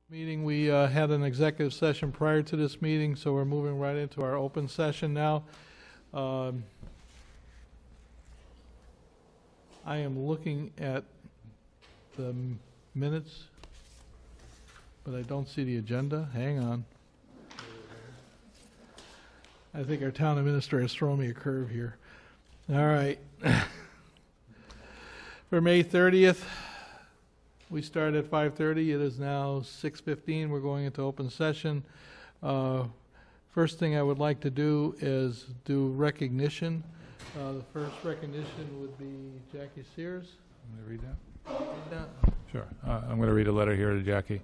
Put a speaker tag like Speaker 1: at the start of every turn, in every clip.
Speaker 1: Meeting, we had an executive session prior to this meeting, so we're moving right into our open session now. I am looking at the minutes, but I don't see the agenda. Hang on. I think our town administrator is throwing me a curve here. All right. For May 30th, we started at 5:30. It is now 6:15. We're going into open session. First thing I would like to do is do recognition. The first recognition would be Jackie Sears.
Speaker 2: I'm going to read that.
Speaker 1: Read that.
Speaker 2: Sure. I'm going to read a letter here to Jackie.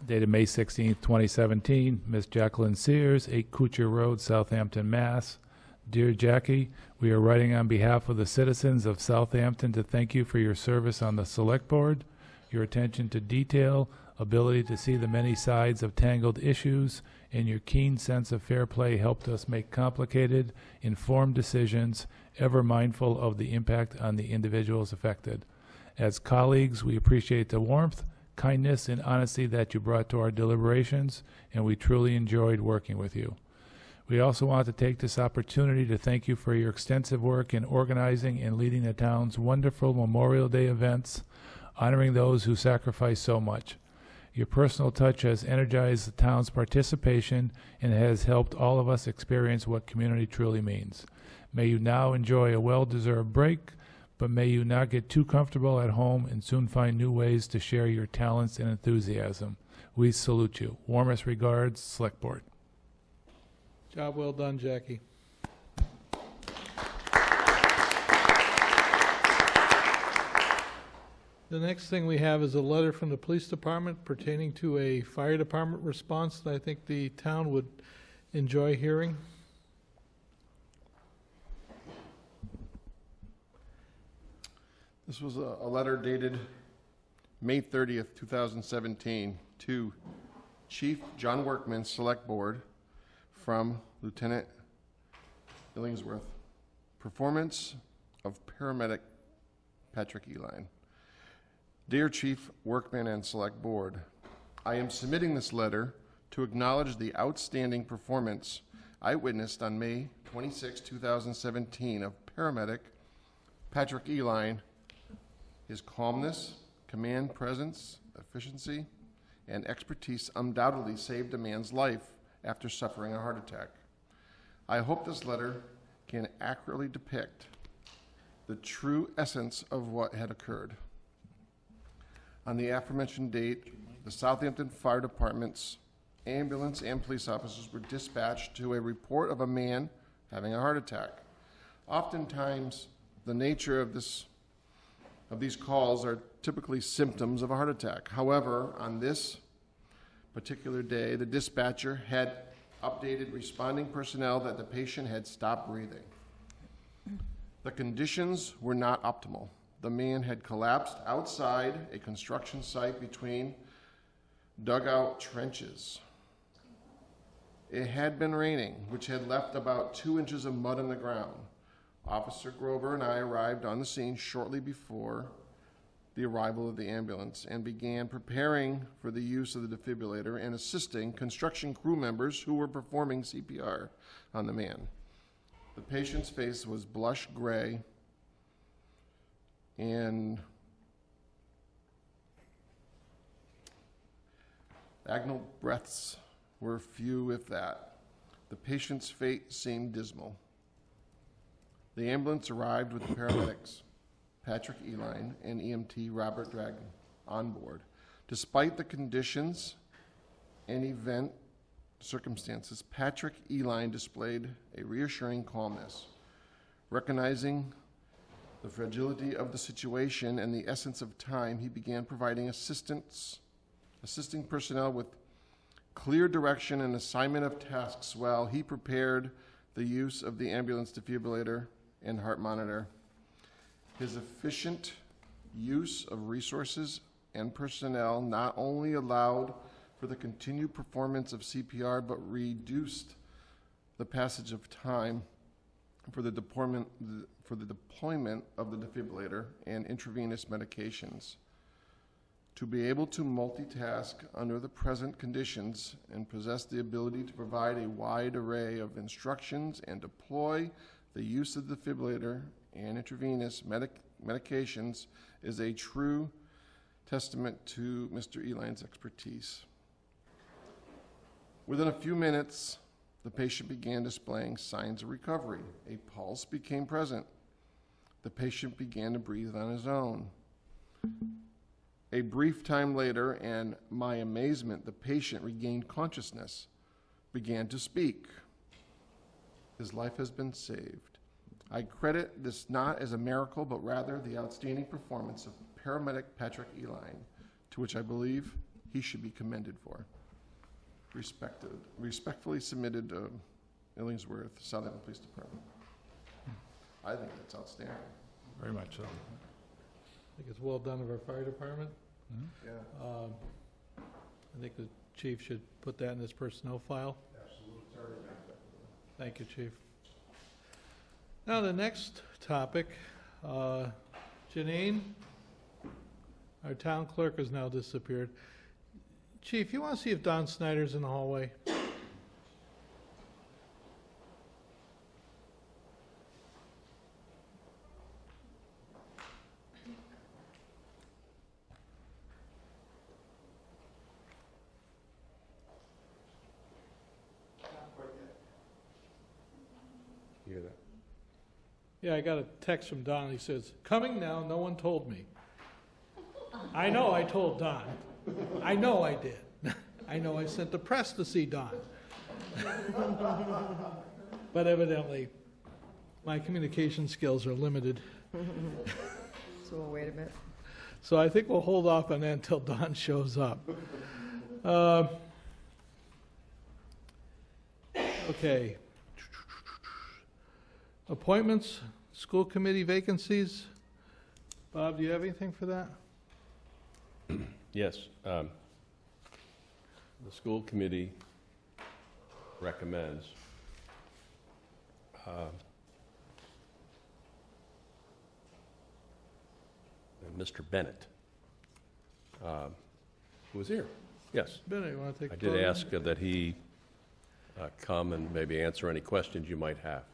Speaker 2: Dated May 16th, 2017. Miss Jacqueline Sears, 8 Kuchar Road, Southampton, Mass. Dear Jackie, we are writing on behalf of the citizens of Southampton to thank you for your service on the Select Board. Your attention to detail, ability to see the many sides of tangled issues, and your keen sense of fair play helped us make complicated, informed decisions, ever mindful of the impact on the individuals affected. As colleagues, we appreciate the warmth, kindness, and honesty that you brought to our deliberations, and we truly enjoyed working with you. We also want to take this opportunity to thank you for your extensive work in organizing and leading the town's wonderful Memorial Day events, honoring those who sacrifice so much. Your personal touch has energized the town's participation and has helped all of us experience what community truly means. May you now enjoy a well-deserved break, but may you not get too comfortable at home and soon find new ways to share your talents and enthusiasm. We salute you. Warmest regards, Select Board.
Speaker 1: Job well done, Jackie. The next thing we have is a letter from the police department pertaining to a fire department response that I think the town would enjoy hearing.
Speaker 3: This was a letter dated May 30th, 2017 to Chief John Workman, Select Board, from Lieutenant Illingsworth. Performance of paramedic Patrick Eline. Dear Chief Workman and Select Board, I am submitting this letter to acknowledge the outstanding performance I witnessed on May 26, 2017 of paramedic Patrick Eline. His calmness, command presence, efficiency, and expertise undoubtedly saved a man's life after suffering a heart attack. I hope this letter can accurately depict the true essence of what had occurred. On the aforementioned date, the Southampton Fire Department's ambulance and police officers were dispatched to a report of a man having a heart attack. Oftentimes, the nature of these calls are typically symptoms of a heart attack. However, on this particular day, the dispatcher had updated responding personnel that the patient had stopped breathing. The conditions were not optimal. The man had collapsed outside a construction site between dugout trenches. It had been raining, which had left about 2 inches of mud on the ground. Officer Grover and I arrived on the scene shortly before the arrival of the ambulance and began preparing for the use of the defibrillator and assisting construction crew members who were performing CPR on the man. The patient's face was blush gray and agonal breaths were few, if that. The patient's fate seemed dismal. The ambulance arrived with the paramedics, Patrick Eline and EMT Robert Dragon, on board. Despite the conditions and event circumstances, Patrick Eline displayed a reassuring calmness. Recognizing the fragility of the situation and the essence of time, he began providing assisting personnel with clear direction and assignment of tasks while he prepared the use of the ambulance defibrillator and heart monitor. His efficient use of resources and personnel not only allowed for the continued performance of CPR, but reduced the passage of time for the deployment of the defibrillator and intravenous medications. to be able to multitask under the present conditions and possess the ability to provide a wide array of instructions and deploy the use of the defibrillator and intravenous medications is a true testament to Mr. Eline's expertise. Within a few minutes, the patient began displaying signs of recovery. A pulse became present. The patient began to breathe on his own. A brief time later, and my amazement, the patient regained consciousness, began to speak. His life has been saved. I credit this not as a miracle, but rather the outstanding performance of paramedic Patrick Eline, to which I believe he should be commended for. Respectfully submitted to Illingsworth, Southampton Police Department. I think that's outstanding.
Speaker 2: Very much so.
Speaker 1: I think it's well done of our fire department.
Speaker 2: Mhm.
Speaker 3: Yeah.
Speaker 1: I think the chief should put that in his personnel file.
Speaker 3: Absolutely.
Speaker 1: Thank you, chief. Now, the next topic, Janine, our town clerk has now disappeared. Chief, you want to see if Don Snyder's in the hallway?
Speaker 4: You hear that?
Speaker 1: Yeah, I got a text from Don. He says, "Coming now, no one told me." I know I told Don. I know I did. I know I sent the press to see Don. But evidently, my communication skills are limited.
Speaker 5: So we'll wait a bit.
Speaker 1: So I think we'll hold off on that until Don shows up. Okay. Appointments, school committee vacancies. Bob, do you have anything for that?
Speaker 4: Yes. The school committee recommends Mr. Bennett, who was here. Yes.
Speaker 1: Ben, you want to take
Speaker 4: I
Speaker 1: a
Speaker 4: did
Speaker 1: photo?
Speaker 4: ask that he come and maybe answer any questions you might have.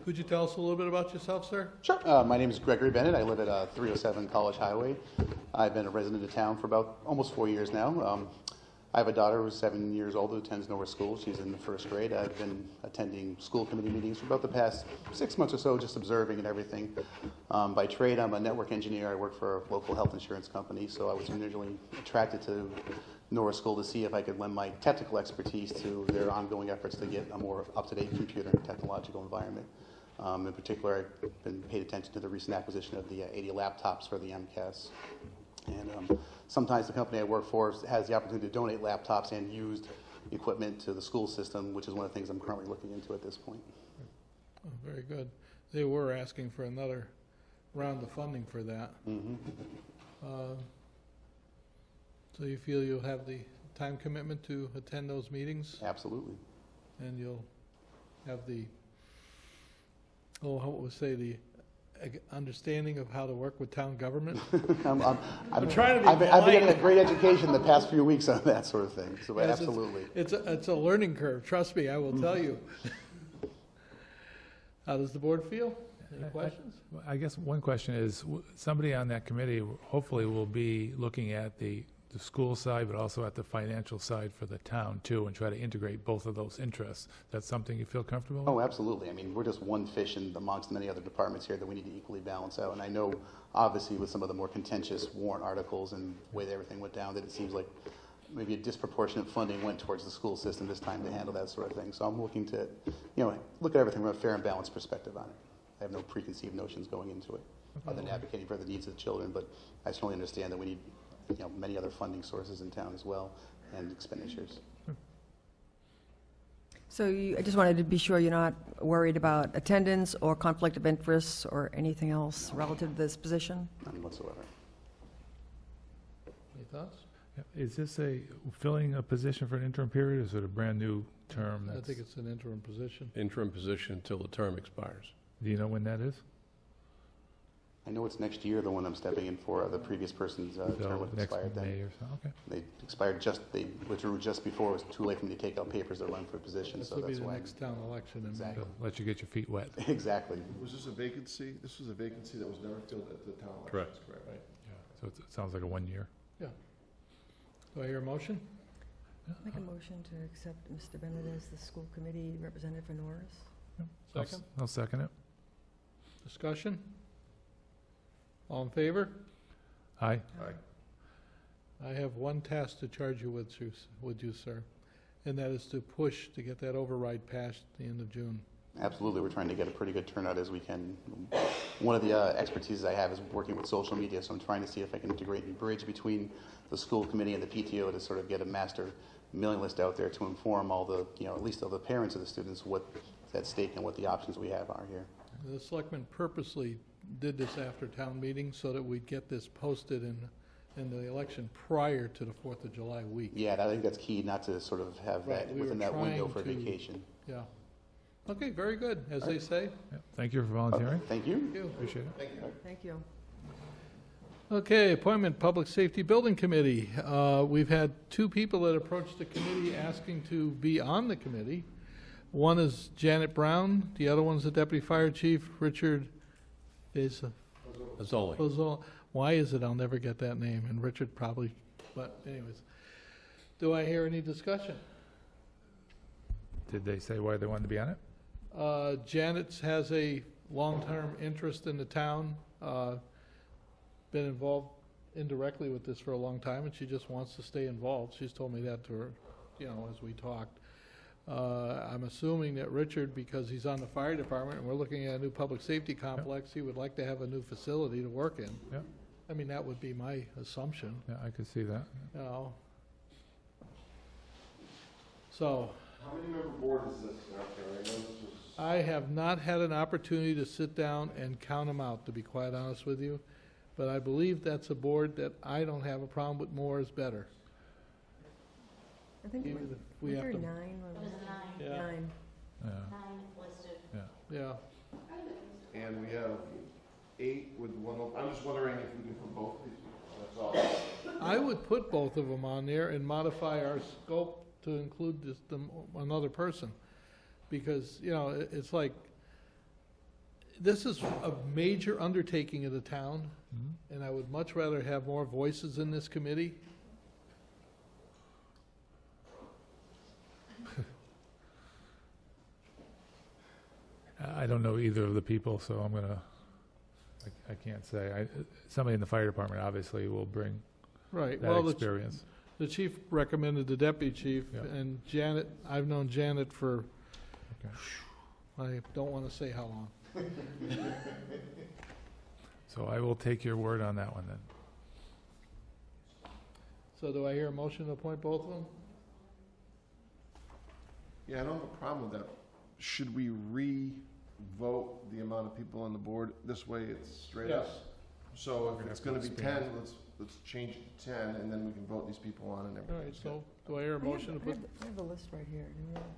Speaker 1: Could you tell us a little bit about yourself, sir?
Speaker 6: Sure. My name is Gregory Bennett. I live at 307 College Highway. I've been a resident of town for about almost 4 years now. I have a daughter who's 7 years old who attends Norris School. She's in the first grade. I've been attending school committee meetings for about the past 6 months or so, just observing and everything. By trade, I'm a network engineer. I work for a local health insurance company, so I was originally attracted to Norris School to see if I could lend my technical expertise to their ongoing efforts to get a more up-to-date computer and technological environment. In particular, I've been paid attention to the recent acquisition of the 80 laptops for the MCAS. And sometimes the company I work for has the opportunity to donate laptops and used equipment to the school system, which is one of the things I'm currently looking into at this point.
Speaker 1: Oh, very good. They were asking for another round of funding for that.
Speaker 6: Mm-hmm.
Speaker 1: So you feel you'll have the time commitment to attend those meetings?
Speaker 6: Absolutely.
Speaker 1: And you'll have the, how would we say, the understanding of how to work with town government?
Speaker 6: I'm
Speaker 1: trying to be
Speaker 6: I've been getting a
Speaker 1: polite.
Speaker 6: great education the past few weeks on that sort of thing, so
Speaker 1: Yes,
Speaker 6: absolutely.
Speaker 1: It's a learning curve, trust me, I will tell you. How does the board feel? Any questions?
Speaker 2: I guess one question is, somebody on that committee hopefully will be looking at the school side, but also at the financial side for the town too, and try to integrate both of those interests. That's something you feel comfortable with?
Speaker 6: Oh, absolutely. I mean, we're just one fish in amongst many other departments here that we need to equally balance out. And I know, obviously, with some of the more contentious warrant articles and the way that everything went down, that it seems like maybe a disproportionate funding went towards the school system this time to handle that sort of thing. So I'm looking to, look at everything from a fair and balanced perspective on it. I have no preconceived notions going into it, other than advocating for the needs of the children. But I certainly understand that we need many other funding sources in town as well, and expenditures.
Speaker 5: So I just wanted to be sure you're not worried about attendance or conflict of interests or anything else relative to this position?
Speaker 6: None whatsoever.
Speaker 1: Any thoughts?
Speaker 2: Yeah. Is this filling a position for an interim period, or is it a brand-new term?
Speaker 1: I think it's an interim position.
Speaker 4: Interim position until the term expires.
Speaker 2: Do you know when that is?
Speaker 6: I know it's next year, the one I'm stepping in for. The previous person's term
Speaker 2: So
Speaker 6: would
Speaker 2: next
Speaker 6: expired then.
Speaker 2: May or so, okay.
Speaker 6: They withdrew just before it was too late for me to take out papers to run for position,
Speaker 1: This
Speaker 6: so
Speaker 1: will be
Speaker 6: that's
Speaker 1: the
Speaker 6: why.
Speaker 1: next town election in May.
Speaker 6: Exactly.
Speaker 2: So let you get your feet wet.
Speaker 6: Exactly.
Speaker 3: Was this a vacancy? This was a vacancy that was never filled at the town elections,
Speaker 4: Correct.
Speaker 3: right?
Speaker 2: Yeah. So it sounds like a 1 year.
Speaker 1: Do I hear a motion?
Speaker 5: Make a motion to accept Mr. Bennett as the school committee representative for Norris.
Speaker 1: Second?
Speaker 2: I'll second it.
Speaker 1: Discussion? All in favor?
Speaker 2: Aye.
Speaker 3: Aye.
Speaker 1: I have one task to charge you with, sir, and that is to push to get that override passed at the end of June.
Speaker 6: Absolutely, we're trying to get a pretty good turnout as we can. One of the expertises I have is working with social media, so I'm trying to see if I can integrate and bridge between the school committee and the PTO to sort of get a master mailing list out there to inform all the, at least all the parents of the students what's at stake and what the options we have are here.
Speaker 1: The selectmen purposely did this after town meeting so that we'd get this posted in the election prior to the 4th of July week.
Speaker 6: Yeah, I think that's key, not to sort of have
Speaker 1: Right,
Speaker 6: that
Speaker 1: we
Speaker 6: within
Speaker 1: were
Speaker 6: that window for
Speaker 1: trying to-
Speaker 6: vacation.
Speaker 1: Yeah. Okay, very good, as they say.
Speaker 2: Yeah. Thank you for volunteering.
Speaker 6: Thank you.
Speaker 1: Thank you.
Speaker 2: Appreciate it.
Speaker 5: Thank you.
Speaker 1: Okay, appointment, Public Safety Building Committee. We've had two people that approached the committee asking to be on the committee. One is Janet Brown, the other one's the Deputy Fire Chief, Richard
Speaker 4: Mazzoli.
Speaker 1: Why is it I'll never get that name, and Richard probably, but anyways. Do I hear any discussion?
Speaker 2: Did they say why they wanted to be on it?
Speaker 1: Janet has a long-term interest in the town, been involved indirectly with this for a long time, and she just wants to stay involved. She's told me that to her, as we talked. I'm assuming that Richard, because he's on the fire department and we're looking at a new public safety complex, he would like to have a new facility to work in.
Speaker 2: Yep.
Speaker 1: I mean, that would be my assumption,
Speaker 2: Yeah, I could see that.
Speaker 1: So,
Speaker 3: How many member board is this out there? I know this was.
Speaker 1: I have not had an opportunity to sit down and count them out, to be quite honest with you. But I believe that's a board that I don't have a problem with. More is better.
Speaker 5: I think,
Speaker 1: Even if we
Speaker 5: was
Speaker 1: have
Speaker 5: there
Speaker 1: to,
Speaker 5: 9?
Speaker 1: Yeah.
Speaker 5: 9.
Speaker 2: Yeah.
Speaker 1: yeah.
Speaker 3: And we have 8 with 1 open. I'm just wondering if we can put both of these people, that's all.
Speaker 1: I would put both of them on there and modify our scope to include another person. Because, it's like, this is a major undertaking of the town,
Speaker 2: Mhm.
Speaker 1: and I would much rather have more voices in this committee.
Speaker 2: I don't know either of the people, so I can't say. Somebody in the fire department obviously will bring
Speaker 1: Right,
Speaker 2: that
Speaker 1: well,
Speaker 2: experience.
Speaker 1: the chief recommended the deputy chief,
Speaker 2: Yeah.
Speaker 1: and Janet, I've known Janet for,
Speaker 2: Okay.
Speaker 1: I don't want to say how long.
Speaker 2: So I will take your word on that one then.
Speaker 1: So do I hear a motion to appoint both of them?
Speaker 3: Yeah, I don't have a problem with that. Should we re-vote the amount of people on the board? This way it's straight up. So if it's gonna be 10, let's change it to 10, and then we can vote these people on and
Speaker 1: All
Speaker 3: everything.
Speaker 1: right, so do I hear a motion to put?
Speaker 5: I have the list right here.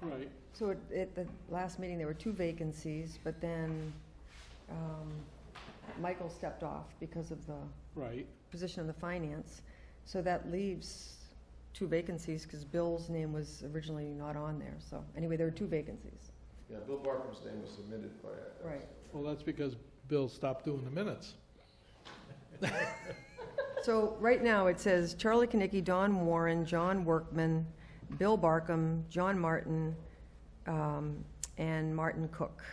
Speaker 1: Right.
Speaker 5: So at the last meeting, there were 2 vacancies, but then Michael stepped off because of the
Speaker 1: Right.
Speaker 5: position of the finance. So that leaves 2 vacancies, because Bill's name was originally not on there. So anyway, there are 2 vacancies.
Speaker 3: Yeah, Bill Barkham's name was submitted by.
Speaker 5: Right.
Speaker 1: Well, that's because Bill stopped doing the minutes.
Speaker 5: So right now, it says Charlie Kinnicky, Don Warren, John Workman, Bill Barkham, John Martin, and Martin Cook.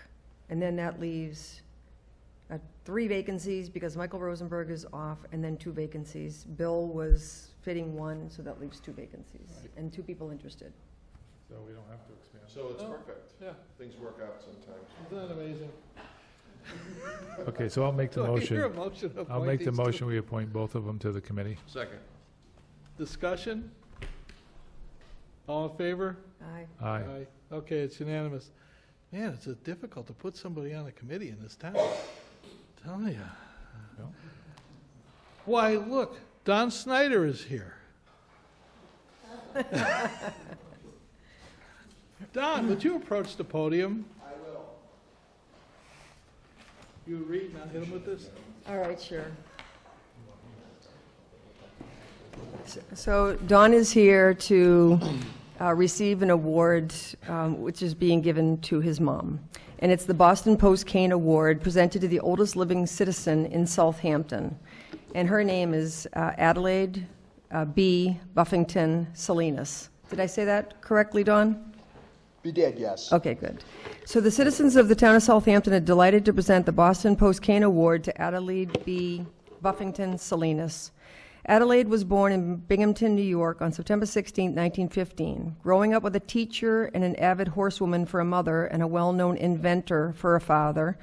Speaker 5: And then that leaves 3 vacancies because Michael Rosenberg is off, and then 2 vacancies. Bill was fitting 1, so that leaves 2 vacancies,
Speaker 1: Right.
Speaker 5: and 2 people interested.
Speaker 2: So we don't have to expand.
Speaker 3: So it's
Speaker 1: Oh.
Speaker 3: perfect.
Speaker 1: Yeah,
Speaker 3: Things work out sometimes.
Speaker 1: isn't that amazing?
Speaker 2: Okay, so I'll make the
Speaker 1: Do I hear a
Speaker 2: motion.
Speaker 1: motion to
Speaker 2: I'll
Speaker 1: appoint
Speaker 2: make the
Speaker 1: these two?
Speaker 2: motion, we appoint both of them to the committee.
Speaker 3: Second.
Speaker 1: Discussion? All in favor?
Speaker 5: Aye.
Speaker 2: Aye.
Speaker 1: Okay, it's unanimous. Man, it's difficult to put somebody on a committee in this town. Tell ya.
Speaker 2: No.
Speaker 1: Why, look, Don Snyder is here. Don, would you approach the podium? I will. You read, now hit him with this?
Speaker 5: All right, sure. So Don is here to receive an award which is being given to his mom. And it's the Boston Post Kane Award presented to the oldest living citizen in Southampton. And her name is Adelaide B. Buffington Salinas. Did I say that correctly, Don?
Speaker 7: You did, yes.
Speaker 5: Okay, good. So the citizens of the town of Southampton are delighted to present the Boston Post Kane Award to Adelaide B. Buffington Salinas. Adelaide was born in Binghamton, New York on September 16, 1915. Growing up with a teacher and an avid horsewoman for a mother and a well-known inventor for a father,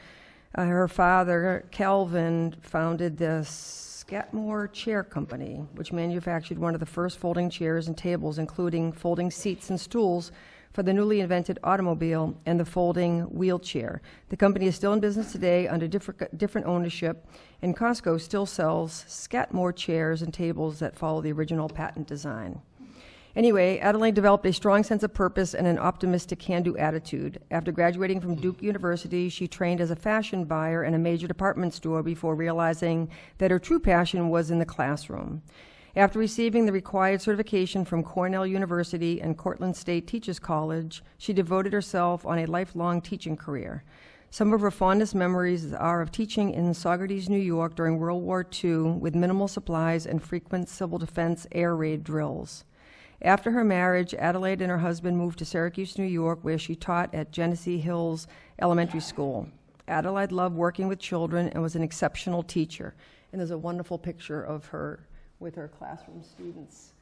Speaker 5: her father, Calvin, founded the Scatmore Chair Company, which manufactured one of the first folding chairs and tables, including folding seats and stools for the newly invented automobile and the folding wheelchair. The company is still in business today under different ownership, and Costco still sells Scatmore chairs and tables that follow the original patent design. Anyway, Adelaide developed a strong sense of purpose and an optimistic can-do attitude. After graduating from Duke University, she trained as a fashion buyer in a major department store before realizing that her true passion was in the classroom. After receiving the required certification from Cornell University and Cortland State Teachers College, she devoted herself on a lifelong teaching career. Some of her fondest memories are of teaching in Saugerties, New York during World War II with minimal supplies and frequent civil defense air raid drills. After her marriage, Adelaide and her husband moved to Syracuse, New York, where she taught at Genesee Hills Elementary School. Adelaide loved working with children and was an exceptional teacher. And there's a wonderful picture of her with her classroom students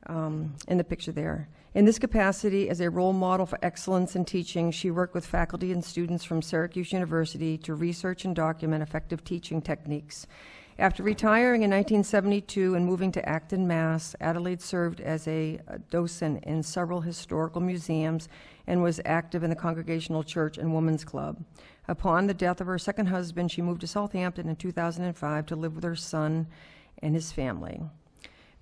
Speaker 5: in the picture there. In this capacity, as a role model for excellence in teaching, she worked with faculty and students from Syracuse University to research and document effective teaching techniques. After retiring in 1972 and moving to Acton, Mass., Adelaide served as a docent in several historical museums and was active in the Congregational Church and Women's Club. Upon the death of her second husband, she moved to Southampton in 2005 to live with her son and his family.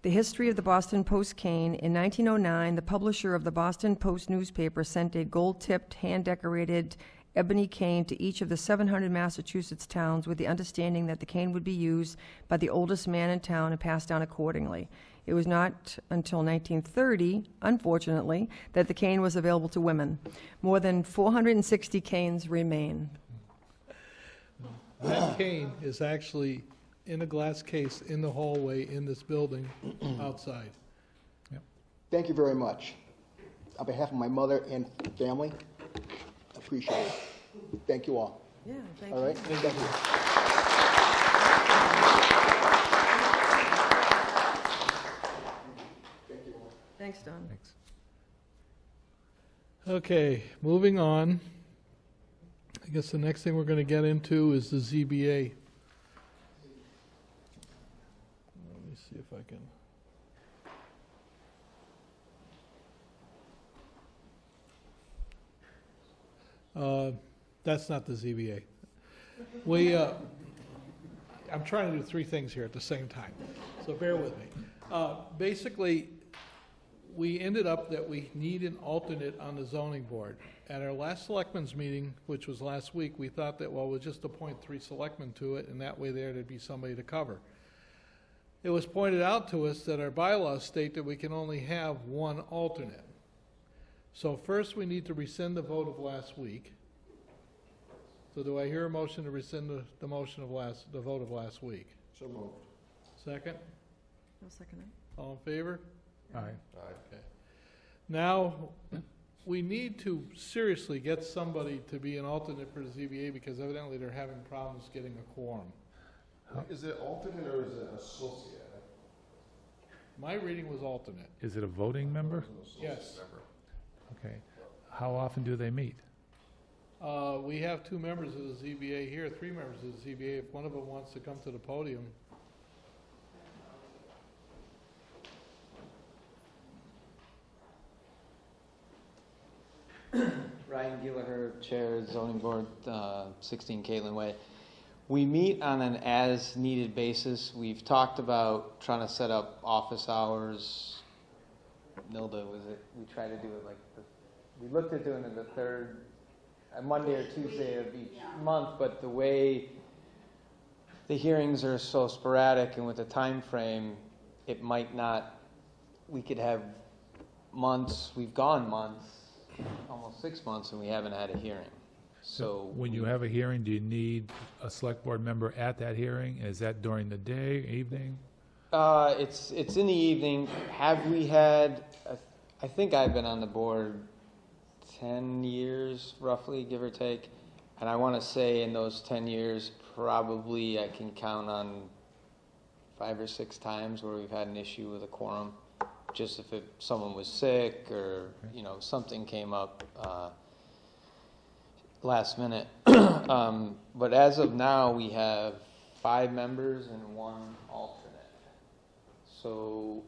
Speaker 5: The history of the Boston Post Cane. In 1909, the publisher of the Boston Post newspaper sent a gold-tipped, hand-decorated ebony cane to each of the 700 Massachusetts towns with the understanding that the cane would be used by the oldest man in town and passed down accordingly. It was not until 1930, unfortunately, that the cane was available to women. More than 460 canes remain.
Speaker 1: That cane is actually in a glass case in the hallway in this building outside.
Speaker 7: Thank you very much. On behalf of my mother and family, appreciate it. Thank you all.
Speaker 5: Yeah, thank
Speaker 7: All
Speaker 5: you.
Speaker 7: right? Thank you.
Speaker 5: Thanks, Don.
Speaker 2: Thanks.
Speaker 1: Okay, moving on. I guess the next thing we're going to get into is the ZBA. Let me see if I can. That's not the ZBA. I'm trying to do three things here at the same time, so bear with me. Basically, we ended up that we need an alternate on the zoning board. At our last selectmen's meeting, which was last week, we thought that, well, we'll just appoint 3 selectmen to it, and that way there'd be somebody to cover. It was pointed out to us that our bylaws state that we can only have 1 alternate. So first, we need to rescind the vote of last week. So do I hear a motion to rescind the motion of the vote of last week?
Speaker 3: So moved.
Speaker 1: Second?
Speaker 5: No second.
Speaker 1: All in favor?
Speaker 2: Aye.
Speaker 1: Okay. Now, we need to seriously get somebody to be an alternate for the ZBA because evidently they're having problems getting a quorum.
Speaker 3: Is it alternate or is it associate?
Speaker 1: My reading was alternate.
Speaker 2: Is it a voting member?
Speaker 1: Yes.
Speaker 2: Okay. How often do they meet?
Speaker 1: We have 2 members of the ZBA here, 3 members of the ZBA. If one of them wants to come to the podium.
Speaker 8: Ryan Gillagher, Chair, Zoning Board, 16 Caitlin Way. We meet on an as-needed basis. We've talked about trying to set up office hours. Nilda, was it? We try to do it we looked at doing it the third Monday or Tuesday of each month, but the way the hearings are so sporadic, and with the time frame, it might not, we could have months, we've gone months, almost 6 months, and we haven't had a hearing. So
Speaker 2: When you have a hearing, do you need a select board member at that hearing? Is that during the day, evening?
Speaker 8: it's in the evening. Have we had, I think I've been on the board 10 years, roughly, give or take. And I want to say in those 10 years, probably I can count on 5 or 6 times where we've had an issue with a quorum. Just if someone was sick or, you know, something came up last minute. But as of now, we have 5 members and 1 alternate. So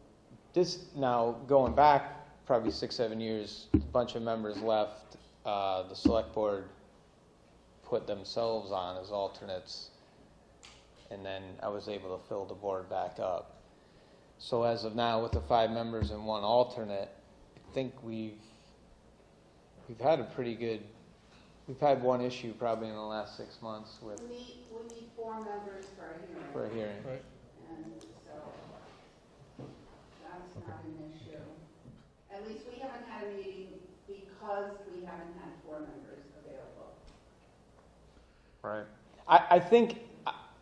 Speaker 8: this, now going back probably 6, 7 years, a bunch of members left. The select board put themselves on as alternates, and then I was able to fill the board back up. So as of now, with the 5 members and 1 alternate, I think we've had a pretty good, we've had 1 issue probably in the last 6 months with.
Speaker 9: We need 4 members for a hearing.
Speaker 8: For a hearing.
Speaker 1: Right.
Speaker 9: And so that's not an issue. At least we haven't had a meeting because we haven't had 4 members available.
Speaker 8: Right. I think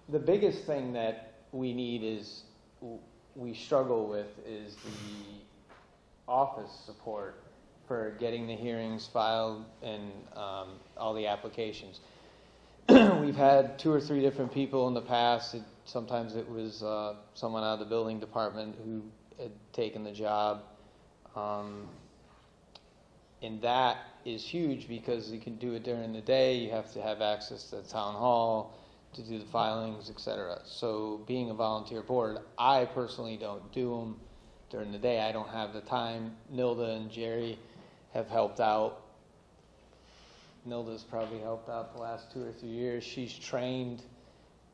Speaker 8: the biggest thing that we need is, we struggle with, is the office support for getting the hearings filed and all the applications. We've had 2 or 3 different people in the past. Sometimes it was someone out of the building department who had taken the job. And that is huge because you can do it during the day. You have to have access to the town hall to do the filings, etc. So being a volunteer board, I personally don't do them during the day. I don't have the time. Nilda and Jerry have helped out. Nilda's probably helped out the last 2 or 3 years. She's trained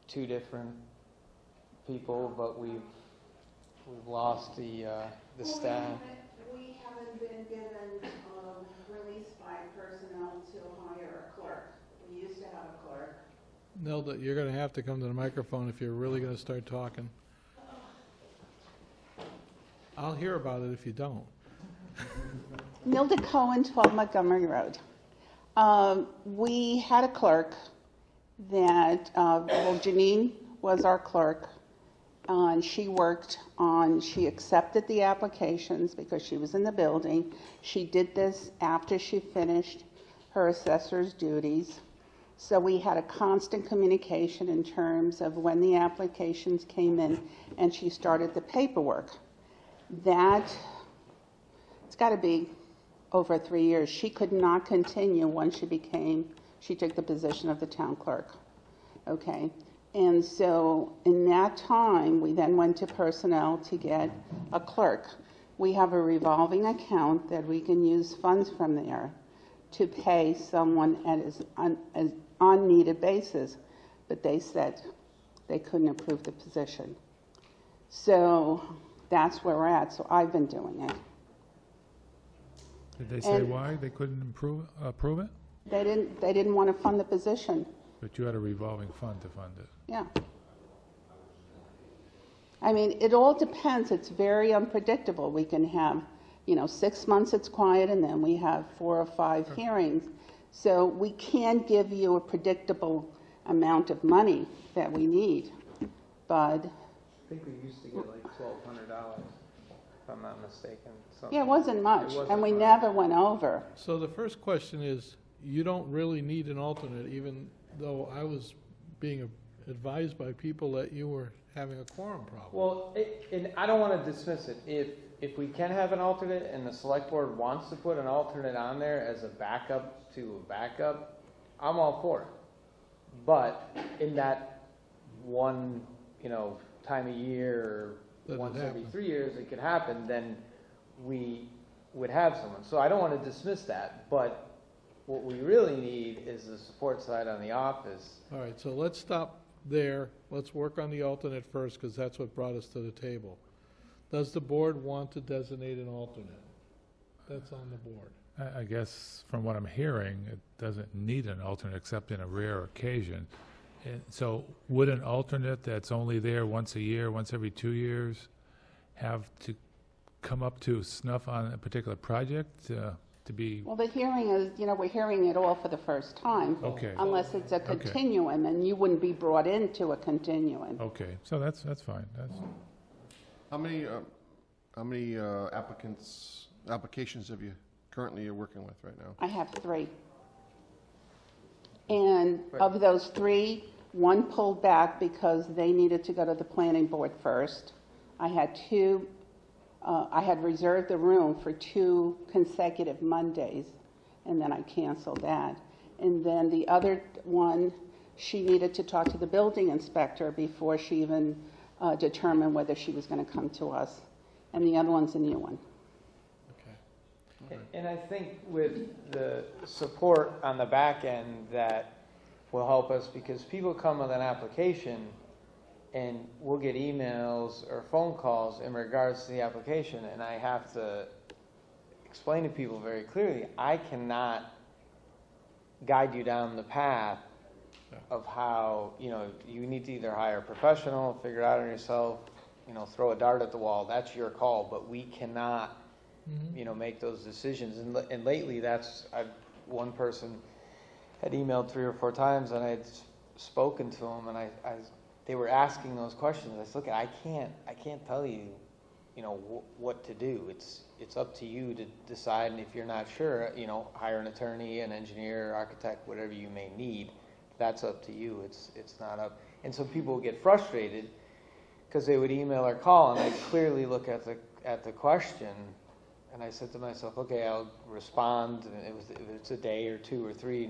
Speaker 8: 2 different people, but we've lost the staff.
Speaker 9: We haven't been given release by personnel to hire a clerk. We used to have a clerk.
Speaker 1: Nelda, you're going to have to come to the microphone if you're really going to start talking. I'll hear about it if you don't.
Speaker 10: Nilda Cohen, 12 Montgomery Road. We had a clerk that, Janine was our clerk, and she accepted the applications because she was in the building. She did this after she finished her assessor's duties. So we had a constant communication in terms of when the applications came in, and she started the paperwork. It's got to be over 3 years. She could not continue once she took the position of the town clerk. Okay. And so in that time, we then went to personnel to get a clerk. We have a revolving account that we can use funds from there to pay someone as on needed basis, but they said they couldn't approve the position. So that's where we're at. So I've been doing it.
Speaker 2: Did they say why they couldn't approve it?
Speaker 10: They didn't want to fund the position.
Speaker 2: But you had a revolving fund to fund it.
Speaker 10: Yeah. I mean, it all depends. It's very unpredictable. We can have, 6 months it's quiet, and then we have 4 or 5 hearings. So we can't give you a predictable amount of money that we need. But
Speaker 8: I think we used to get like $1,200, if I'm not mistaken.
Speaker 10: yeah, it wasn't much, and we
Speaker 8: much.
Speaker 10: never went over.
Speaker 1: So the first question is, you don't really need an alternate, even though I was being advised by people that you were having a quorum problem.
Speaker 8: Well, and I don't want to dismiss it. If we can have an alternate and the select board wants to put an alternate on there as a backup to a backup, I'm all for it. But in that one, time of year, or once every 3 years it could happen, then we would have someone. So I don't want to dismiss that, but what we really need is the support side on the office.
Speaker 1: All right, so let's stop there. Let's work on the alternate first, because that's what brought us to the table. Does the board want to designate an alternate? That's on the board.
Speaker 2: I guess from what I'm hearing, it doesn't need an alternate except in a rare occasion. And so would an alternate that's only there once a year, once every 2 years, have to come up to snuff on a particular project to be,
Speaker 10: Well, the hearing is, we're hearing it all for the first time.
Speaker 2: okay,
Speaker 10: Unless it's a
Speaker 2: Okay.
Speaker 10: continuum, and you wouldn't be brought into a continuum.
Speaker 2: okay, so that's fine, that's,
Speaker 3: How many applications have you currently are working with right now?
Speaker 10: I have 3. And of those 3, 1 pulled back because they needed to go to the planning board first. I had 2, I had reserved the room for 2 consecutive Mondays, and then I canceled that. And then the other one, she needed to talk to the building inspector before she even determined whether she was going to come to us. And the other one's a new one.
Speaker 8: And I think with the support on the back end that will help us, because people come with an application and we'll get emails or phone calls in regards to the application, and I have to explain to people very clearly, I cannot guide you down the path of how, you need to either hire a professional, figure it out on yourself, throw a dart at the wall, that's your call, but we cannot make those decisions. And lately, one person had emailed 3 or 4 times, and I had spoken to them, and they were asking those questions. I said, look, I can't tell you, what to do. It's up to you to decide, and if you're not sure, hire an attorney, an engineer, architect, whatever you may need. That's up to you. It's not up. And so people would get frustrated because they would email or call, and I'd clearly look at the question. And I said to myself, okay, I'll respond. And if it's a day or 2 or 3,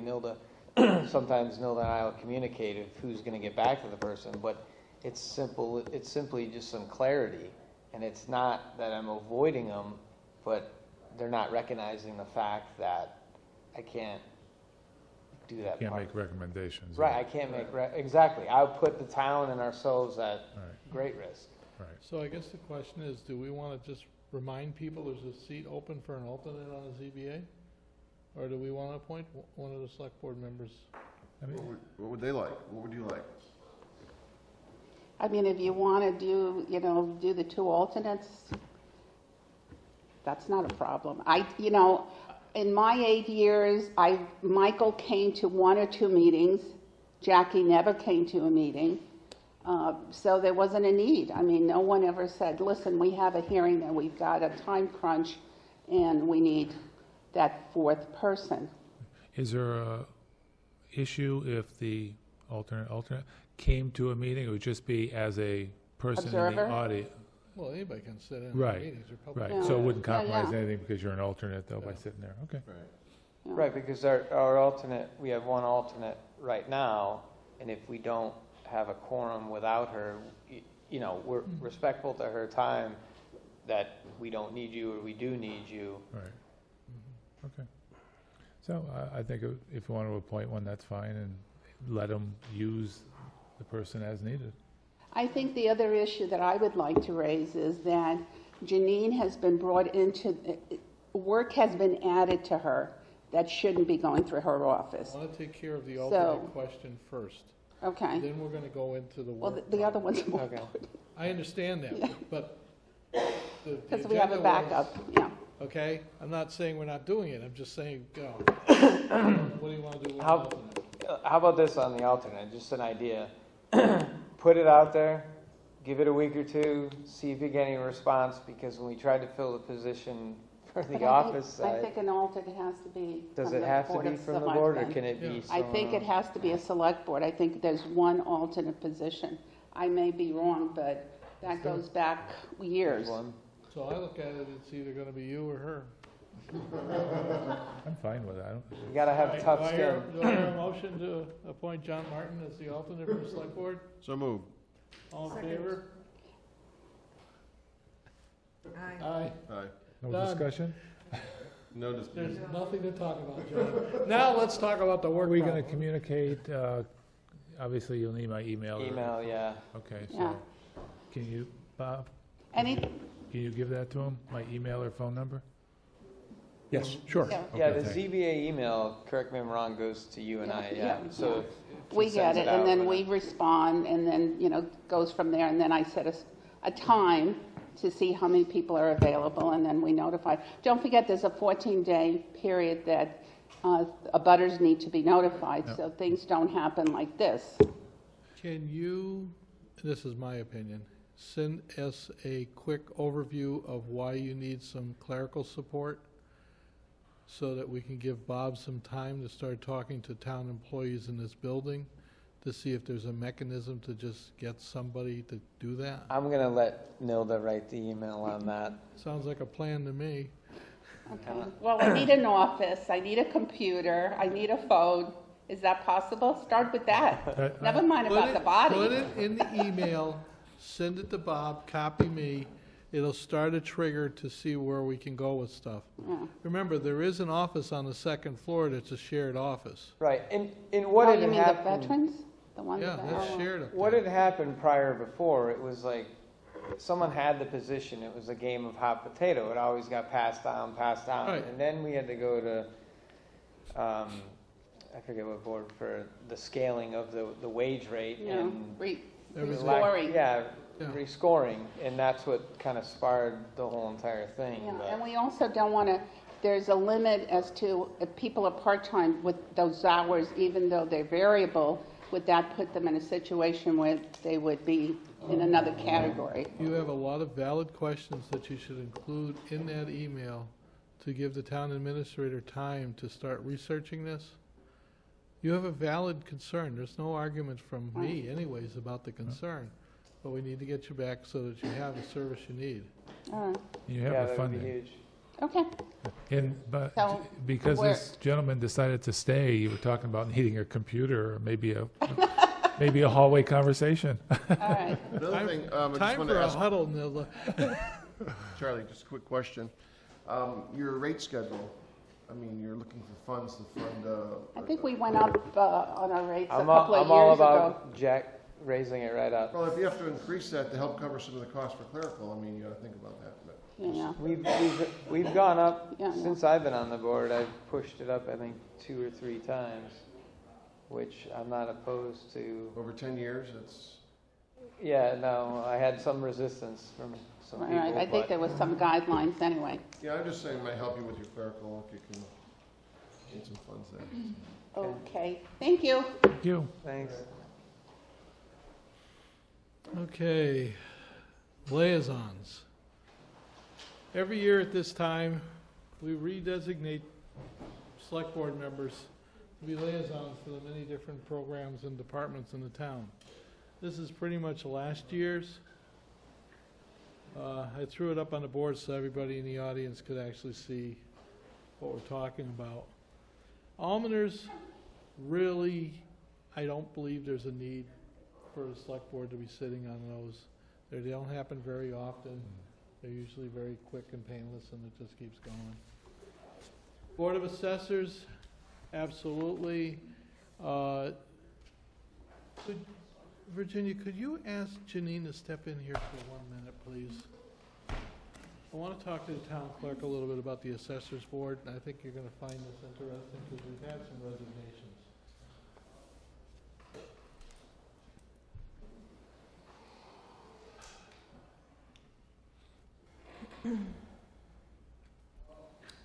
Speaker 8: sometimes Nilda and I will communicate of who's going to get back to the person. But it's simple. It's simply just some clarity. And it's not that I'm avoiding them, but they're not recognizing the fact that I can't do that
Speaker 2: can't
Speaker 8: part.
Speaker 2: make recommendations.
Speaker 8: Right, I can't make, exactly. I would put the town and ourselves at
Speaker 2: Right.
Speaker 8: great risk.
Speaker 2: Right.
Speaker 1: So I guess the question is, do we want to just remind people there's a seat open for an alternate on the ZBA? Or do we want to appoint one of the select board members?
Speaker 2: I mean,
Speaker 3: What would they like? What would you like?
Speaker 10: I mean, if you want to do the 2 alternates, that's not a problem. In my 8 years, Michael came to 1 or 2 meetings. Jackie never came to a meeting. So there wasn't a need. I mean, no one ever said, listen, we have a hearing that we've got a time crunch and we need that 4th person.
Speaker 2: is there a issue if the alternate came to a meeting? It would just be as a person in the
Speaker 10: Observer?
Speaker 2: audience?
Speaker 1: Well, anybody can sit in
Speaker 2: Right,
Speaker 1: the meetings or public.
Speaker 2: Right, so it wouldn't
Speaker 10: Yeah,
Speaker 2: compromise
Speaker 10: yeah.
Speaker 2: anything because you're an alternate though by sitting there, okay.
Speaker 3: Right.
Speaker 8: Right, because our alternate, we have 1 alternate right now, and if we don't have a quorum without her, we're respectful to her time that we don't need you or we do need you.
Speaker 2: Right. Okay. So I think if you want to appoint one, that's fine, and let them use the person as needed.
Speaker 10: I think the other issue that I would like to raise is that Janine has been brought into, work has been added to her that shouldn't be going through her office.
Speaker 1: I want to take care of the
Speaker 10: So-
Speaker 1: alternate question first.
Speaker 10: Okay.
Speaker 1: Then we're going to go into the
Speaker 10: Well,
Speaker 1: work.
Speaker 10: the other one's more
Speaker 8: Okay.
Speaker 10: important,
Speaker 1: I understand that,
Speaker 10: Yeah.
Speaker 1: but
Speaker 10: because we have a backup, yeah.
Speaker 1: Okay, I'm not saying we're not doing it, I'm just saying, go. What do you want to do with the
Speaker 8: How-
Speaker 1: alternate?
Speaker 8: How about this on the alternate, just an idea? Put it out there, give it a week or 2, see if you get any response, because when we tried to fill the position for
Speaker 10: But
Speaker 8: the
Speaker 10: I
Speaker 8: office
Speaker 10: think- I
Speaker 8: side,
Speaker 10: think an alternate has to be
Speaker 8: does
Speaker 10: from
Speaker 8: it
Speaker 10: the
Speaker 8: have to
Speaker 10: Board
Speaker 8: be
Speaker 10: of
Speaker 8: from the board, or
Speaker 10: Selectmen.
Speaker 8: can it be
Speaker 1: Yeah.
Speaker 10: I
Speaker 8: someone
Speaker 10: think it
Speaker 8: else?
Speaker 10: has to be a select board. I think there's 1 alternate position. I may be wrong, but that goes back years.
Speaker 8: One.
Speaker 1: So I look at it, it's either going to be you or her.
Speaker 2: I'm fine with that.
Speaker 8: You gotta have tough
Speaker 1: Do I hear-
Speaker 8: skin.
Speaker 1: Do I hear a motion to appoint John Martin as the alternate for the select board?
Speaker 3: So move.
Speaker 1: All in
Speaker 5: Second.
Speaker 1: favor?
Speaker 5: Aye.
Speaker 1: Aye.
Speaker 3: Aye.
Speaker 2: No
Speaker 1: Done.
Speaker 2: discussion?
Speaker 3: No dispute.
Speaker 1: There's nothing to talk about, John. Now let's talk about the work.
Speaker 2: Are we going to
Speaker 1: problem.
Speaker 2: communicate, obviously you'll need my email.
Speaker 8: Email, yeah.
Speaker 2: Okay,
Speaker 10: Yeah.
Speaker 2: so, can you, Bob,
Speaker 10: Any,
Speaker 2: can you give that to him, my email or phone number? Yes, sure.
Speaker 10: Yeah.
Speaker 8: Yeah,
Speaker 2: Okay,
Speaker 8: the
Speaker 2: thank you.
Speaker 8: ZBA email, correct me if I'm wrong, goes to you and I, yeah. So if she
Speaker 10: We get
Speaker 8: sends
Speaker 10: it,
Speaker 8: out,
Speaker 10: and then
Speaker 8: we're
Speaker 10: we
Speaker 8: not-
Speaker 10: respond, and then, goes from there, and then I set a time to see how many people are available, and then we notify. Don't forget, there's a 14-day period that abutters need to be notified, so things don't happen like this.
Speaker 1: Can you, this is my opinion, send us a quick overview of why you need some clerical support so that we can give Bob some time to start talking to town employees in this building to see if there's a mechanism to just get somebody to do that?
Speaker 8: I'm gonna let Nilda write the email on that.
Speaker 1: Sounds like a plan to me.
Speaker 10: Okay. Well, I need an office, I need a computer, I need a phone. Is that possible? Start with that. Never mind about the
Speaker 1: Put
Speaker 10: body.
Speaker 1: it in the email, send it to Bob, copy me. It'll start a trigger to see where we can go with stuff.
Speaker 10: Yeah.
Speaker 1: Remember, there is an office on the second floor that's a shared office.
Speaker 8: Right, and what
Speaker 10: Oh,
Speaker 8: had
Speaker 10: you mean the
Speaker 8: happened?
Speaker 10: veterans? The ones
Speaker 1: Yeah,
Speaker 10: that-
Speaker 1: that's
Speaker 10: oh.
Speaker 1: shared up
Speaker 8: What
Speaker 1: there.
Speaker 8: had happened prior before, it was like, someone had the position, it was a game of hot potato, it always got passed down,
Speaker 1: Right.
Speaker 8: and then we had to go to, I forget what board, for the scaling of the wage rate and.
Speaker 1: Everything.
Speaker 10: Rescoring.
Speaker 8: Yeah,
Speaker 1: Yeah.
Speaker 8: rescoring, and that's what kind of sparred the whole entire thing,
Speaker 10: Yeah,
Speaker 8: but-
Speaker 10: and we also don't want to, there's a limit as to if people are part-time with those hours, even though they're variable, would that put them in a situation where they would be in another category?
Speaker 1: You have a lot of valid questions that you should include in that email to give the town administrator time to start researching this. You have a valid concern. There's no argument from me anyways about the concern. But we need to get you back so that you have the service you need.
Speaker 10: All right,
Speaker 2: You
Speaker 8: Yeah,
Speaker 2: have the
Speaker 8: that would be
Speaker 2: funding.
Speaker 8: huge.
Speaker 10: okay.
Speaker 2: But
Speaker 10: So,
Speaker 2: because
Speaker 10: where-
Speaker 2: this gentleman decided to stay, you were talking about needing a computer or maybe a hallway conversation.
Speaker 10: All right.
Speaker 3: Another thing, I just
Speaker 1: Time
Speaker 3: wanted
Speaker 1: for
Speaker 3: to
Speaker 1: a
Speaker 3: ask,
Speaker 1: huddle, Nilla.
Speaker 3: Charlie, just a quick question. Your rate schedule, I mean, you're looking for funds to fund,
Speaker 10: I think we went up on our rates a
Speaker 8: I'm
Speaker 10: couple
Speaker 8: all,
Speaker 10: of
Speaker 8: I'm all
Speaker 10: years ago.
Speaker 8: about Jack raising it right up.
Speaker 3: well, if you have to increase that to help cover some of the cost for clerical, I mean, you gotta think about that, but.
Speaker 10: Yeah,
Speaker 8: We've gone up,
Speaker 10: Yeah, yeah.
Speaker 8: since I've been on the board, I've pushed it up, I think, 2 or 3 times, which I'm not opposed to.
Speaker 3: Over 10 years, it's,
Speaker 8: Yeah, no, I had some resistance from some
Speaker 10: all
Speaker 8: people.
Speaker 10: right. I think
Speaker 8: but-
Speaker 10: there was some guidelines anyway.
Speaker 3: yeah, I'm just saying it might help you with your clerical if you can get some funds there.
Speaker 10: Okay, thank you.
Speaker 2: Thank you.
Speaker 8: Thanks.
Speaker 1: Okay, liaisons. Every year at this time, we redesignate select board members to be liaisons for the many different programs and departments in the town. This is pretty much last year's. I threw it up on the board so everybody in the audience could actually see what we're talking about. Almoners, really, I don't believe there's a need for the select board to be sitting on those. They don't happen very often. They're usually very quick and painless, and it just keeps going. Board of Assessors, absolutely. Virginia, could you ask Janine to step in here for 1 minute, please? I want to talk to the town clerk a little bit about the Assessors Board, and I think you're going to find this interesting because we've had some resignations.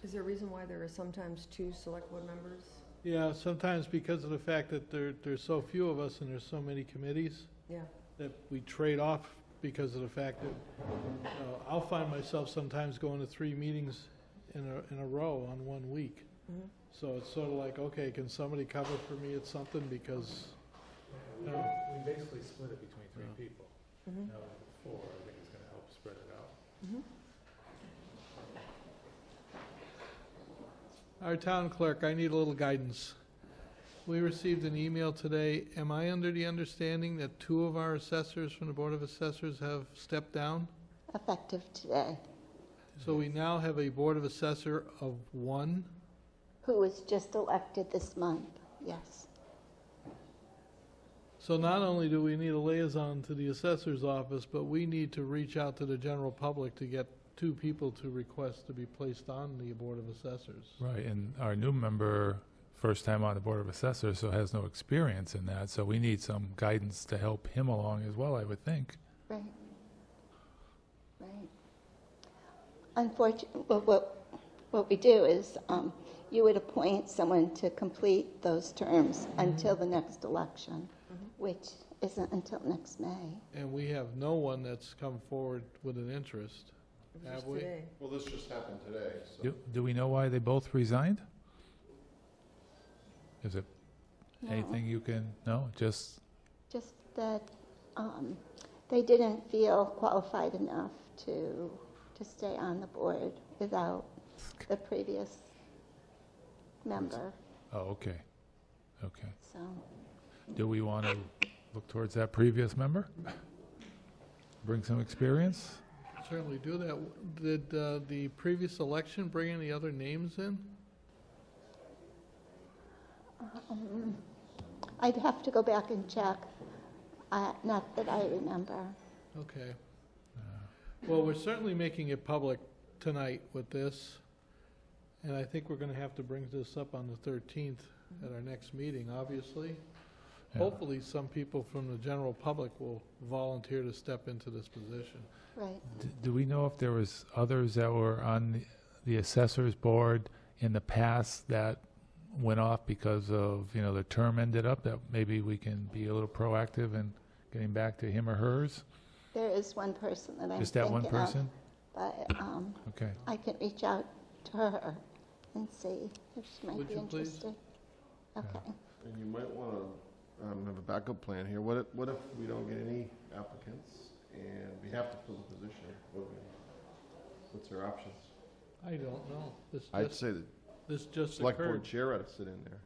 Speaker 5: Is there a reason why there are sometimes 2 select board members?
Speaker 1: Yeah, sometimes because of the fact that there's so few of us and there's so many committees
Speaker 5: Yeah,
Speaker 1: that we trade off because of the fact that I'll find myself sometimes going to 3 meetings in a row on 1 week.
Speaker 5: mhm.
Speaker 1: So it's sort of like, okay, can somebody cover for me at something because, you know,
Speaker 2: We basically split it between 3 people.
Speaker 5: Mhm.
Speaker 2: Now, 4, I think is going to help spread it out.
Speaker 5: Mhm.
Speaker 1: Our town clerk, I need a little guidance. We received an email today. Am I under the understanding that 2 of our assessors from the Board of Assessors have stepped down?
Speaker 11: Effective today,
Speaker 1: So we now have a Board of Assessor of 1.
Speaker 11: who was just elected this month, yes.
Speaker 1: So not only do we need a liaison to the assessor's office, but we need to reach out to the general public to get two people to request to be placed on the Board of Assessors.
Speaker 2: Right, and our new member, first time on the Board of Assessors, so has no experience in that, so we need some guidance to help him along as well, I would think.
Speaker 11: Right. Right. Unfortunately, what we do is you would appoint someone to complete those terms until the next election, which isn't until next May.
Speaker 1: And we have no one that's come forward with an interest, have
Speaker 5: Just
Speaker 1: we?
Speaker 5: today.
Speaker 3: Well, this just happened today, so.
Speaker 2: Do we know why they both resigned? Is it
Speaker 11: No.
Speaker 2: anything you can, no, just,
Speaker 11: Just that they didn't feel qualified enough to stay on the board without the previous member,
Speaker 2: oh, okay, okay.
Speaker 11: so.
Speaker 2: Do we want to look towards that previous member? Bring some experience?
Speaker 1: Certainly do that. Did the previous election bring any other names in?
Speaker 11: I'd have to go back and check, not that I remember.
Speaker 1: Okay. Well, we're certainly making it public tonight with this, and I think we're gonna have to bring this up on the 13th at our next meeting, obviously.
Speaker 2: Yeah.
Speaker 1: Hopefully, some people from the general public will volunteer to step into this position.
Speaker 11: Right.
Speaker 2: Do we know if there was others that were on the assessors board in the past that went off because of, you know, their term ended up, that maybe we can be a little proactive in getting back to him or hers?
Speaker 11: There is one person that I'm
Speaker 2: Just that one
Speaker 11: thinking of,
Speaker 2: person?
Speaker 11: but
Speaker 2: Okay.
Speaker 11: I can reach out to her and see if she might
Speaker 1: Would
Speaker 11: be
Speaker 1: you please?
Speaker 11: interested. Okay.
Speaker 3: And you might want to have a backup plan here. What if we don't get any applicants and we have to fill the position? What's our options?
Speaker 1: I don't know.
Speaker 3: I'd say the
Speaker 1: This just
Speaker 3: select board
Speaker 1: occurred.
Speaker 3: chair ought to sit in there.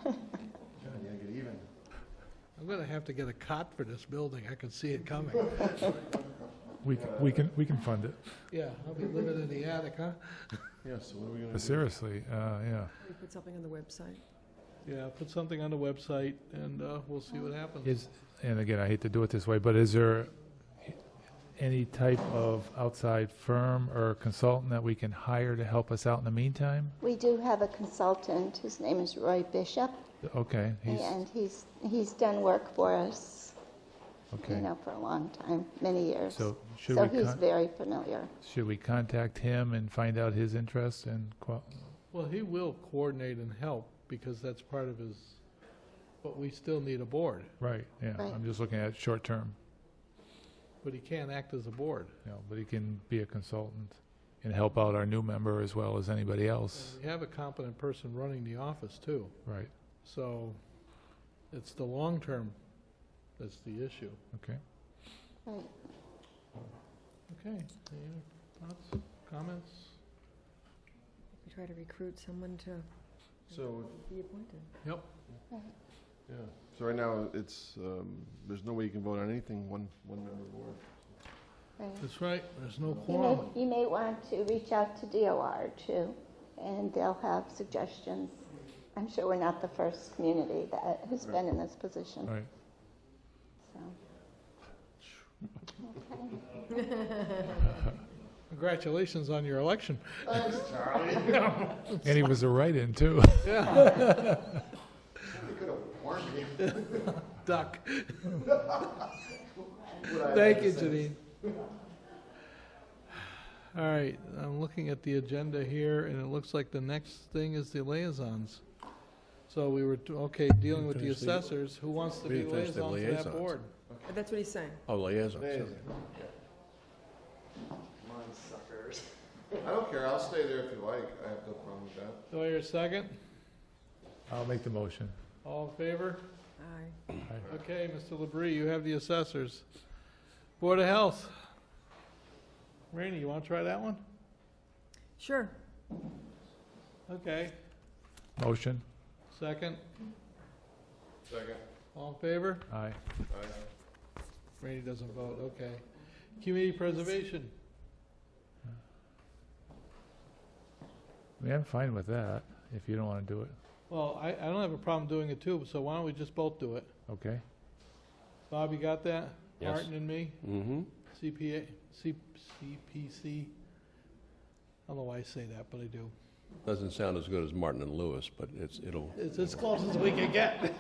Speaker 3: Yeah, get even.
Speaker 1: I'm gonna have to get a cot for this building. I can see it coming.
Speaker 2: We can fund it.
Speaker 1: Yeah, I'll be living in the attic, huh?
Speaker 3: Yeah, so what are we gonna
Speaker 2: But
Speaker 3: do?
Speaker 2: seriously, yeah.
Speaker 5: We put something on the website.
Speaker 1: Yeah, put something on the website, and we'll see what happens.
Speaker 2: And again, I hate to do it this way, but is there any type of outside firm or consultant that we can hire to help us out in the meantime?
Speaker 11: We do have a consultant, his name is Roy Bishop,
Speaker 2: Okay,
Speaker 11: and he's done work for us,
Speaker 2: okay.
Speaker 11: you know, for a long time, many years.
Speaker 2: So
Speaker 11: So he's very familiar.
Speaker 2: should we contact him and find out his interest and
Speaker 1: Well, he will coordinate and help, because that's part of his, but we still need a board.
Speaker 2: right, yeah,
Speaker 11: Right.
Speaker 2: I'm just looking at short term,
Speaker 1: But he can't act as a board.
Speaker 2: you know, but he can be a consultant and help out our new member as well as anybody else,
Speaker 1: And we have a competent person running the office, too.
Speaker 2: right,
Speaker 1: So it's the long term that's the issue.
Speaker 2: okay.
Speaker 11: Right.
Speaker 1: Okay, any other thoughts, comments?
Speaker 5: We try to recruit someone to
Speaker 3: So,
Speaker 5: be appointed.
Speaker 1: Yep.
Speaker 3: yeah, so right now, it's, there's no way you can vote on anything, one member board.
Speaker 11: Right.
Speaker 1: That's right, there's no
Speaker 11: You
Speaker 1: quorum.
Speaker 11: may want to reach out to DOR too, and they'll have suggestions. I'm sure we're not the first community that has been in this position,
Speaker 2: Right.
Speaker 11: so. Okay.
Speaker 1: Congratulations on your election.
Speaker 2: And he was a write-in too.
Speaker 1: Yeah. Duck. Thank you, Janine. All right, I'm looking at the agenda here, and it looks like the next thing is the liaisons. So we were, dealing with the
Speaker 4: Finish the-
Speaker 1: assessors. Who wants to
Speaker 4: We
Speaker 1: be
Speaker 4: didn't finish the
Speaker 1: liaison to that
Speaker 4: liaisons.
Speaker 1: board?
Speaker 5: That's what he's saying.
Speaker 4: Oh, liaison.
Speaker 3: I don't care, I'll stay there if you like, I have no problem with that.
Speaker 1: Do I hear a second?
Speaker 2: I'll make the motion.
Speaker 1: All in favor?
Speaker 5: Aye.
Speaker 1: Okay, Mr. Labrie, you have the assessors. Board of Health. Rainey, you want to try that one?
Speaker 5: Sure.
Speaker 1: Okay,
Speaker 2: Motion,
Speaker 1: second.
Speaker 3: Second.
Speaker 1: All in favor?
Speaker 2: aye.
Speaker 1: Rainey doesn't vote, okay. Community preservation.
Speaker 2: I mean, I'm fine with that, if you don't want to do it,
Speaker 1: Well, I don't have a problem doing it too, so why don't we just both do it?
Speaker 2: okay?
Speaker 1: Bob, you got that?
Speaker 4: Yes.
Speaker 1: Martin and me?
Speaker 4: Mm-hmm.
Speaker 1: CPC. I don't know why I say that, but I do.
Speaker 4: Doesn't sound as good as Martin and Lewis, but it'll.
Speaker 1: It's as close as we can get.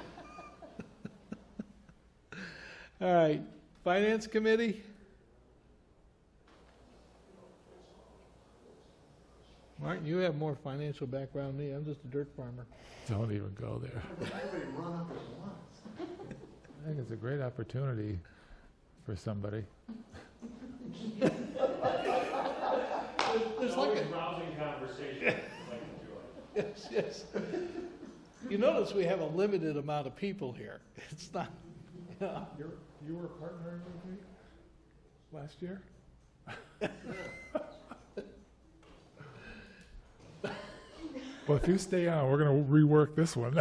Speaker 1: All right, Finance Committee? Martin, you have more financial background than me. I'm just a dirt farmer.
Speaker 2: Don't even go there. I think it's a great opportunity for somebody.
Speaker 1: There's like a
Speaker 12: rousing conversation.
Speaker 1: yes, yes. You notice we have a limited amount of people here. It's not.
Speaker 2: You were partnering with me last year? Well, if you stay on, we're going to rework this one.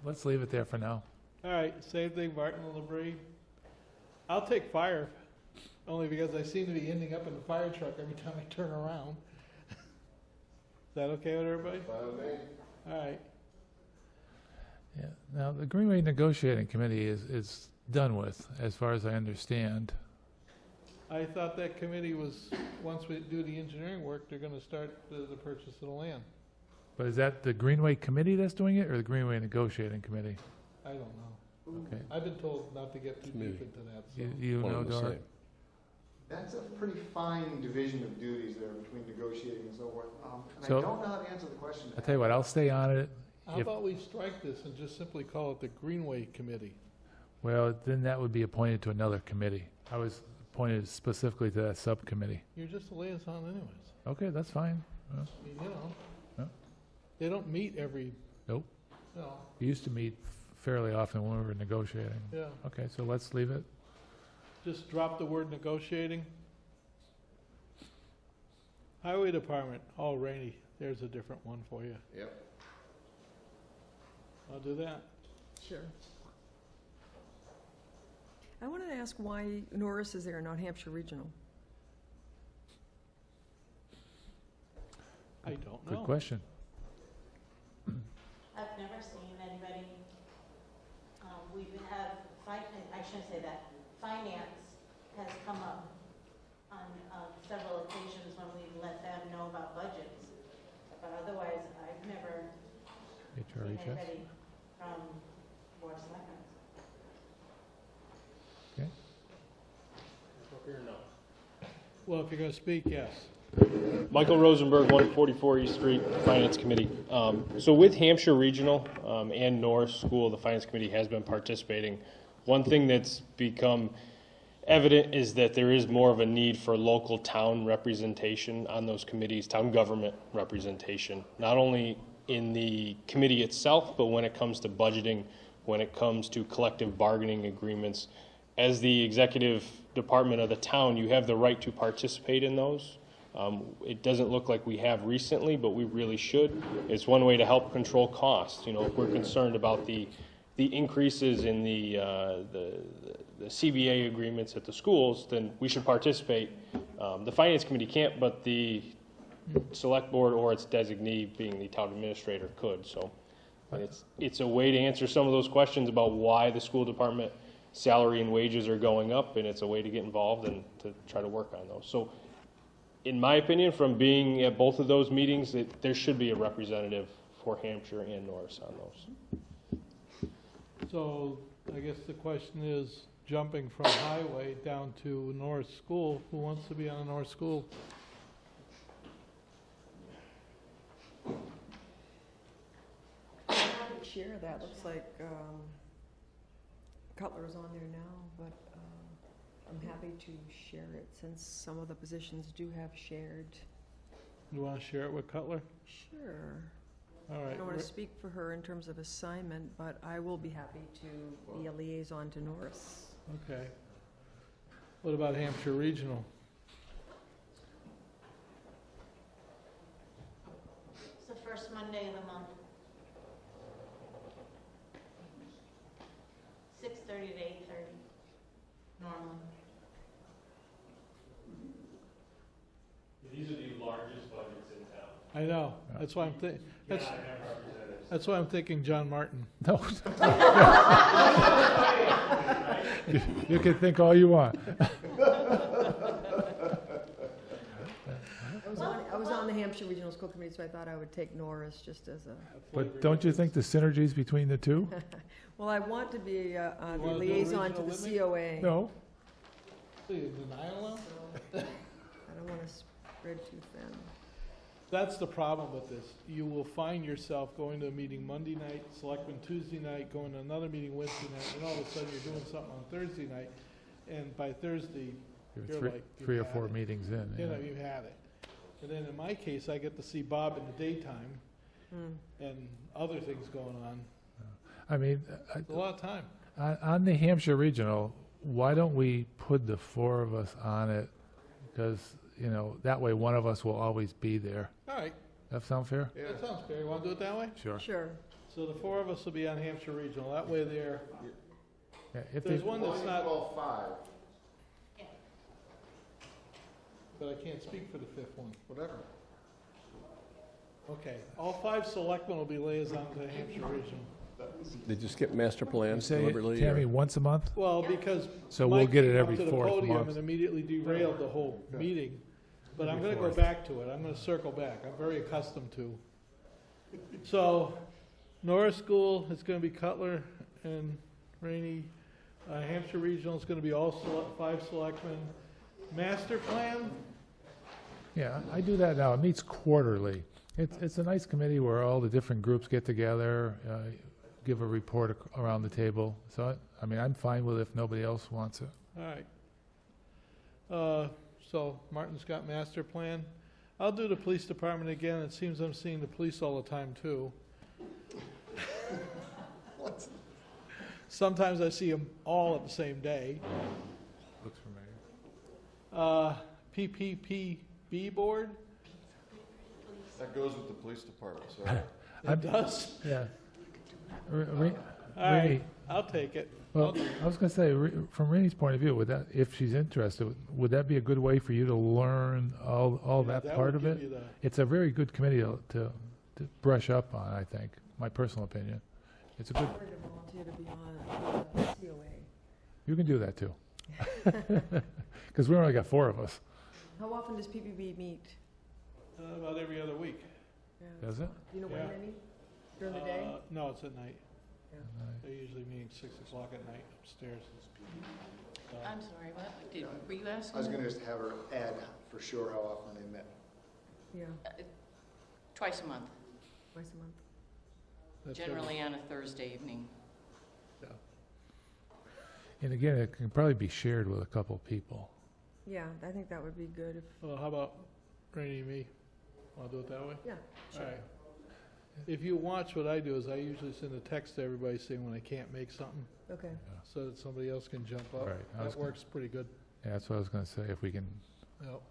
Speaker 2: Let's leave it there for now.
Speaker 1: All right, same thing, Martin and LaBrie. I'll take fire, only because I seem to be ending up in the fire truck every time I turn around. Is that okay with everybody?
Speaker 3: Fine with me.
Speaker 1: All right.
Speaker 2: Yeah. Now, the Greenway Negotiating Committee is done with, as far as I understand.
Speaker 1: I thought that committee was, once we do the engineering work, they're gonna start the purchase of the land.
Speaker 2: But is that the Greenway Committee that's doing it, or the Greenway Negotiating Committee?
Speaker 1: I don't know.
Speaker 2: Okay.
Speaker 1: I've been told not to get too deep into that, so.
Speaker 2: You
Speaker 4: One
Speaker 2: know,
Speaker 4: and the
Speaker 2: Dora?
Speaker 4: same.
Speaker 13: That's a pretty fine division of duties there between negotiating and so forth. And
Speaker 2: So-
Speaker 13: I don't know how to answer the question.
Speaker 2: I'll tell you what, I'll stay on it.
Speaker 1: How
Speaker 2: If-
Speaker 1: about we strike this and just simply call it the Greenway Committee?
Speaker 2: Well, then that would be appointed to another committee. I was appointed specifically to that subcommittee.
Speaker 1: You're just a liaison anyways.
Speaker 2: Okay, that's fine.
Speaker 1: I mean, you know.
Speaker 2: Yeah.
Speaker 1: They don't meet every,
Speaker 2: Nope.
Speaker 1: no,
Speaker 2: We used to meet fairly often when we were negotiating.
Speaker 1: yeah.
Speaker 2: Okay, so let's leave it.
Speaker 1: Just drop the word negotiating. Highway Department, all rainy. There's a different one for you.
Speaker 3: Yep.
Speaker 1: I'll do that.
Speaker 5: Sure. I wanted to ask why Norris is there, not Hampshire Regional.
Speaker 1: I don't
Speaker 2: Good
Speaker 1: know.
Speaker 2: question.
Speaker 14: I've never seen anybody, we have, I shouldn't say that, finance has come up on several occasions when we've let them know about budgets. But otherwise, I've never seen
Speaker 2: HRHS?
Speaker 14: anybody from Board of Selectmen.
Speaker 2: Okay.
Speaker 1: Well, if you're gonna speak, yes.
Speaker 12: Michael Rosenberg, 144 East Street, Finance Committee. So with Hampshire Regional and Norris School, the Finance Committee has been participating. One thing that's become evident is that there is more of a need for local town representation on those committees, town government representation, not only in the committee itself, but when it comes to budgeting, when it comes to collective bargaining agreements. As the executive department of the town, you have the right to participate in those. It doesn't look like we have recently, but we really should. It's one way to help control costs. You know, if we're concerned about the increases in the CBA agreements at the schools, then we should participate. The Finance Committee can't, but the Select Board or its designee, being the town administrator, could. So it's a way to answer some of those questions about why the school department salary and wages are going up, and it's a way to get involved and to try to work on those. So in my opinion, from being at both of those meetings, there should be a representative for Hampshire and Norris on those.
Speaker 1: So I guess the question is, jumping from highway down to Norris School, who wants to be on a Norris School?
Speaker 5: I'm happy to share that. Looks like Cutler's on there now, but I'm happy to share it since some of the positions do have shared.
Speaker 1: You want to share it with Cutler?
Speaker 5: Sure.
Speaker 1: All
Speaker 5: I
Speaker 1: right.
Speaker 5: don't want to speak for her in terms of assignment, but I will be happy to be a liaison to Norris.
Speaker 1: Okay. What about Hampshire Regional?
Speaker 14: It's the first Monday of the month. 6:30 to 8:30, normally.
Speaker 12: These are the largest budgets in town.
Speaker 1: I know, that's why I'm thinking, that's,
Speaker 12: have representatives
Speaker 1: That's why I'm thinking John Martin.
Speaker 2: No. You can think all you want.
Speaker 5: I was on the Hampshire Regional School Committee, so I thought I would take Norris just as a,
Speaker 2: But don't you think the synergies between the two?
Speaker 5: well, I want to be the
Speaker 1: wanna do a
Speaker 5: liaison to
Speaker 1: regional
Speaker 5: the
Speaker 1: with me?
Speaker 5: COA.
Speaker 2: No.
Speaker 1: So you denial now?
Speaker 5: I don't want to spread too thin.
Speaker 1: That's the problem with this. You will find yourself going to a meeting Monday night, selectmen Tuesday night, going to another meeting Wednesday night, and all of a sudden you're doing something on Thursday night, and by Thursday, you're like, you've
Speaker 2: Three or
Speaker 1: had
Speaker 2: four
Speaker 1: it.
Speaker 2: meetings in.
Speaker 1: You
Speaker 2: yeah.
Speaker 1: know, you've had it. And then in my case, I get to see Bob in the daytime, and other things going on.
Speaker 2: I mean,
Speaker 1: It's a lot of time.
Speaker 2: on the Hampshire Regional, why don't we put the four of us on it? Because, you know, that way one of us will always be there.
Speaker 1: All right,
Speaker 2: That sound fair?
Speaker 1: that sounds fair. You want to do it that way?
Speaker 2: Sure.
Speaker 5: Sure.
Speaker 1: So the four of us will be on Hampshire Regional. That way there,
Speaker 2: Yeah, if
Speaker 1: there's
Speaker 2: they,
Speaker 1: one that's not,
Speaker 3: Well, 5,
Speaker 1: but I can't speak for the fifth one.
Speaker 3: whatever.
Speaker 1: Okay, all 5 selectmen will be liaison to Hampshire Regional.
Speaker 4: Did you skip master
Speaker 2: you
Speaker 4: plans
Speaker 2: say,
Speaker 4: deliberately?
Speaker 2: Tammy,
Speaker 4: or-
Speaker 2: once a month?
Speaker 1: Well, because
Speaker 2: So we'll
Speaker 1: Mike
Speaker 2: get it
Speaker 1: came up
Speaker 2: every
Speaker 1: to the
Speaker 2: fourth
Speaker 1: podium
Speaker 2: month.
Speaker 1: and immediately derailed the whole meeting. But I'm
Speaker 2: Every
Speaker 1: gonna go
Speaker 2: fourth.
Speaker 1: back to it. I'm gonna circle back. I'm very accustomed to. So, Norris School is gonna be Cutler and Rainey. Hampshire Regional is gonna be all 5 selectmen. Master plan,
Speaker 2: Yeah, I do that now. It meets quarterly. It's a nice committee where all the different groups get together, give a report around the table. So, I mean, I'm fine with it if nobody else wants it.
Speaker 1: all right. So Martin's got master plan. I'll do the police department again. It seems I'm seeing the police all the time, too. Sometimes I see them all at the same day.
Speaker 2: Looks familiar.
Speaker 1: PPPB board?
Speaker 3: That goes with the police department, so.
Speaker 1: It does?
Speaker 2: Yeah.
Speaker 1: All
Speaker 2: Rainey,
Speaker 1: right, I'll take it.
Speaker 2: well, I was gonna say, from Rainey's point of view, would that, if she's interested, would that be a good way for you to learn all
Speaker 1: Yeah,
Speaker 2: that part
Speaker 1: would
Speaker 2: of
Speaker 1: give
Speaker 2: it?
Speaker 1: you the-
Speaker 2: It's a very good committee to brush up on, I think, my personal opinion. It's a
Speaker 5: I
Speaker 2: good,
Speaker 5: wanted to volunteer to be on COA.
Speaker 2: you can do that too. Because we only got 4 of us,
Speaker 5: How often does PPB meet?
Speaker 1: About every other week.
Speaker 5: Yeah.
Speaker 2: does it?
Speaker 5: Do you know when
Speaker 1: Yeah.
Speaker 5: they meet? During the day?
Speaker 1: No, it's at night.
Speaker 5: Yeah.
Speaker 1: They usually meet 6 o'clock at night upstairs.
Speaker 15: I'm sorry, what? Were you asking?
Speaker 13: I was gonna just have her add for sure how often they met.
Speaker 5: Yeah,
Speaker 15: Twice a month,
Speaker 5: twice a month.
Speaker 1: That's
Speaker 15: generally on a Thursday evening.
Speaker 2: And again, it can probably be shared with a couple people.
Speaker 5: Yeah, I think that would be good if,
Speaker 1: Well, how about Rainey and me? Want to do it that way?
Speaker 5: yeah,
Speaker 1: All
Speaker 5: sure.
Speaker 1: right. If you watch, what I do is I usually send a text to everybody saying when I can't make something,
Speaker 5: Okay.
Speaker 1: so that somebody else can jump up.
Speaker 2: Right, I was
Speaker 1: That
Speaker 2: gonna-
Speaker 1: works pretty good.
Speaker 2: Yeah, that's what I was gonna say, if we can,
Speaker 1: Yep.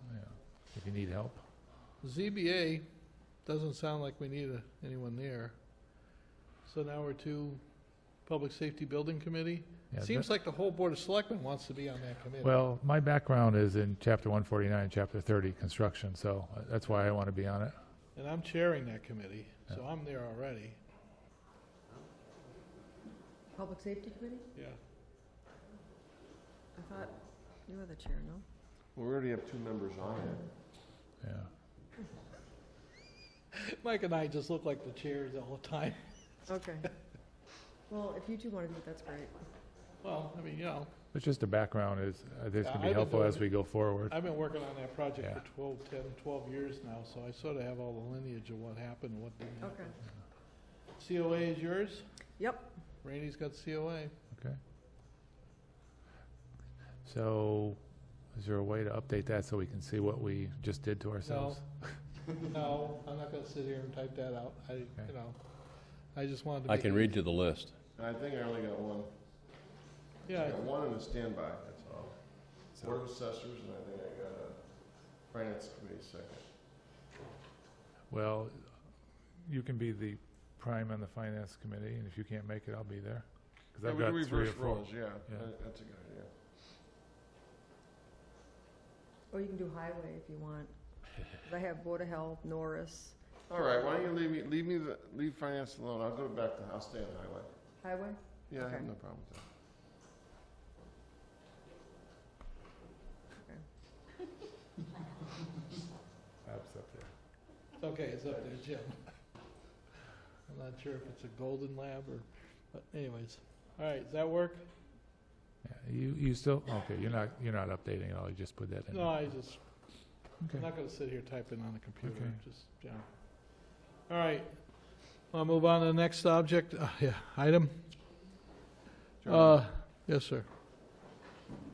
Speaker 2: if you need help.
Speaker 1: ZBA, doesn't sound like we need anyone there. So now we're to Public Safety Building Committee.
Speaker 2: Yeah,
Speaker 1: Seems like the whole Board of Selectmen wants to be on that committee.
Speaker 2: Well, my background is in Chapter 149, Chapter 30, construction, so that's why I want to be on it.
Speaker 1: And I'm chairing that committee, so I'm there already.
Speaker 5: Public Safety Committee?
Speaker 1: Yeah.
Speaker 5: I thought you were the chair, no?
Speaker 3: We already have 2 members on it.
Speaker 2: Yeah.
Speaker 1: Mike and I just look like the chairs all the time.
Speaker 5: Okay. Well, if you two want to do it, that's great.
Speaker 1: Well, I mean, you know,
Speaker 2: It's just the background is, this
Speaker 1: Yeah,
Speaker 2: can
Speaker 1: I've
Speaker 2: be
Speaker 1: been
Speaker 2: helpful
Speaker 1: doing
Speaker 2: as
Speaker 1: it.
Speaker 2: we go forward.
Speaker 1: I've been working on that project
Speaker 2: Yeah.
Speaker 1: for 12 years now, so I sort of have all the lineage of what happened and what didn't happen.
Speaker 5: Okay.
Speaker 1: COA is yours?
Speaker 5: Yep.
Speaker 1: Rainey's got COA.
Speaker 2: Okay. So, is there a way to update that so we can see what we just did to ourselves?
Speaker 1: No, I'm not gonna sit here and type that out. You know, I just wanted to.
Speaker 4: I
Speaker 1: make
Speaker 4: can
Speaker 1: it-
Speaker 4: read you the list.
Speaker 3: I think I only got 1.
Speaker 1: Yeah.
Speaker 3: I got 1 in a standby, that's all. Board of Assessors, and I think I got a Finance Committee second.
Speaker 2: Well, you can be the prime on the finance committee, and if you can't make it, I'll be there. 'Cause
Speaker 3: Yeah,
Speaker 2: I've
Speaker 3: we
Speaker 2: got
Speaker 3: can
Speaker 2: 3 or
Speaker 3: reverse
Speaker 2: 4.
Speaker 3: roles, yeah.
Speaker 2: Yeah.
Speaker 3: That's a good idea.
Speaker 5: Or you can do highway if you want. 'Cause I have Board of Health, Norris,
Speaker 3: All right, why don't you leave finance alone? I'll stay on the highway.
Speaker 5: Highway?
Speaker 3: Yeah, I have
Speaker 5: Okay.
Speaker 3: no problem with that.
Speaker 2: Lab's up there.
Speaker 1: It's okay, it's up there, Jim. I'm not sure if it's a golden lab or, but anyways. All right, does that work?
Speaker 2: Yeah, you still, okay, you're not updating it all, you just put that in.
Speaker 1: No, I'm
Speaker 2: Okay.
Speaker 1: not gonna sit here typing on the computer,
Speaker 2: Okay.
Speaker 1: just, yeah. All right, I'll move on to the next object, item.
Speaker 3: John,
Speaker 1: Yes, sir.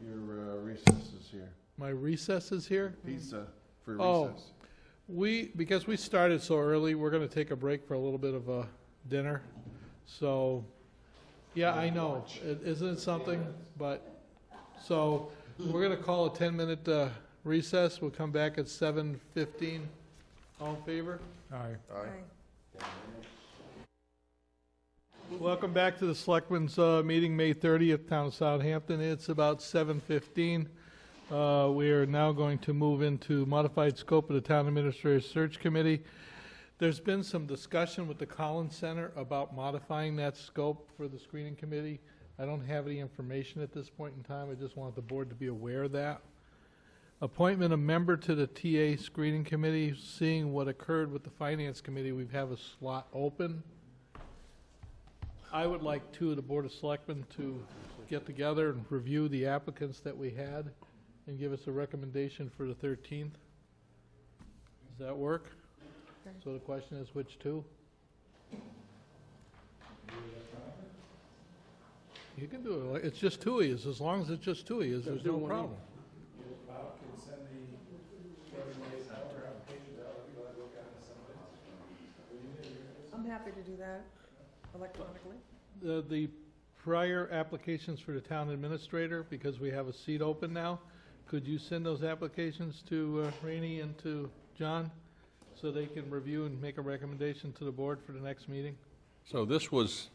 Speaker 3: your recess is here.
Speaker 1: My recess is here?
Speaker 3: Pizza for
Speaker 1: Oh.
Speaker 3: recess.
Speaker 1: Because we started so early, we're gonna take a break for a little bit of a dinner. So, yeah, I know, isn't it something? But, so, we're gonna call a 10-minute recess. We'll come back at 7:15. All in favor?
Speaker 2: Aye.
Speaker 5: Aye.
Speaker 1: Welcome back to the Selectmen's meeting, May 30th, Town of Southampton. It's about 7:15. We are now going to move into modified scope of the Town Administrator Search Committee. There's been some discussion with the Collins Center about modifying that scope for the screening committee. I don't have any information at this point in time. I just want the board to be aware of that. Appointment of member to the TA screening committee. Seeing what occurred with the Finance Committee, we have a slot open. I would like the Board of Selectmen to get together and review the applicants that we had and give us a recommendation for the 13th. Does that work?
Speaker 5: Okay.
Speaker 1: So the question is, which two? You can do it, it's just two of you, as long as it's just two of you, there's no problem.
Speaker 5: I'm happy to do that electronically.
Speaker 1: The prior applications for the town administrator, because we have a seat open now, could you send those applications to Rainey and to John, so they can review and make a recommendation to the board for the next meeting?
Speaker 4: So this was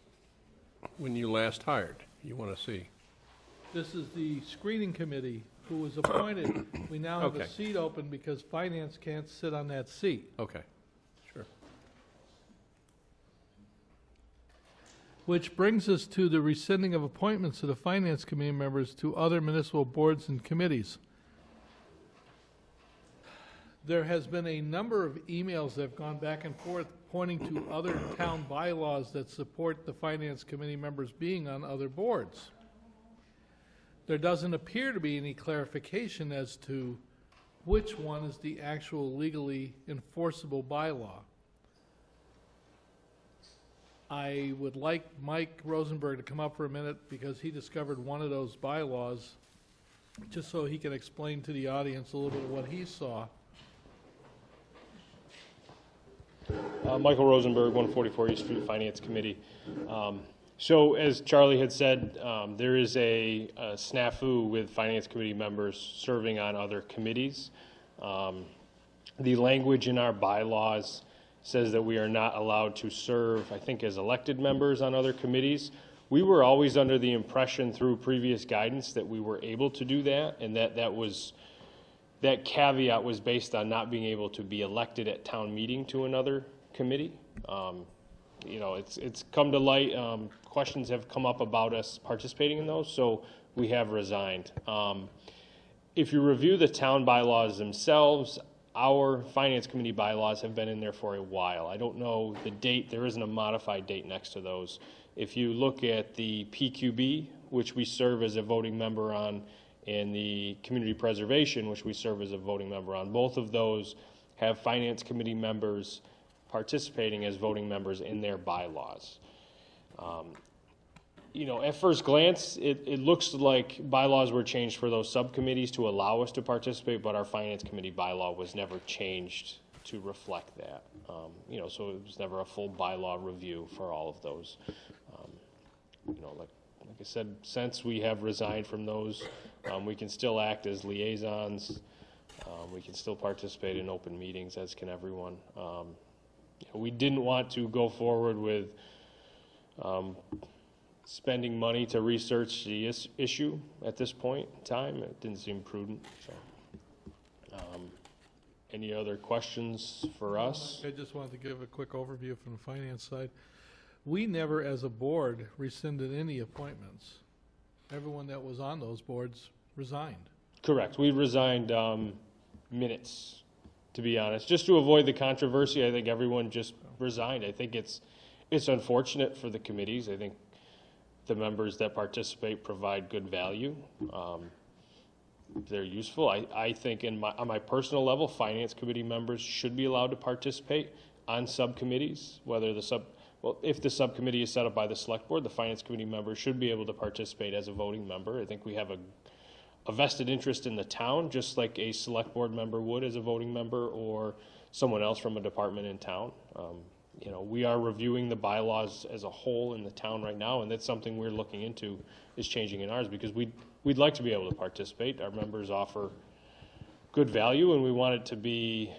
Speaker 4: when you last hired, you want to see.
Speaker 1: This is the screening committee who was appointed. We now have a
Speaker 4: Okay.
Speaker 1: seat open because finance can't sit on that seat.
Speaker 4: Okay, sure.
Speaker 1: Which brings us to the rescinding of appointments to the finance committee members to other municipal boards and committees. There has been a number of emails that have gone back and forth pointing to other town bylaws that support the finance committee members being on other boards. There doesn't appear to be any clarification as to which one is the actual legally enforceable bylaw. I would like Mike Rosenberg to come up for a minute because he discovered one of those bylaws, just so he can explain to the audience a little bit of what he saw.
Speaker 12: Michael Rosenberg, 144 East Street Finance Committee. So as Charlie had said, there is a snafu with Finance Committee members serving on other committees. The language in our bylaws says that we are not allowed to serve, I think, as elected members on other committees. We were always under the impression through previous guidance that we were able to do that, and that caveat was based on not being able to be elected at town meeting to another committee. You know, it's come to light, questions have come up about us participating in those, so we have resigned. If you review the town bylaws themselves, our finance committee bylaws have been in there for a while. I don't know the date, there isn't a modified date next to those. If you look at the PQB, which we serve as a voting member on, and the community preservation, which we serve as a voting member on, both of those have finance committee members participating as voting members in their bylaws. You know, at first glance, it looks like bylaws were changed for those subcommittees to allow us to participate, but our finance committee bylaw was never changed to reflect that. You know, so it was never a full bylaw review for all of those. You know, like I said, since we have resigned from those, we can still act as liaisons. We can still participate in open meetings, as can everyone. We didn't want to go forward with spending money to research the issue at this point in time. It didn't seem prudent. So, Any other questions for us?
Speaker 1: I just wanted to give a quick overview from the finance side. We never, as a board, rescinded any appointments. Everyone that was on those boards resigned.
Speaker 12: Correct. We resigned minutes, to be honest, just to avoid the controversy. I think everyone just resigned. I think it's unfortunate for the committees. I think the members that participate provide good value. They're useful. I think on my personal level, finance committee members should be allowed to participate on subcommittees, if the subcommittee is set up by the select board, the finance committee member should be able to participate as a voting member. I think we have a vested interest in the town, just like a select board member would as a voting member or someone else from a department in town. We are reviewing the bylaws as a whole in the town right now, and that's something we're looking into, is changing in ours, because we'd like to be able to participate. Our members offer good value, and we want it to be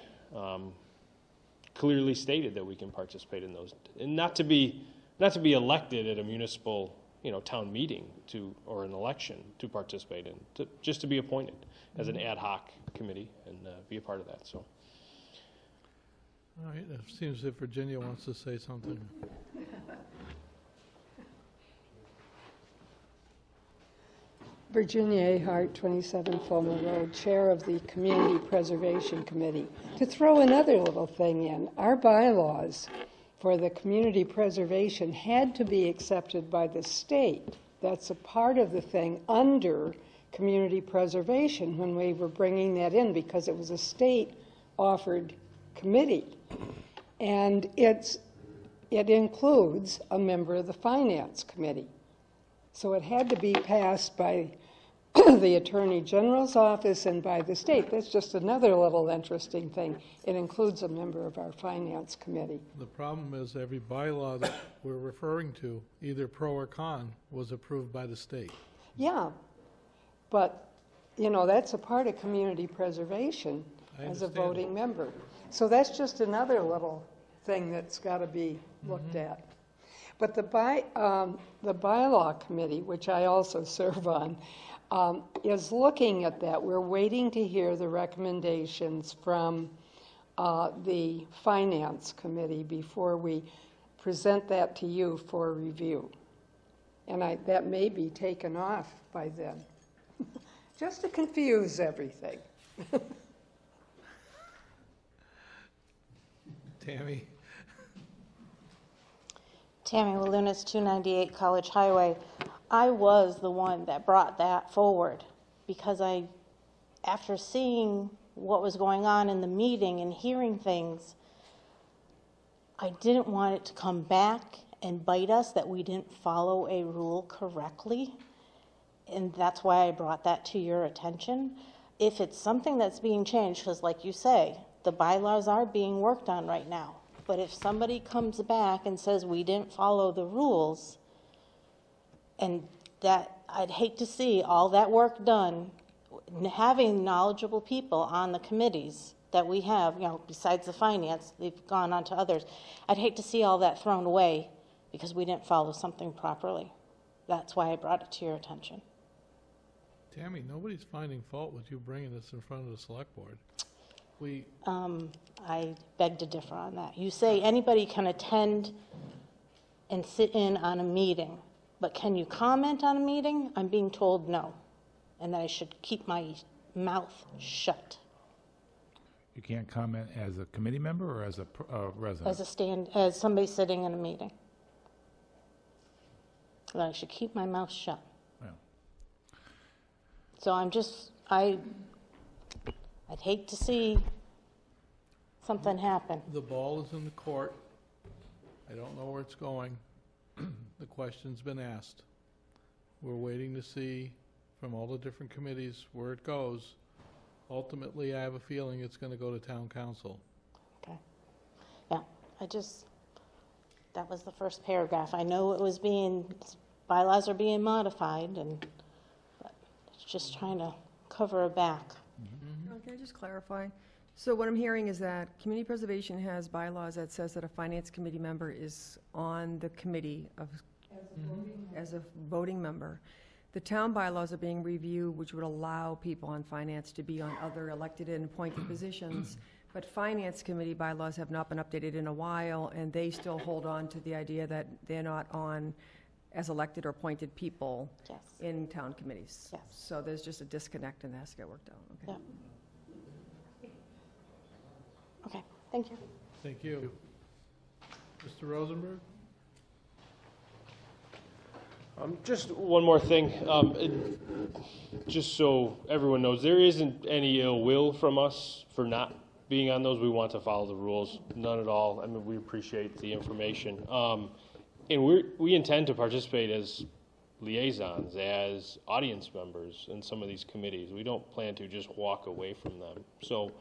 Speaker 12: clearly stated that we can participate in those, and not to be elected at a municipal town meeting or an election to participate in, just to be appointed as an ad hoc committee and be a part of that. So.
Speaker 1: All right, it seems that Virginia wants to say something.
Speaker 16: Virginia Ahart, 27 Fulmer Road, Chair of the Community Preservation Committee. To throw another little thing in, our bylaws for the community preservation had to be accepted by the state. That's a part of the thing under community preservation when we were bringing that in, because it was a state-offered committee. And it includes a member of the Finance Committee. So it had to be passed by the Attorney General's office and by the state. That's just another little interesting thing. It includes a member of our Finance Committee.
Speaker 1: The problem is every bylaw that we're referring to, either pro or con, was approved by the state.
Speaker 16: Yeah, but, that's a part of community preservation as a voting member. So that's just another little thing that's got to be looked at. But the bylaw committee, which I also serve on, is looking at that. We're waiting to hear the recommendations from the Finance Committee before we present that to you for review. And that may be taken off by then, just to confuse everything.
Speaker 1: Tammy?
Speaker 14: Tammy Walunas, 298 College Highway. I was the one that brought that forward because after seeing what was going on in the meeting and hearing things, I didn't want it to come back and bite us that we didn't follow a rule correctly. And that's why I brought that to your attention. If it's something that's being changed, because like you say, the bylaws are being worked on right now. But if somebody comes back and says we didn't follow the rules, and that I'd hate to see all that work done, having knowledgeable people on the committees that we have, besides the finance, they've gone on to others. I'd hate to see all that thrown away because we didn't follow something properly. That's why I brought it to your attention.
Speaker 1: Tammy, nobody's finding fault with you bringing this in front of the select board.
Speaker 14: I beg to differ on that. You say anybody can attend and sit in on a meeting, but can you comment on a meeting? I'm being told no, and that I should keep my mouth shut.
Speaker 2: You can't comment as a committee member or as a resident?
Speaker 14: As somebody sitting in a meeting. That I should keep my mouth shut.
Speaker 2: Yeah.
Speaker 14: So I'd hate to see something happen.
Speaker 1: The ball is in the court. I don't know where it's going. The question's been asked. We're waiting to see from all the different committees where it goes. Ultimately, I have a feeling it's going to go to town council.
Speaker 14: Okay. Yeah, that was the first paragraph. I know bylaws are being modified, but it's just trying to cover a back.
Speaker 5: Can I just clarify? So what I'm hearing is that community preservation has bylaws that says that a finance committee member is on the committee as a voting member. The town bylaws are being reviewed, which would allow people on finance to be on other elected and appointed positions. But finance committee bylaws have not been updated in a while, and they still hold on to the idea that they're not on as elected or appointed people
Speaker 11: Yes.
Speaker 5: in town committees.
Speaker 11: Yes.
Speaker 5: So there's just a disconnect and that has to get worked out. Okay.
Speaker 11: Yeah. Okay, thank you.
Speaker 1: Thank you. Mr. Rosenberg?
Speaker 12: Just one more thing, just so everyone knows, there isn't any ill will from us for not being on those. We want to follow the rules, none at all. I mean, we appreciate the information. And we intend to participate as liaisons, as audience members in some of these committees. We don't plan to just walk away from them. So,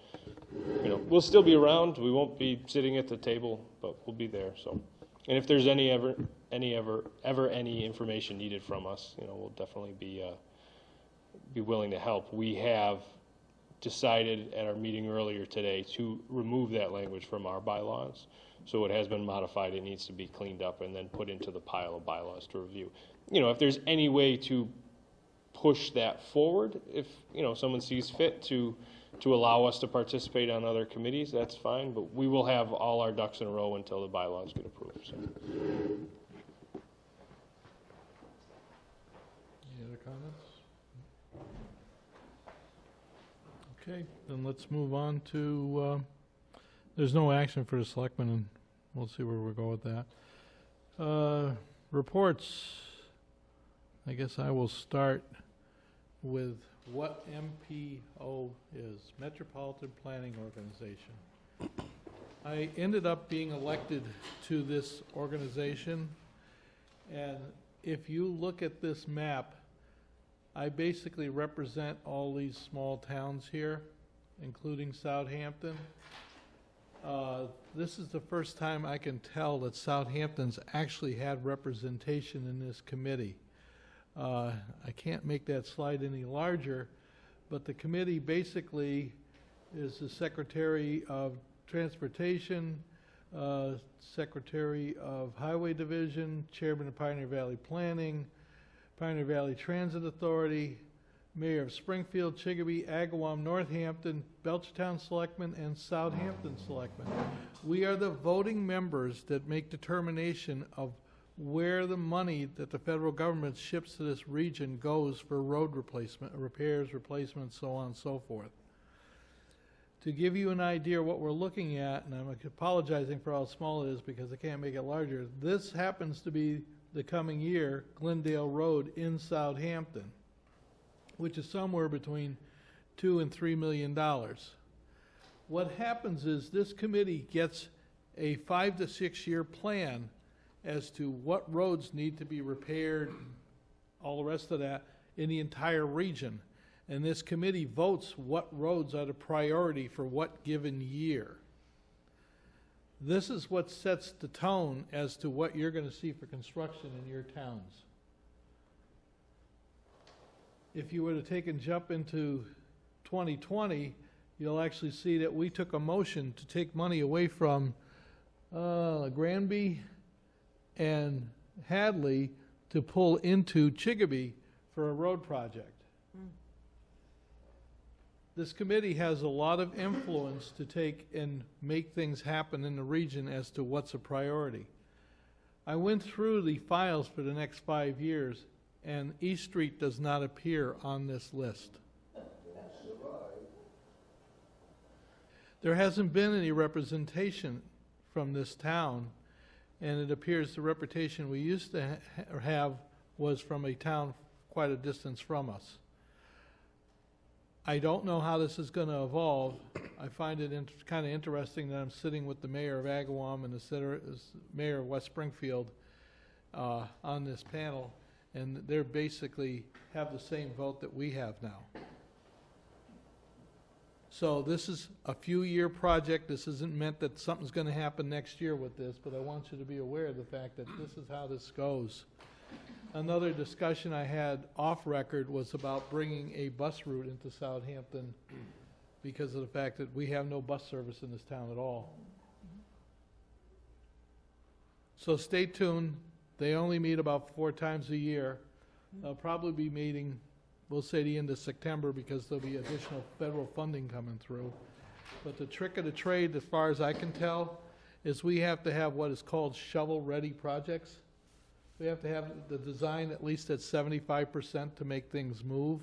Speaker 12: we'll still be around. We won't be sitting at the table, but we'll be there. So, and if there's any information needed from us, we'll definitely be willing to help. We have decided at our meeting earlier today to remove that language from our bylaws. So it has been modified. It needs to be cleaned up and then put into the pile of bylaws to review. If there's any way to push that forward, if someone sees fit to allow us to participate on other committees, that's fine. But we will have all our ducks in a row until the bylaws get approved. So.
Speaker 1: Any other comments? Okay, then let's move on to, there's no action for the selectmen, and we'll see where we go with that. Reports. I guess I will start with what MPO is, Metropolitan Planning Organization. I ended up being elected to this organization, and if you look at this map, I basically represent all these small towns here, including Southampton. This is the first time I can tell that Southampton's actually had representation in this committee. I can't make that slide any larger, but the committee basically is the Secretary of Transportation, Secretary of Highway Division, Chairman of Pioneer Valley Planning, Pioneer Valley Transit Authority, Mayor of Springfield, Chicopee, Agawam, Northampton, Belchertown Selectmen, and Southampton Selectmen. We are the voting members that make determination of where the money that the federal government ships to this region goes for road replacement, repairs, replacements, so on and so forth. To give you an idea what we're looking at, and I'm apologizing for how small it is because I can't make it larger, this happens to be the coming year Glendale Road in Southampton, which is somewhere between $2 and $3 million. What happens is this committee gets a 5 to 6 year plan as to what roads need to be repaired, all the rest of that, in the entire region. And this committee votes what roads are the priority for what given year. This is what sets the tone as to what you're going to see for construction in your towns. If you were to take and jump into 2020, you'll actually see that we took a motion to take money away from Granby and Hadley to pull into Chicopee for a road project. This committee has a lot of influence to take and make things happen in the region as to what's a priority. I went through the files for the next 5 years, and East Street does not appear on this list. There hasn't been any representation from this town, and it appears the reputation we used to have was from a town quite a distance from us. I don't know how this is going to evolve. I find it kind of interesting that I'm sitting with the mayor of Agawam and the mayor of West Springfield on this panel, and they basically have the same vote that we have now. So this is a few-year project. This isn't meant that something's going to happen next year with this, but I want you to be aware of the fact that this is how this goes. Another discussion I had off record was about bringing a bus route into Southampton because of the fact that we have no bus service in this town at all. So stay tuned. They only meet about 4 times a year. They'll probably be meeting, we'll say the end of September, because there'll be additional federal funding coming through. But the trick of the trade, as far as I can tell, is we have to have what is called shovel-ready projects. We have to have the design at least at 75% to make things move.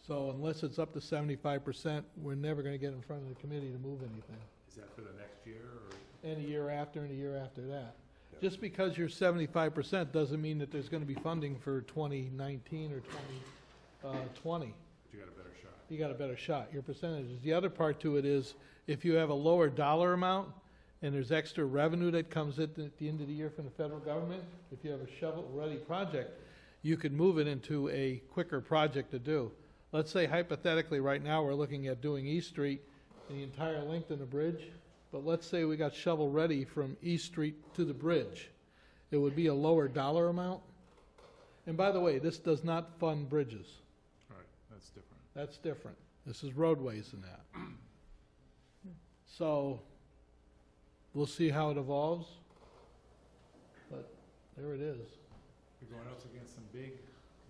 Speaker 1: So unless it's up to 75%, we're never gonna get in front of the committee to move anything.
Speaker 2: Is that for the next year, or?
Speaker 1: And a year after, and a year after that. Just because you're 75% doesn't mean that there's gonna be funding for 2019 or 2020.
Speaker 2: You got a better shot.
Speaker 1: You got a better shot, your percentages. The other part to it is, if you have a lower dollar amount, and there's extra revenue that comes at the end of the year from the federal government, if you have a shovel-ready project, you could move it into a quicker project to do. Let's say hypothetically, right now, we're looking at doing East Street and the entire length of the bridge, but let's say we got shovel-ready from East Street to the bridge. It would be a lower dollar amount. And by the way, this does not fund bridges.
Speaker 2: All right, that's different.
Speaker 1: That's different. This is roadways and that. So, we'll see how it evolves, but there it is.
Speaker 2: You're going up against some big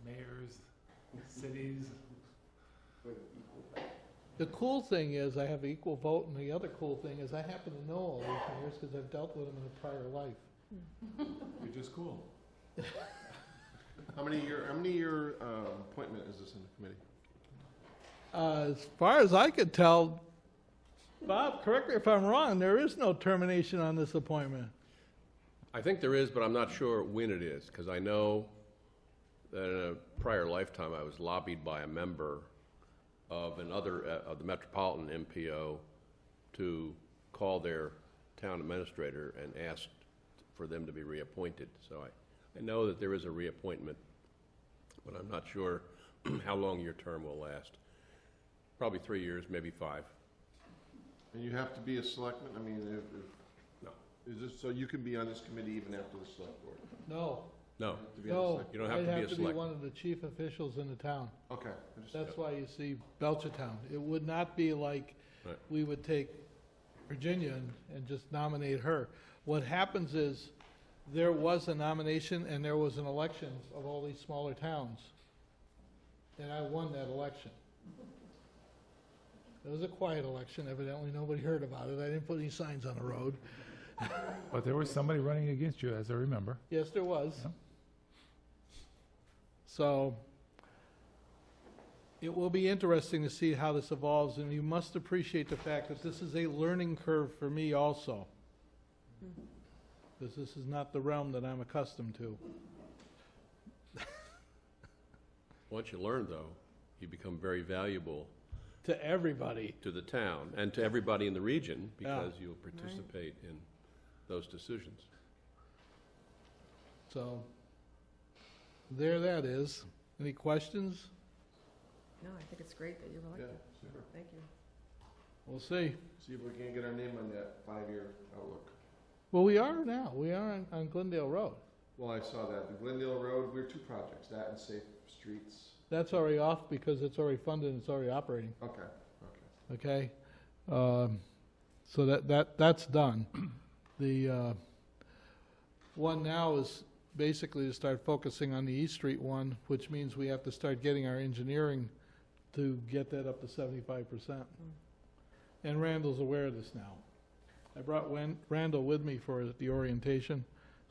Speaker 2: mayors, cities.
Speaker 1: The cool thing is I have equal vote, and the other cool thing is I happen to know all these mayors because I've dealt with them in a prior life.
Speaker 2: You're just cool.
Speaker 3: How many year appointment is this in the committee?
Speaker 1: As far as I could tell, Bob, correct me if I'm wrong, there is no termination on this appointment.
Speaker 4: I think there is, but I'm not sure when it is, because I know that in a prior lifetime, I was lobbied by a member of another, of the Metropolitan MPO to call their town administrator and asked for them to be reappointed. So I know that there is a reappointment, but I'm not sure how long your term will last. Probably 3 years, maybe 5.
Speaker 3: And you have to be a selectman? I mean,
Speaker 4: No.
Speaker 3: is this, so you can be on this committee even after the select board?
Speaker 1: No.
Speaker 4: No.
Speaker 3: You have to be on the
Speaker 1: No,
Speaker 3: select-
Speaker 4: You don't have to be a
Speaker 1: I'd have to be
Speaker 4: selectman.
Speaker 1: one of the chief officials in the town.
Speaker 3: Okay.
Speaker 1: That's why you see Belchertown. It would not be like
Speaker 4: Right.
Speaker 1: we would take Virginia and just nominate her. What happens is, there was a nomination and there was an election of all these smaller towns. And I won that election. It was a quiet election, evidently nobody heard about it. I didn't put any signs on the road.
Speaker 2: But there was somebody running against you, as I remember.
Speaker 1: Yes, there was.
Speaker 2: Yeah.
Speaker 1: So, it will be interesting to see how this evolves, and you must appreciate the fact that this is a learning curve for me also. Because this is not the realm that I'm accustomed to.
Speaker 4: Once you learn, though, you become very valuable
Speaker 1: To everybody.
Speaker 4: to the town and to everybody in the region
Speaker 1: Yeah.
Speaker 4: because you'll participate in those decisions.
Speaker 1: So, there that is. Any questions?
Speaker 5: No, I think it's great that you're elected.
Speaker 3: Yeah, super.
Speaker 5: Thank you.
Speaker 1: We'll see.
Speaker 3: See if we can get our name on that 5-year outlook.
Speaker 1: Well, we are now. We are on Glendale Road.
Speaker 3: Well, I saw that. The Glendale Road, we're 2 projects, that and Safe Streets.
Speaker 1: That's already off because it's already funded and it's already operating.
Speaker 3: Okay.
Speaker 1: Okay? So that's done. The one now is basically to start focusing on the East Street one, which means we have to start getting our engineering to get that up to 75%. And Randall's aware of this now. I brought Randall with me for the orientation,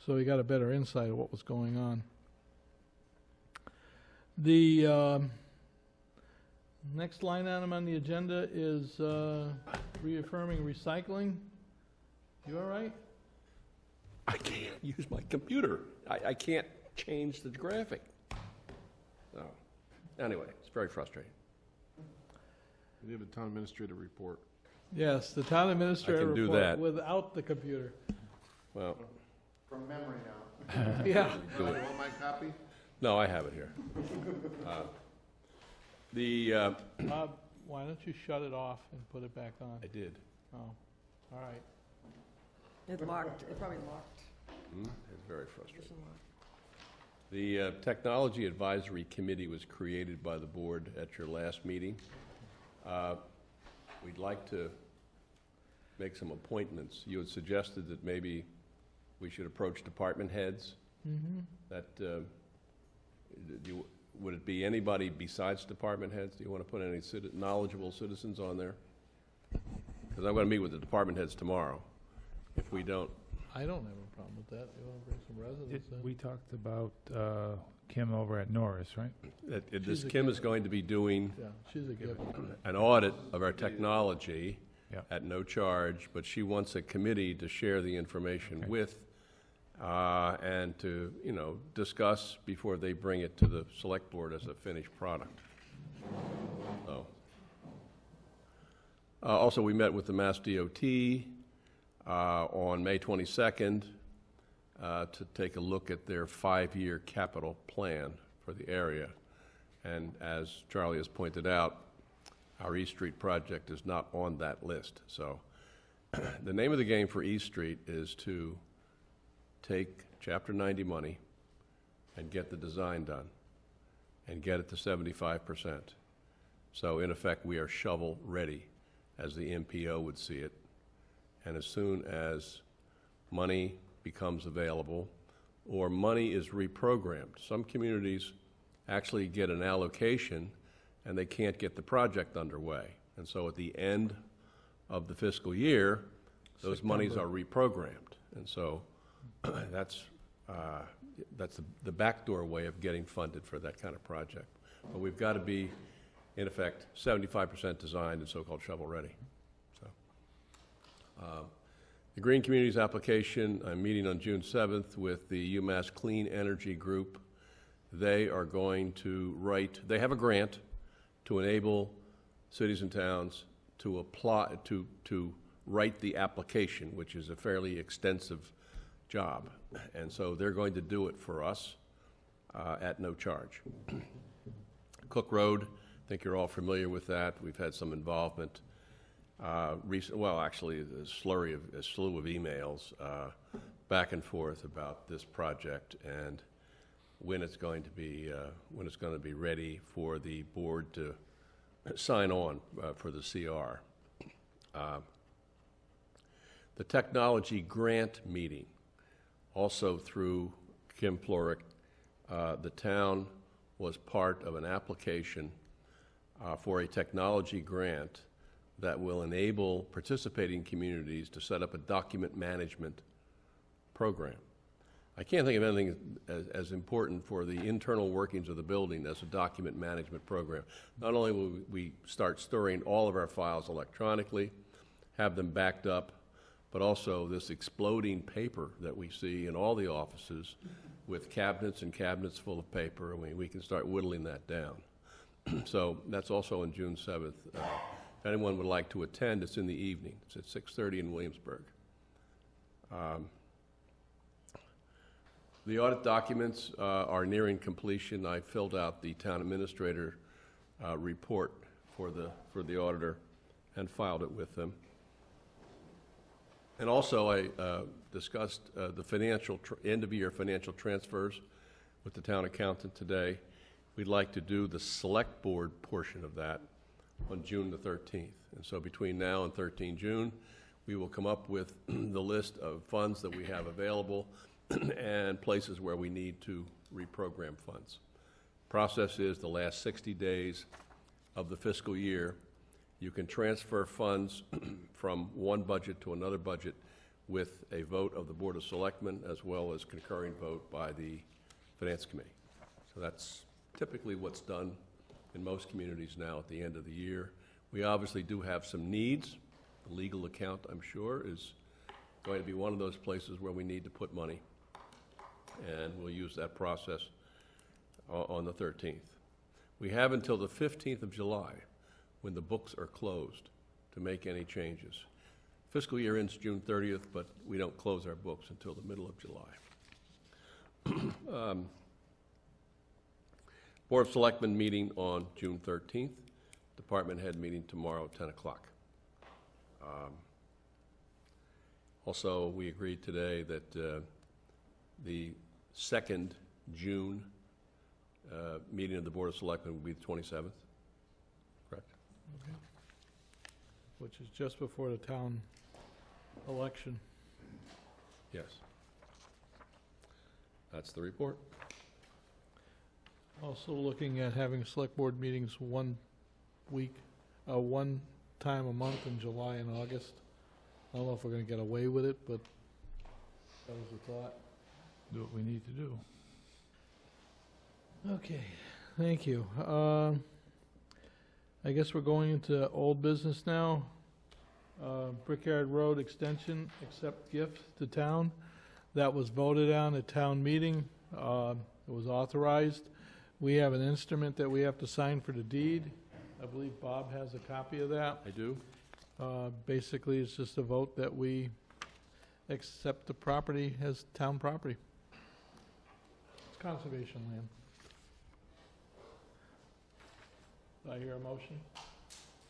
Speaker 1: so he got a better insight of what was going on. The next line item on the agenda is reaffirming recycling. You all right?
Speaker 4: I can't use my computer. I can't change the graphic. So, anyway, it's very frustrating.
Speaker 3: We have a town administrator report.
Speaker 1: Yes, the town administrator
Speaker 4: I can do
Speaker 1: report
Speaker 4: that.
Speaker 1: without the computer.
Speaker 4: Well,
Speaker 13: From memory now.
Speaker 1: Yeah.
Speaker 3: Do you want my copy?
Speaker 4: no, I have it here.
Speaker 1: Bob, why don't you shut it off and put it back on?
Speaker 4: I did.
Speaker 1: Oh, all right.
Speaker 5: It locked, it probably locked.
Speaker 4: It's very frustrating.
Speaker 5: Position locked.
Speaker 4: The Technology Advisory Committee was created by the board at your last meeting. We'd like to make some appointments. You had suggested that maybe we should approach department heads that would it be anybody besides department heads? Do you want to put any knowledgeable citizens on there? Because I'm going to meet with the department heads tomorrow. If we don't,
Speaker 1: I don't have a problem with that. You want to bring some residents in?
Speaker 2: We talked about Kim over at Norris, right?
Speaker 4: this Kim is going to be doing
Speaker 1: Yeah, she's a giver.
Speaker 4: an audit of our technology
Speaker 2: Yeah.
Speaker 4: at no charge, but she wants a committee to share the information
Speaker 2: Okay.
Speaker 4: with and to, discuss before they bring it to the select board as a finished product. So. Also, we met with the Mass DOT on May 22nd to take a look at their 5-year capital plan for the area. And as Charlie has pointed out, our East Street project is not on that list. So the name of the game for East Street is to take Chapter 90 money and get the design done and get it to 75%. So in effect, we are shovel ready, as the MPO would see it. And as soon as money becomes available or money is reprogrammed, some communities actually get an allocation and they can't get the project underway. And so at the end of the fiscal year, those monies are reprogrammed. And so that's the backdoor way of getting funded for that kind of project. But we've got to be, in effect, 75% designed and so-called shovel-ready. So, the Green Communities application, I'm meeting on June 7th with the UMass Clean Energy Group. They are going to they have a grant to enable cities and towns to apply, to write the application, which is a fairly extensive job. And so they're going to do it for us at no charge. Cook Road, I think you're all familiar with that. We've had some involvement. Actually, a slew of emails back and forth about this project and when it's going to be ready for the board to sign on for the CR. The technology grant meeting, also through Kim Florick, the town was part of an application for a technology grant that will enable participating communities to set up a document management program. I can't think of anything as important for the internal workings of the building as a document management program. Not only will we start storing all of our files electronically, have them backed up, but also this exploding paper that we see in all the offices with cabinets and cabinets full of paper. I mean, we can start whittling that down. So that's also on June 7th. If anyone would like to attend, it's in the evening. It's at 6:30 in Williamsburg. The audit documents are nearing completion. I filled out the town administrator report for the auditor and filed it with them. And also, I discussed the end-of-year financial transfers with the town accountant today. We'd like to do the select board portion of that on June the 13th. And so between now and 13 June, we will come up with the list of funds that we have available and places where we need to reprogram funds. Process is the last 60 days of the fiscal year. You can transfer funds from one budget to another budget with a vote of the Board of Selectmen as well as concurring vote by the Finance Committee. So that's typically what's done in most communities now at the end of the year. We obviously do have some needs. The legal account, I'm sure, is going to be one of those places where we need to put money. And we'll use that process on the 13th. We have until the 15th of July, when the books are closed, to make any changes. Fiscal year ends June 30th, but we don't close our books until the middle of July. Board of Selectmen meeting on June 13th. Department head meeting tomorrow at 10 o'clock. Also, we agreed today that the second June meeting of the Board of Selectmen will be the 27th, correct?
Speaker 1: Okay. Which is just before the town election.
Speaker 4: Yes. That's the report.
Speaker 1: Also looking at having select board meetings one time a month in July and August. I don't know if we're gonna get away with it, but that was the thought.
Speaker 2: Do what we need to do.
Speaker 1: Okay, thank you. I guess we're going into old business now. Brickyard Road Extension, accept gift to town. That was voted on at town meeting. It was authorized. We have an instrument that we have to sign for the deed. I believe Bob has a copy of that.
Speaker 4: I do.
Speaker 1: Basically, it's just a vote that we accept the property as town property. It's conservation land. Do I hear a motion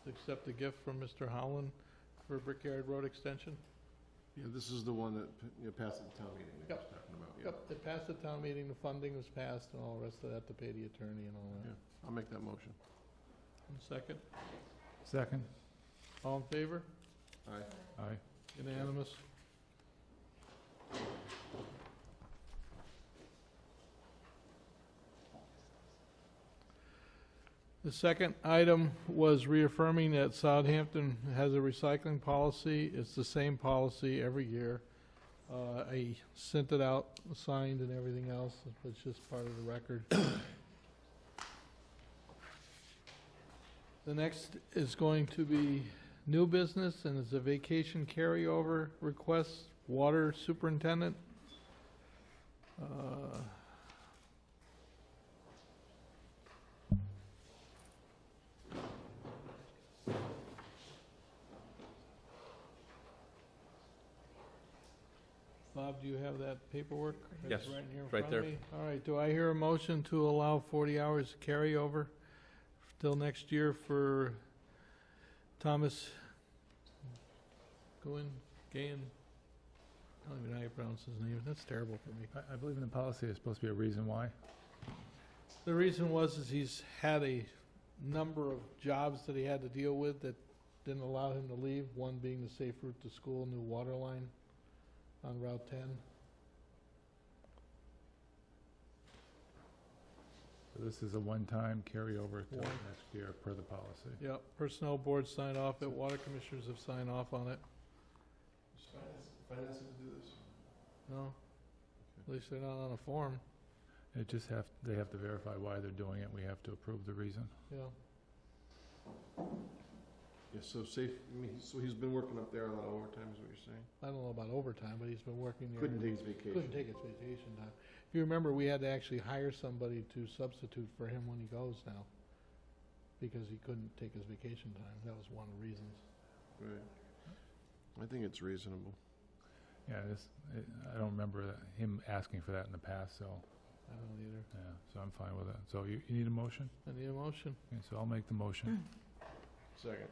Speaker 1: to accept the gift from Mr. Howland for Brickyard Road Extension?
Speaker 3: Yeah, this is the one that passed at the town meeting that I was
Speaker 1: Yep.
Speaker 3: talking about.
Speaker 1: Yep, it passed the town meeting, the funding was passed, and all the rest of that to pay the attorney and all
Speaker 3: Yeah,
Speaker 1: that.
Speaker 3: I'll make that motion.
Speaker 1: And second,
Speaker 2: Second?
Speaker 1: all in favor?
Speaker 3: Aye.
Speaker 2: Aye.
Speaker 1: Unanimous? The second item was reaffirming that Southampton has a recycling policy. It's the same policy every year. I sent it out, signed and everything else. It's just part of the record. The next is going to be new business, and it's a vacation carryover request, water superintendent. Bob, do you have that paperwork?
Speaker 4: Yes,
Speaker 1: It's right here in
Speaker 4: it's right
Speaker 1: front of
Speaker 4: there.
Speaker 1: me. All right, do I hear a motion to allow 40 hours carryover till next year for Thomas Gahan? I don't even know how you pronounce his name. That's terrible for me.
Speaker 2: I believe in the policy, there's supposed to be a reason why.
Speaker 1: The reason is he's had a number of jobs that he had to deal with that didn't allow him to leave, one being the safe route to school, new water line on Route 10.
Speaker 2: So this is a one-time carryover till
Speaker 1: One.
Speaker 2: next year per the policy.
Speaker 1: Yep, personnel board signed off it, water commissioners have signed off on it.
Speaker 3: Finance to do this?
Speaker 1: No, at least they're not on a form,
Speaker 2: It just they have to verify why they're doing it. We have to approve the reason.
Speaker 1: yeah.
Speaker 3: Yeah, so safe, so he's been working up there a lot of overtime, is what you're saying?
Speaker 1: I don't know about overtime, but he's been working there.
Speaker 3: Couldn't take his vacation.
Speaker 1: Couldn't take his vacation time. If you remember, we had to actually hire somebody to substitute for him when he goes now, because he couldn't take his vacation time. That was one of the reasons.
Speaker 3: Right. I think it's reasonable.
Speaker 2: Yeah, I don't remember him asking for that in the past, so,
Speaker 1: I don't either.
Speaker 2: yeah, so I'm fine with it. So you need a motion?
Speaker 1: I need a motion.
Speaker 2: Okay, so I'll make the motion.
Speaker 3: Second.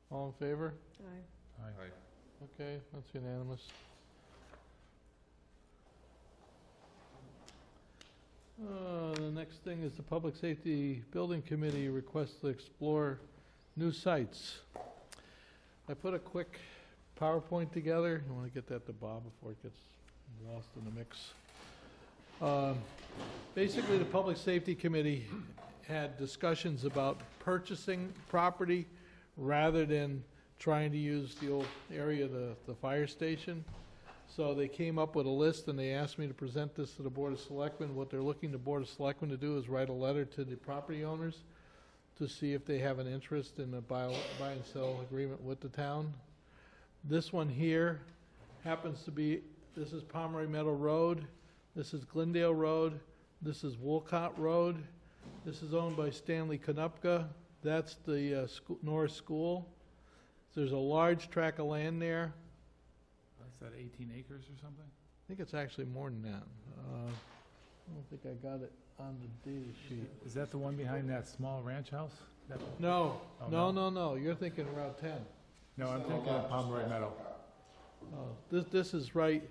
Speaker 1: All in favor?
Speaker 5: Aye.
Speaker 2: Aye.
Speaker 1: Okay, that's unanimous. The next thing is the Public Safety Building Committee requests to explore new sites. I put a quick PowerPoint together. You want to get that to Bob before it gets lost in the mix. Basically, the Public Safety Committee had discussions about purchasing property rather than trying to use the old area of the fire station. So they came up with a list, and they asked me to present this to the Board of Selectmen. What they're looking the Board of Selectmen to do is write a letter to the property owners to see if they have an interest in a buy and sell agreement with the town. This one here happens to be, this is Pomeroy Meadow Road, this is Glendale Road, this is Wolcott Road, this is owned by Stanley Konupka, that's the Norris School. There's a large tract of land there.
Speaker 2: Is that 18 acres or something?
Speaker 1: I think it's actually more than that. I don't think I got it on the data sheet.
Speaker 2: Is that the one behind that small ranch house?
Speaker 1: No,
Speaker 2: Oh,
Speaker 1: no, you're thinking Route 10.
Speaker 2: No, I'm thinking of Pomeroy Meadow.
Speaker 1: This is right,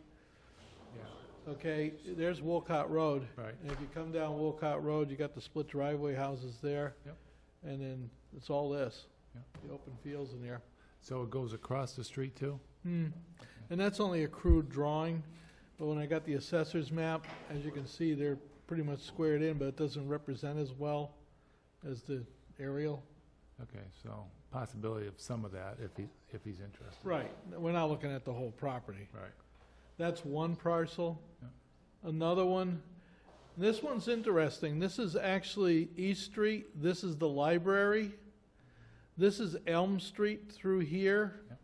Speaker 2: Yeah.
Speaker 1: okay, there's Wolcott Road.
Speaker 2: Right.
Speaker 1: And if you come down Wolcott Road, you got the split driveway houses there.
Speaker 2: Yep.
Speaker 1: And then it's all this,
Speaker 2: Yep.
Speaker 1: the open fields in there.
Speaker 2: So it goes across the street too?
Speaker 1: And that's only a crude drawing, but when I got the assessor's map, as you can see, they're pretty much squared in, but it doesn't represent as well as the aerial.
Speaker 2: Okay, so possibility of some of that if he's interested.
Speaker 1: Right, we're not looking at the whole property.
Speaker 2: Right.
Speaker 1: That's one parcel.
Speaker 2: Yep.
Speaker 1: Another one, this one's interesting. This is actually East Street. This is the library. This is Elm Street through here.
Speaker 2: Yep.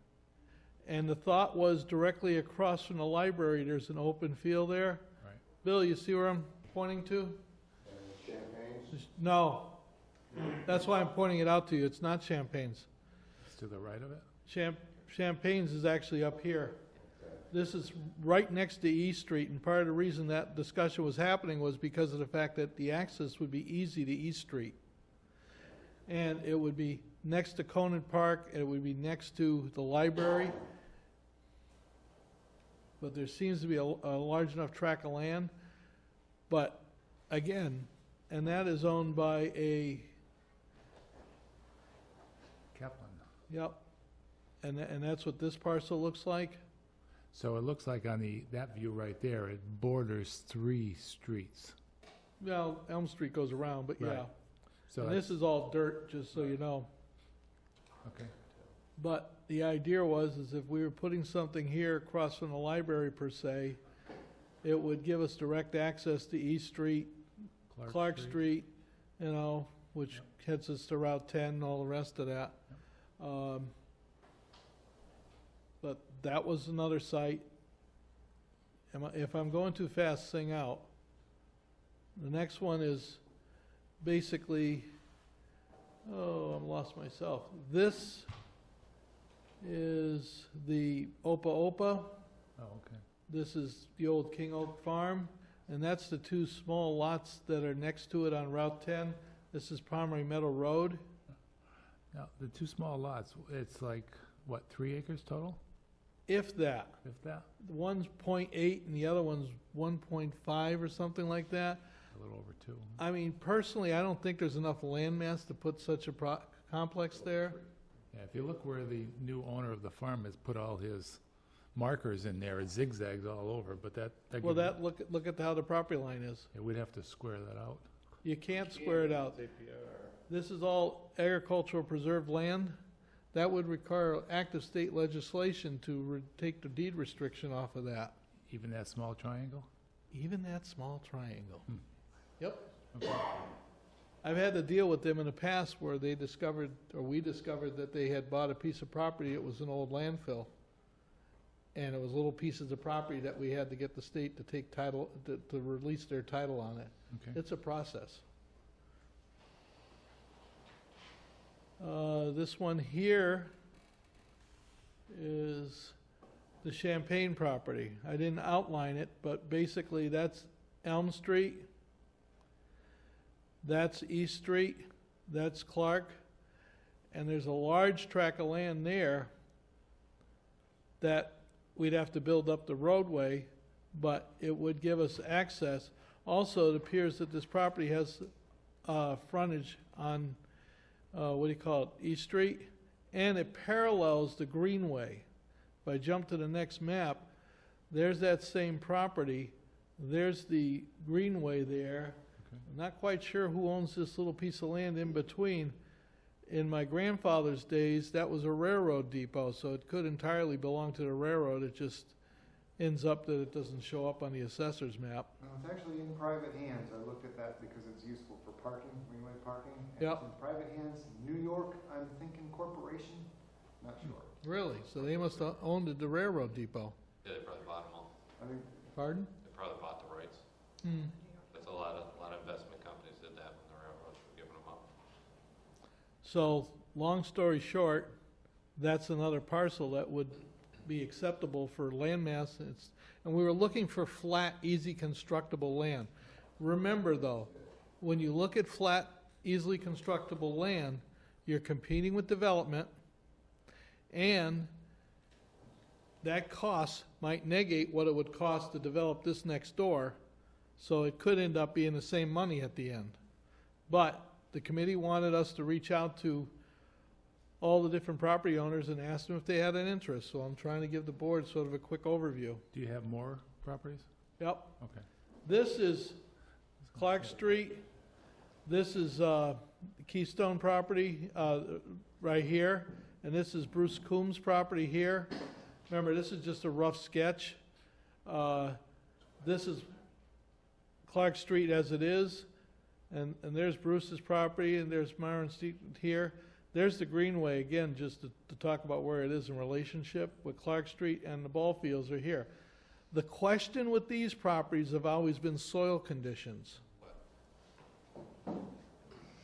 Speaker 1: And the thought was directly across from the library, there's an open field there.
Speaker 2: Right.
Speaker 1: Bill, you see where I'm pointing to?
Speaker 3: Champagne's?
Speaker 1: No. That's why I'm pointing it out to you. It's not Champagne's.
Speaker 2: It's to the right of it?
Speaker 1: Champagne's is actually up here. This is right next to East Street, and part of the reason that discussion was happening was because of the fact that the access would be easy to East Street. And it would be next to Conant Park, and it would be next to the library. But there seems to be a large enough tract of land. But again, and that is owned by a,
Speaker 2: Kaplan.
Speaker 1: yep, and that's what this parcel looks like.
Speaker 2: So it looks like on that view right there, it borders 3 streets.
Speaker 1: Well, Elm Street goes around, but yeah.
Speaker 2: Right. So
Speaker 1: And this is all dirt, just so you know.
Speaker 2: okay.
Speaker 1: But the idea is if we were putting something here across from the library per se, it would give us direct access to East Street, Clark Street, you know, which heads us to Route 10 and all the rest of that. But that was another site. If I'm going too fast, sing out. The next one is basically, oh, I've lost myself. This is the Opa Opa.
Speaker 2: Oh, okay.
Speaker 1: This is the old King Oak Farm, and that's the 2 small lots that are next to it on Route 10. This is Palmery Meadow Road.
Speaker 2: Now, the 2 small lots, it's like, what, 3 acres total?
Speaker 1: If that.
Speaker 2: If that?
Speaker 1: One's 0.8 and the other one's 1.5 or something like that.
Speaker 2: A little over 2.
Speaker 1: I mean, personally, I don't think there's enough land mass to put such a complex there.
Speaker 2: Yeah, if you look where the new owner of the farm has put all his markers in there, it zigzags all over, but that
Speaker 1: Well, that, look at how the property line is.
Speaker 2: yeah, we'd have to square that out.
Speaker 1: You can't square it out. This is all agricultural preserved land. That would require active state legislation to take the deed restriction off of that.
Speaker 2: Even that small triangle?
Speaker 1: Even that small triangle.
Speaker 2: Hmm.
Speaker 1: Yep.
Speaker 2: Okay.
Speaker 1: I've had to deal with them in the past where they discovered, or we discovered, that they had bought a piece of property. It was an old landfill. And it was little pieces of property that we had to get the state to take title, to release their title on it.
Speaker 2: Okay.
Speaker 1: It's a process. This one here is the Champagne property. I didn't outline it, but basically that's Elm Street, that's East Street, that's Clark, and there's a large tract of land there that we'd have to build up the roadway, but it would give us access. Also, it appears that this property has frontage on what do you call it, East Street, and it parallels the Greenway. If I jump to the next map, there's that same property, there's the Greenway there.
Speaker 2: Okay.
Speaker 1: I'm not quite sure who owns this little piece of land in between. In my grandfather's days, that was a railroad depot, so it could entirely belong to the railroad. It just ends up that it doesn't show up on the assessor's map.
Speaker 13: No, it's actually in private hands. I looked at that because it's useful for parking, greenway parking. And
Speaker 1: Yep.
Speaker 13: It's in private hands. New York, I'm thinking corporation, not sure.
Speaker 1: Really? So they must have owned the railroad depot.
Speaker 17: Yeah, they probably bought them all.
Speaker 13: I think
Speaker 1: Pardon?
Speaker 17: They probably bought the rights.
Speaker 1: Hmm.
Speaker 17: That's a lot of investment companies did that when the railroads were giving them up.
Speaker 1: So, long story short, that's another parcel that would be acceptable for landmass. And we were looking for flat, easy constructible land. Remember though, when you look at flat, easily constructible land, you're competing with development, and that cost might negate what it would cost to develop this next door, so it could end up being the same money at the end. But the committee wanted us to reach out to all the different property owners and ask them if they had an interest, so I'm trying to give the board sort of a quick overview.
Speaker 2: Do you have more properties?
Speaker 1: Yep.
Speaker 2: Okay.
Speaker 1: This is Clark Street, this is Keystone property right here, and this is Bruce Coombs' property here. Remember, this is just a rough sketch. This is Clark Street as it is, and there's Bruce's property, and there's Myron Street here. There's the Greenway, again, just to talk about where it is in relationship with Clark Street, and the ball fields are here. The question with these properties have always been soil conditions.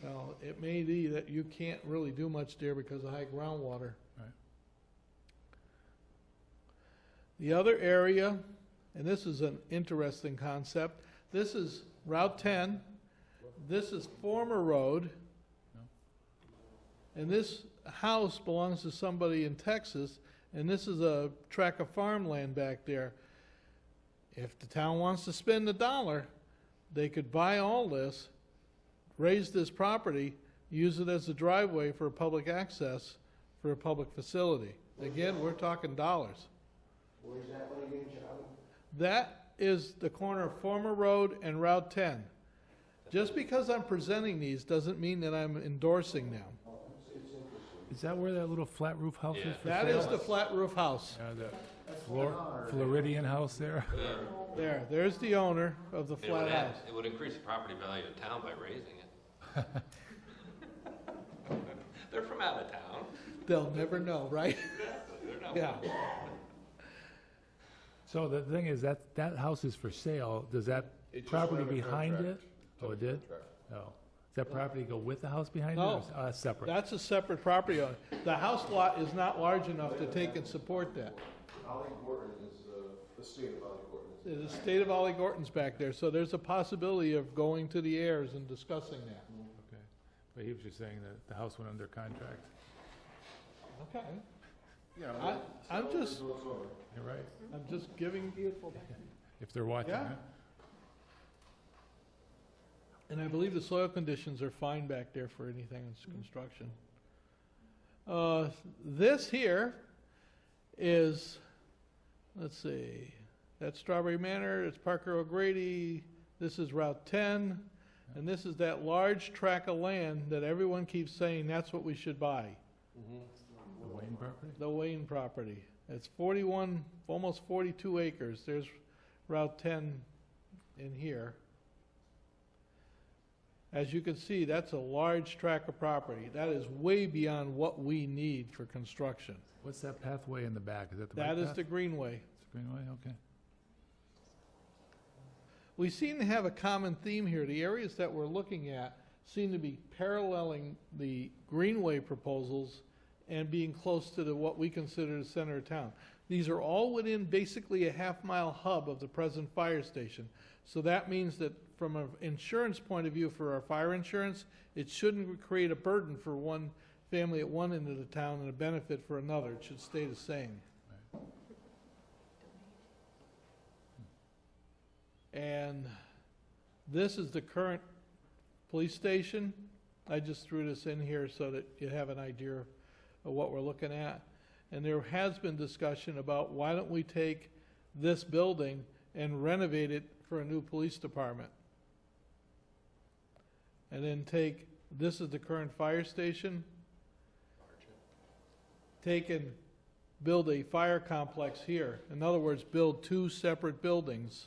Speaker 1: Well, it may be that you can't really do much there because of high groundwater.
Speaker 2: Right.
Speaker 1: The other area, and this is an interesting concept, this is Route 10, this is former road, and this house belongs to somebody in Texas, and this is a tract of farmland back there. If the town wants to spend $1, they could buy all this, raise this property, use it as a driveway for public access for a public facility. Again, we're talking dollars.
Speaker 3: Where's that one again, Charlie?
Speaker 1: That is the corner of Former Road and Route 10. Just because I'm presenting these doesn't mean that I'm endorsing them.
Speaker 2: Is that where that little flat roof house is for
Speaker 1: That
Speaker 2: sale?
Speaker 1: is the flat roof house.
Speaker 2: The Floridian house there?
Speaker 1: There's the owner of the flat house.
Speaker 17: It would increase the property value of town by raising it. They're from out of town.
Speaker 1: They'll never know, right?
Speaker 17: Exactly. They're not.
Speaker 1: Yeah.
Speaker 2: So the thing is, that house is for sale. Does that
Speaker 3: It just
Speaker 2: property
Speaker 3: went under
Speaker 2: behind it?
Speaker 3: contract.
Speaker 2: Oh, it did? Oh. Does that property go with the house behind it?
Speaker 1: No.
Speaker 2: Or is that's separate?
Speaker 1: That's a separate property owner. The house lot is not large enough to take and support that.
Speaker 3: Ollie Gorton is the state of Ollie Gorton.
Speaker 1: The state of Ollie Gorton's back there, so there's a possibility of going to the heirs and discussing that.
Speaker 2: Okay. But he was just saying that the house went under contract.
Speaker 1: Okay.
Speaker 3: Yeah,
Speaker 1: I'm just,
Speaker 2: You're right.
Speaker 1: I'm just giving,
Speaker 2: If they're watching,
Speaker 1: Yeah.
Speaker 2: huh?
Speaker 1: and I believe the soil conditions are fine back there for anything that's construction. This here is, let's see, that's Strawberry Manor, it's Parker O'Grady, this is Route 10, and this is that large tract of land that everyone keeps saying that's what we should buy.
Speaker 2: The Wayne property?
Speaker 1: The Wayne property. It's 41, almost 42 acres. There's Route 10 in here. As you can see, that's a large tract of property. That is way beyond what we need for construction.
Speaker 2: What's that pathway in the back? Is that the
Speaker 1: That
Speaker 2: right
Speaker 1: is
Speaker 2: path?
Speaker 1: the Greenway.
Speaker 2: It's the Greenway, okay.
Speaker 1: We seem to have a common theme here. The areas that we're looking at seem to be paralleling the Greenway proposals and being close to what we consider the center of town. These are all within basically a half-mile hub of the present fire station. So that means that from an insurance point of view for our fire insurance, it shouldn't create a burden for one family at one end of the town and a benefit for another. It should stay the same. And this is the current police station. I just threw this in here so that you have an idea of what we're looking at. And there has been discussion about why don't we take this building and renovate it for a new police department. And then take, this is the current fire station, take and build a fire complex here. In other words, build two separate buildings,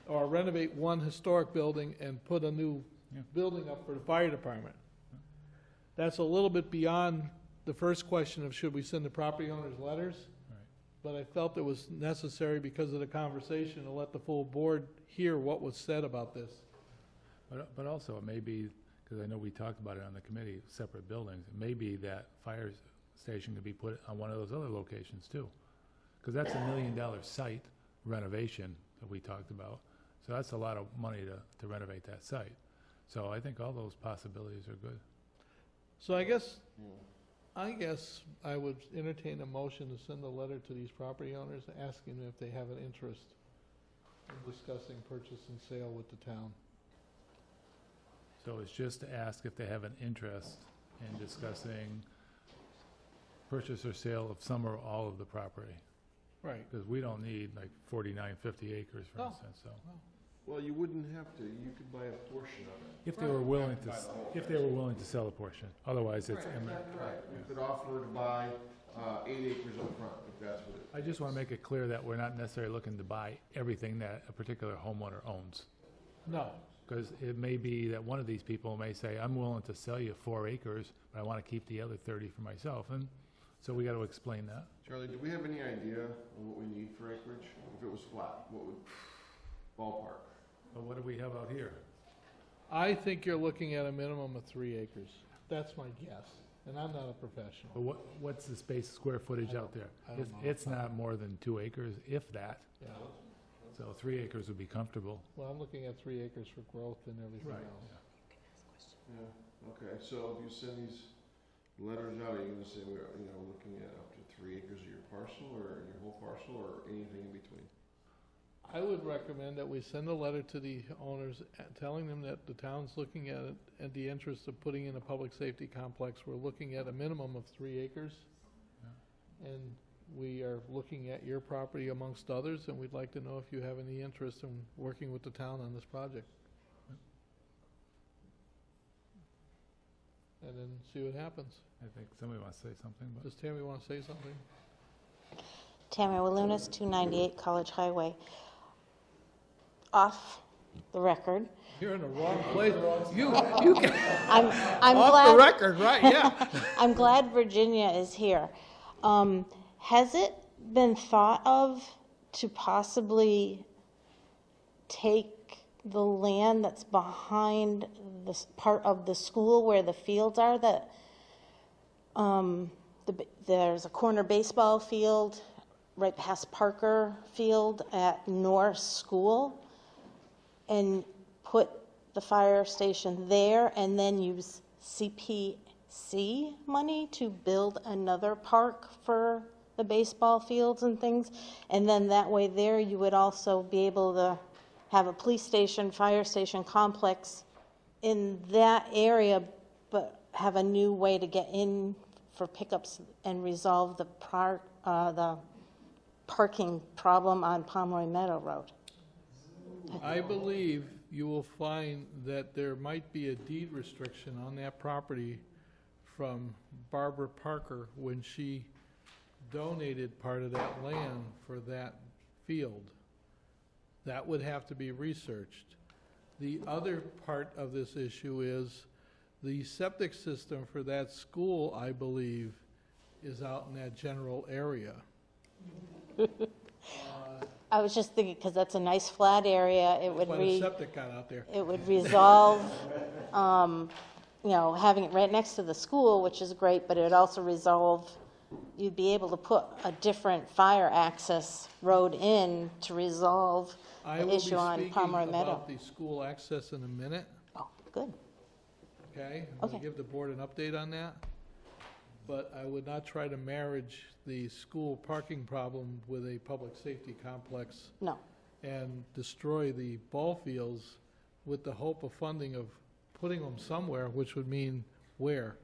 Speaker 1: or renovate one historic building and put a new building up for the fire department. That's a little bit beyond the first question of should we send the property owners letters? But I felt it was necessary because of the conversation to let the full board hear what was said about this.
Speaker 2: But also, it may be, because I know we talked about it on the committee, separate buildings, it may be that fire station could be put on one of those other locations too. Because that's $1 million site renovation that we talked about. So that's a lot of money to renovate that site. So I think all those possibilities are good.
Speaker 1: So I guess I would entertain a motion to send a letter to these property owners asking them if they have an interest in discussing purchase and sale with the town.
Speaker 2: So it's just to ask if they have an interest in discussing purchase or sale of some or all of the property.
Speaker 1: Right.
Speaker 2: Because we don't need like 49, 50 acres, for
Speaker 1: No,
Speaker 2: instance, so.
Speaker 1: no.
Speaker 3: Well, you wouldn't have to, you could buy a portion of it.
Speaker 2: If they were willing to sell a portion, otherwise it's eminent.
Speaker 3: Right, you could offer to buy 8 acres up front, if that's what it.
Speaker 2: I just want to make it clear that we're not necessarily looking to buy everything that a particular homeowner owns.
Speaker 1: No.
Speaker 2: Because it may be that one of these people may say, I'm willing to sell you 4 acres, but I want to keep the other 30 for myself. And so we got to explain that.
Speaker 3: Charlie, do we have any idea of what we need for acreage? If it was flat, what would, ballpark?
Speaker 2: But what do we have out here?
Speaker 1: I think you're looking at a minimum of 3 acres. That's my guess, and I'm not a professional.
Speaker 2: But what's the square footage out there?
Speaker 1: I don't know.
Speaker 2: It's not more than 2 acres, if that.
Speaker 1: Yeah.
Speaker 2: So 3 acres would be comfortable.
Speaker 1: Well, I'm looking at 3 acres for growth and everything
Speaker 2: Right.
Speaker 1: else.
Speaker 3: Yeah, okay, so if you send these letters out, are you gonna say we're, looking at up to 3 acres of your parcel, or your whole parcel, or anything in between?
Speaker 1: I would recommend that we send a letter to the owners telling them that the town's looking at it at the interest of putting in a public safety complex. We're looking at a minimum of 3 acres. And we are looking at your property amongst others, and we'd like to know if you have any interest in working with the town on this project. And then see what happens.
Speaker 2: I think somebody wants to say something, but.
Speaker 1: Does Tammy want to say something?
Speaker 14: Tammy Walunas, 298 College Highway. Off the record.
Speaker 1: You're in the wrong place. You can.
Speaker 14: I'm
Speaker 1: off
Speaker 14: glad,
Speaker 1: the record, right? Yeah.
Speaker 14: I'm glad Virginia is here. Has it been thought of to possibly take the land that's behind this part of the school where the fields are? That there's a corner baseball field right past Parker Field at North School, and put the fire station there, and then use CPC money to build another park for the baseball fields and things. And then that way there you would also be able to have a police station, fire station complex in that area, but have a new way to get in for pickups and resolve the parking problem on Pomeroy Meadow Road.
Speaker 1: I believe you will find that there might be a deed restriction on that property from Barbara Parker when she donated part of that land for that field. That would have to be researched. The other part of this issue is the septic system for that school, I believe, is out in that general area.
Speaker 14: I was just thinking, because that's a nice flat area, it would
Speaker 1: That's why the septic got out there.
Speaker 14: it would resolve, having it right next to the school, which is great, but it would also resolve, you'd be able to put a different fire access road in to resolve the issue on Pomeroy
Speaker 1: I will be speaking
Speaker 14: Meadow.
Speaker 1: about the school access in a minute.
Speaker 14: Oh, good.
Speaker 1: Okay? I'm gonna
Speaker 14: Okay.
Speaker 1: give the board an update on that. But I would not try to marriage the school parking problem with a public safety complex.
Speaker 14: No.
Speaker 1: And destroy the ball fields with the hope of funding of putting them somewhere, which would mean where?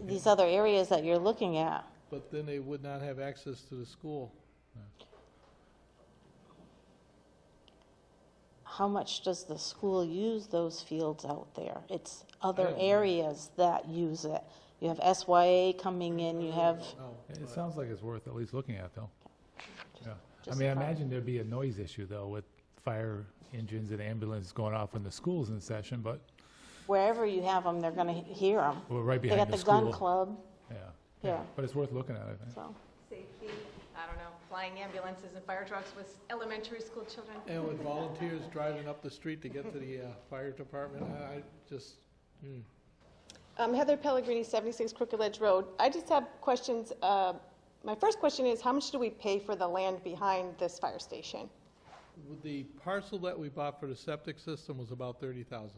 Speaker 14: These other areas that you're looking at,
Speaker 1: But then they would not have access to the school.
Speaker 14: how much does the school use those fields out there? It's other
Speaker 1: don't know.
Speaker 14: areas that use it. You have SYA coming in, you have,
Speaker 1: No.
Speaker 2: It sounds like it's worth at least looking at, though. Yeah. I
Speaker 14: just
Speaker 2: mean, I
Speaker 14: fine.
Speaker 2: imagine there'd be a noise issue, though, with fire engines and ambulances going off when the school's in session, but
Speaker 14: wherever you have them, they're gonna hear them.
Speaker 2: we're right
Speaker 14: They
Speaker 2: behind
Speaker 14: got
Speaker 2: the
Speaker 14: the gun
Speaker 2: school.
Speaker 14: club,
Speaker 2: Yeah.
Speaker 14: Yeah.
Speaker 2: But it's worth looking at, I think.
Speaker 14: so.
Speaker 15: Safety, I don't know, flying ambulances and fire trucks with elementary school children.
Speaker 1: And with volunteers driving up the street to get to the fire department, I just,
Speaker 18: Heather Pellegrini, 76 Crooked Ledge Road. I just have questions. My first question is, how much do we pay for the land behind this fire station?
Speaker 1: the parcel that we bought for the septic system was about $30,000.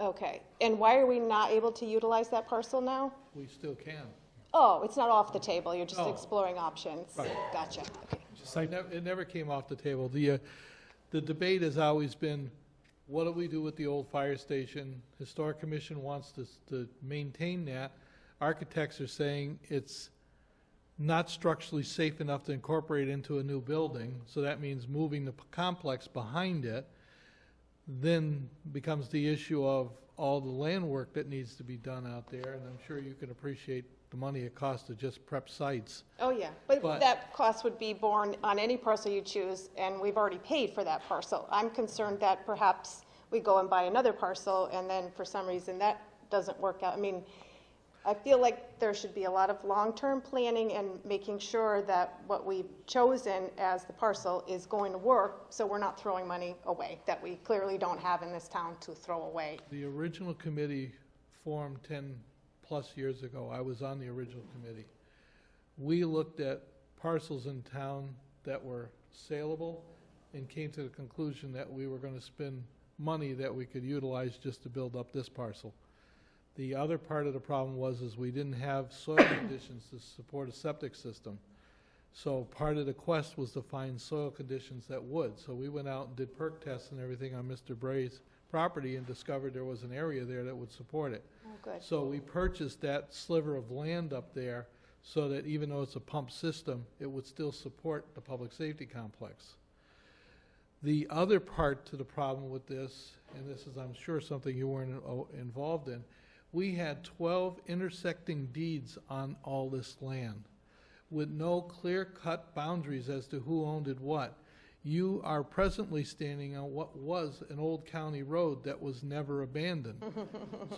Speaker 18: Okay, and why are we not able to utilize that parcel now?
Speaker 1: We still can.
Speaker 18: Oh, it's not off the table, you're just
Speaker 1: No.
Speaker 18: exploring options?
Speaker 1: Right.
Speaker 18: Gotcha, okay.
Speaker 1: It never came off the table. The debate has always been, what do we do with the old fire station? Historic Commission wants to maintain that. Architects are saying it's not structurally safe enough to incorporate into a new building, so that means moving the complex behind it, then becomes the issue of all the land work that needs to be done out there, and I'm sure you can appreciate the money it costs to just prep sites.
Speaker 18: Oh, yeah, but that cost would be borne on any parcel you choose, and we've already paid for that parcel. I'm concerned that perhaps we go and buy another parcel, and then for some reason that doesn't work out. I mean, I feel like there should be a lot of long-term planning and making sure that what we've chosen as the parcel is going to work, so we're not throwing money away that we clearly don't have in this town to throw away.
Speaker 1: The original committee formed 10-plus years ago. I was on the original committee. We looked at parcels in town that were saleable and came to the conclusion that we were going to spend money that we could utilize just to build up this parcel. The other part of the problem was we didn't have soil conditions to support a septic system. So part of the quest was to find soil conditions that would. So we went out and did perk tests and everything on Mr. Bray's property and discovered there was an area there that would support it.
Speaker 18: Oh, good.
Speaker 1: So we purchased that sliver of land up there so that even though it's a pump system, it would still support the public safety complex. The other part to the problem with this, and this is I'm sure something you weren't involved in, we had 12 intersecting deeds on all this land with no clear-cut boundaries as to who owned it what. You are presently standing on what was an old county road that was never abandoned.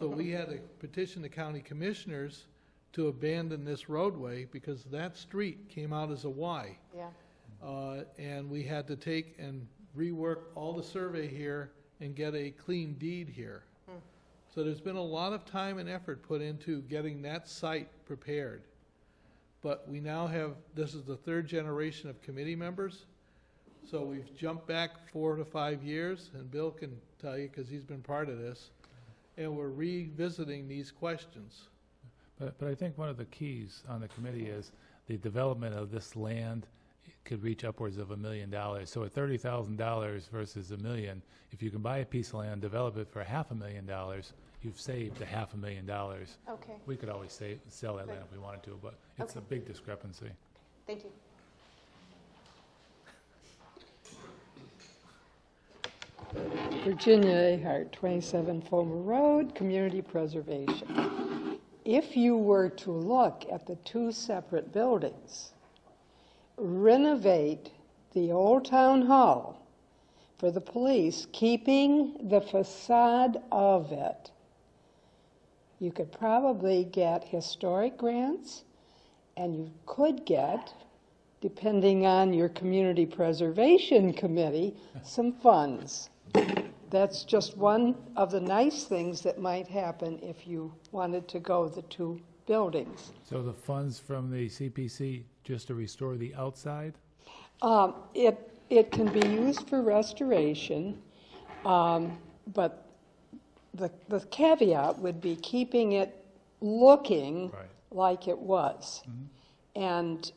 Speaker 1: So we had to petition the county commissioners to abandon this roadway because that street came out as a Y.
Speaker 18: Yeah.
Speaker 1: And we had to take and rework all the survey here and get a clean deed here. So there's been a lot of time and effort put into getting that site prepared. But we now have, this is the third generation of committee members. So we've jumped back 4 to 5 years, and Bill can tell you because he's been part of this, and we're revisiting these questions.
Speaker 2: But I think one of the keys on the committee is the development of this land could reach upwards of $1 million. So at $30,000 versus $1 million, if you can buy a piece of land, develop it for $500,000, you've saved $500,000.
Speaker 18: Okay.
Speaker 2: We could always sell that land if we wanted to, but it's a big discrepancy.
Speaker 18: Thank you.
Speaker 16: Virginia Ahart, 27 Fulmer Road, Community Preservation. If you were to look at the two separate buildings, renovate the old town hall for the police, keeping the facade of it, you could probably get historic grants, and you could get, depending on your community preservation committee, some funds. That's just one of the nice things that might happen if you wanted to go the two buildings.
Speaker 2: So the funds from the CPC just to restore the outside?
Speaker 16: It can be used for restoration, but the caveat would be keeping it looking like it was. And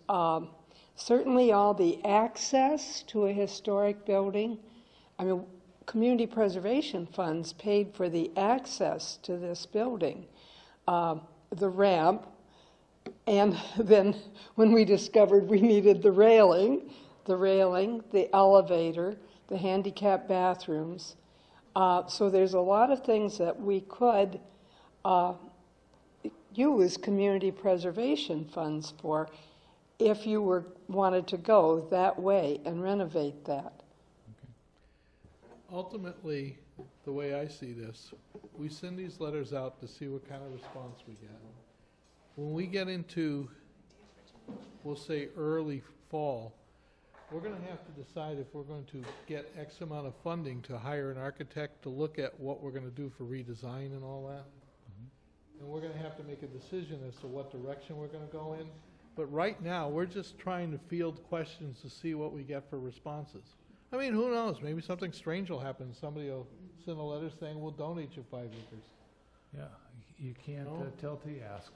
Speaker 16: certainly all the access to a historic building, I mean, community preservation funds paid for the access to this building, the ramp, and then when we discovered we needed the railing, the elevator, the handicap bathrooms. So there's a lot of things that we could use community preservation funds for if you wanted to go that way and renovate that.
Speaker 1: Ultimately, the way I see this, we send these letters out to see what kind of response we get. When we get into, we'll say, early fall, we're going to have to decide if we're going to get X amount of funding to hire an architect to look at what we're going to do for redesign and all that. And we're going to have to make a decision as to what direction we're going to go in. But right now, we're just trying to field questions to see what we get for responses. I mean, who knows? Maybe something strange will happen. Somebody will send a letter saying, we'll donate you 5 acres.
Speaker 2: Yeah, you can't tell till you ask.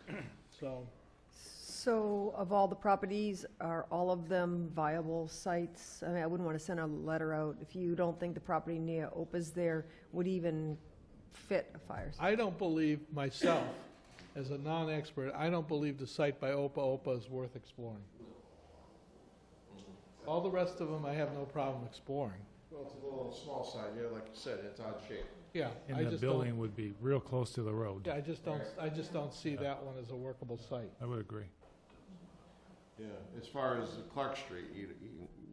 Speaker 5: So of all the properties, are all of them viable sites? I mean, I wouldn't want to send a letter out if you don't think the property near Opa's there would even fit a fire site.
Speaker 1: I don't believe myself as a non-expert, I don't believe the site by Opa is worth exploring. All the rest of them, I have no problem exploring.
Speaker 3: Well, it's a little small side, yeah, like you said, it's odd shape.
Speaker 1: Yeah, I
Speaker 2: And the
Speaker 1: just
Speaker 2: building
Speaker 1: don't,
Speaker 2: would be real close to the road.
Speaker 1: yeah, I just don't see that one as a workable site.
Speaker 2: I would agree.
Speaker 3: Yeah, as far as Clark Street,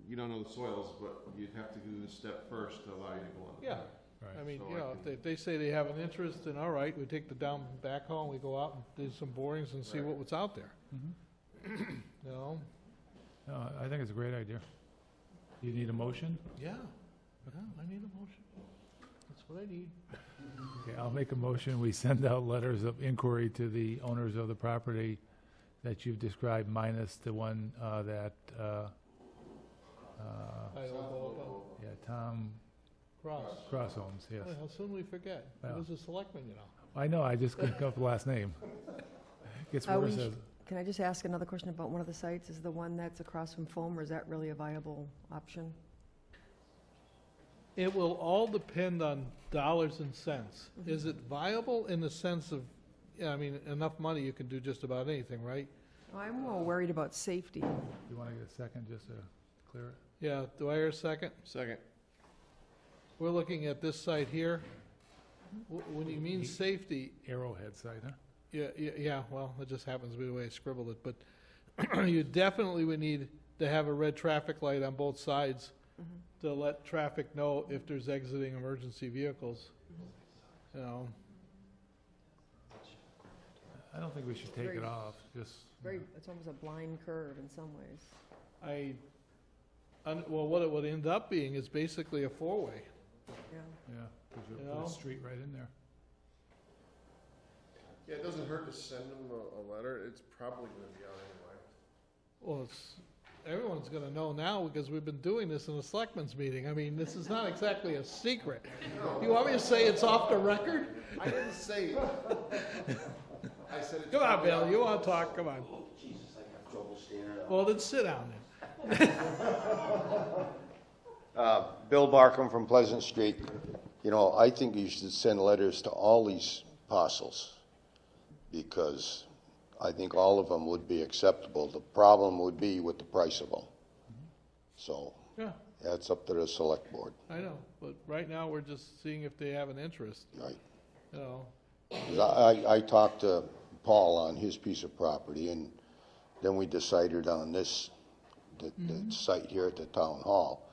Speaker 3: you don't know the soils, but you'd have to do the step first to allow you to go on.
Speaker 1: Yeah,
Speaker 2: Right.
Speaker 1: I mean,
Speaker 3: So
Speaker 1: you
Speaker 3: I
Speaker 1: know,
Speaker 3: can-
Speaker 1: if they say they have an interest, then all right, we take the down backhoe and we go out and do some borings and see
Speaker 3: Right.
Speaker 1: what's out there.
Speaker 2: Mhm.
Speaker 1: You know?
Speaker 2: No, I think it's a great idea. You need a motion?
Speaker 1: Yeah, I need a motion. That's what I need.
Speaker 2: Okay, I'll make a motion. We send out letters of inquiry to the owners of the property that you've described, minus the one that,
Speaker 1: By Opa.
Speaker 2: yeah, Tom
Speaker 1: Cross.
Speaker 2: owns, yes.
Speaker 1: Boy, how soon we forget. He
Speaker 2: Well.
Speaker 1: was a selectman, you know.
Speaker 2: I know, I just couldn't come up with the last name. Gets
Speaker 5: Are we
Speaker 2: worse
Speaker 5: sh-
Speaker 2: as,
Speaker 5: Can I just ask another question about one of the sites? Is the one that's across from Foam, or is that really a viable option?
Speaker 1: It will all depend on dollars and cents. Is it viable in the sense of, I mean, enough money, you can do just about anything, right?
Speaker 5: I'm more worried about safety.
Speaker 2: you want to get a second just to clear it?
Speaker 1: Yeah, do I hear a second?
Speaker 3: Second.
Speaker 1: We're looking at this site here. When you mean safety,
Speaker 2: Arrowhead site, huh?
Speaker 1: yeah, well, it just happens to be the way I scribbled it, but you definitely would need to have a red traffic light on both sides to let traffic know if there's exiting emergency vehicles, you know.
Speaker 2: I don't think we should take it
Speaker 5: Very-
Speaker 2: off, just.
Speaker 5: It's almost a blind curve in some ways.
Speaker 1: Well, what it would end up being is basically a four-way.
Speaker 5: Yeah.
Speaker 2: Yeah, because
Speaker 1: You
Speaker 2: you'll put
Speaker 1: know?
Speaker 2: a street right in there.
Speaker 3: Yeah, it doesn't hurt to send them a letter. It's probably gonna be out anyway.
Speaker 1: Well, everyone's gonna know now because we've been doing this in a selectmen's meeting. I mean, this is not exactly a secret. You want me to say it's off the record?
Speaker 3: I didn't say. I said it's.
Speaker 1: Come on,
Speaker 3: probably
Speaker 1: Bill,
Speaker 3: out.
Speaker 1: you wanna talk, come on. Well, then sit down then.
Speaker 19: Bill Barkham from Pleasant Street. You know, I think you should send letters to all these parcels because I think all of them would be acceptable. The problem would be with the price of them. So
Speaker 1: Yeah,
Speaker 19: that's up to the select board,
Speaker 1: I know, but right now, we're just seeing if they have an interest,
Speaker 19: right?
Speaker 1: you know.
Speaker 19: 'Cause I talked to Paul on his piece of property and then we decided on this, the site here at the town hall.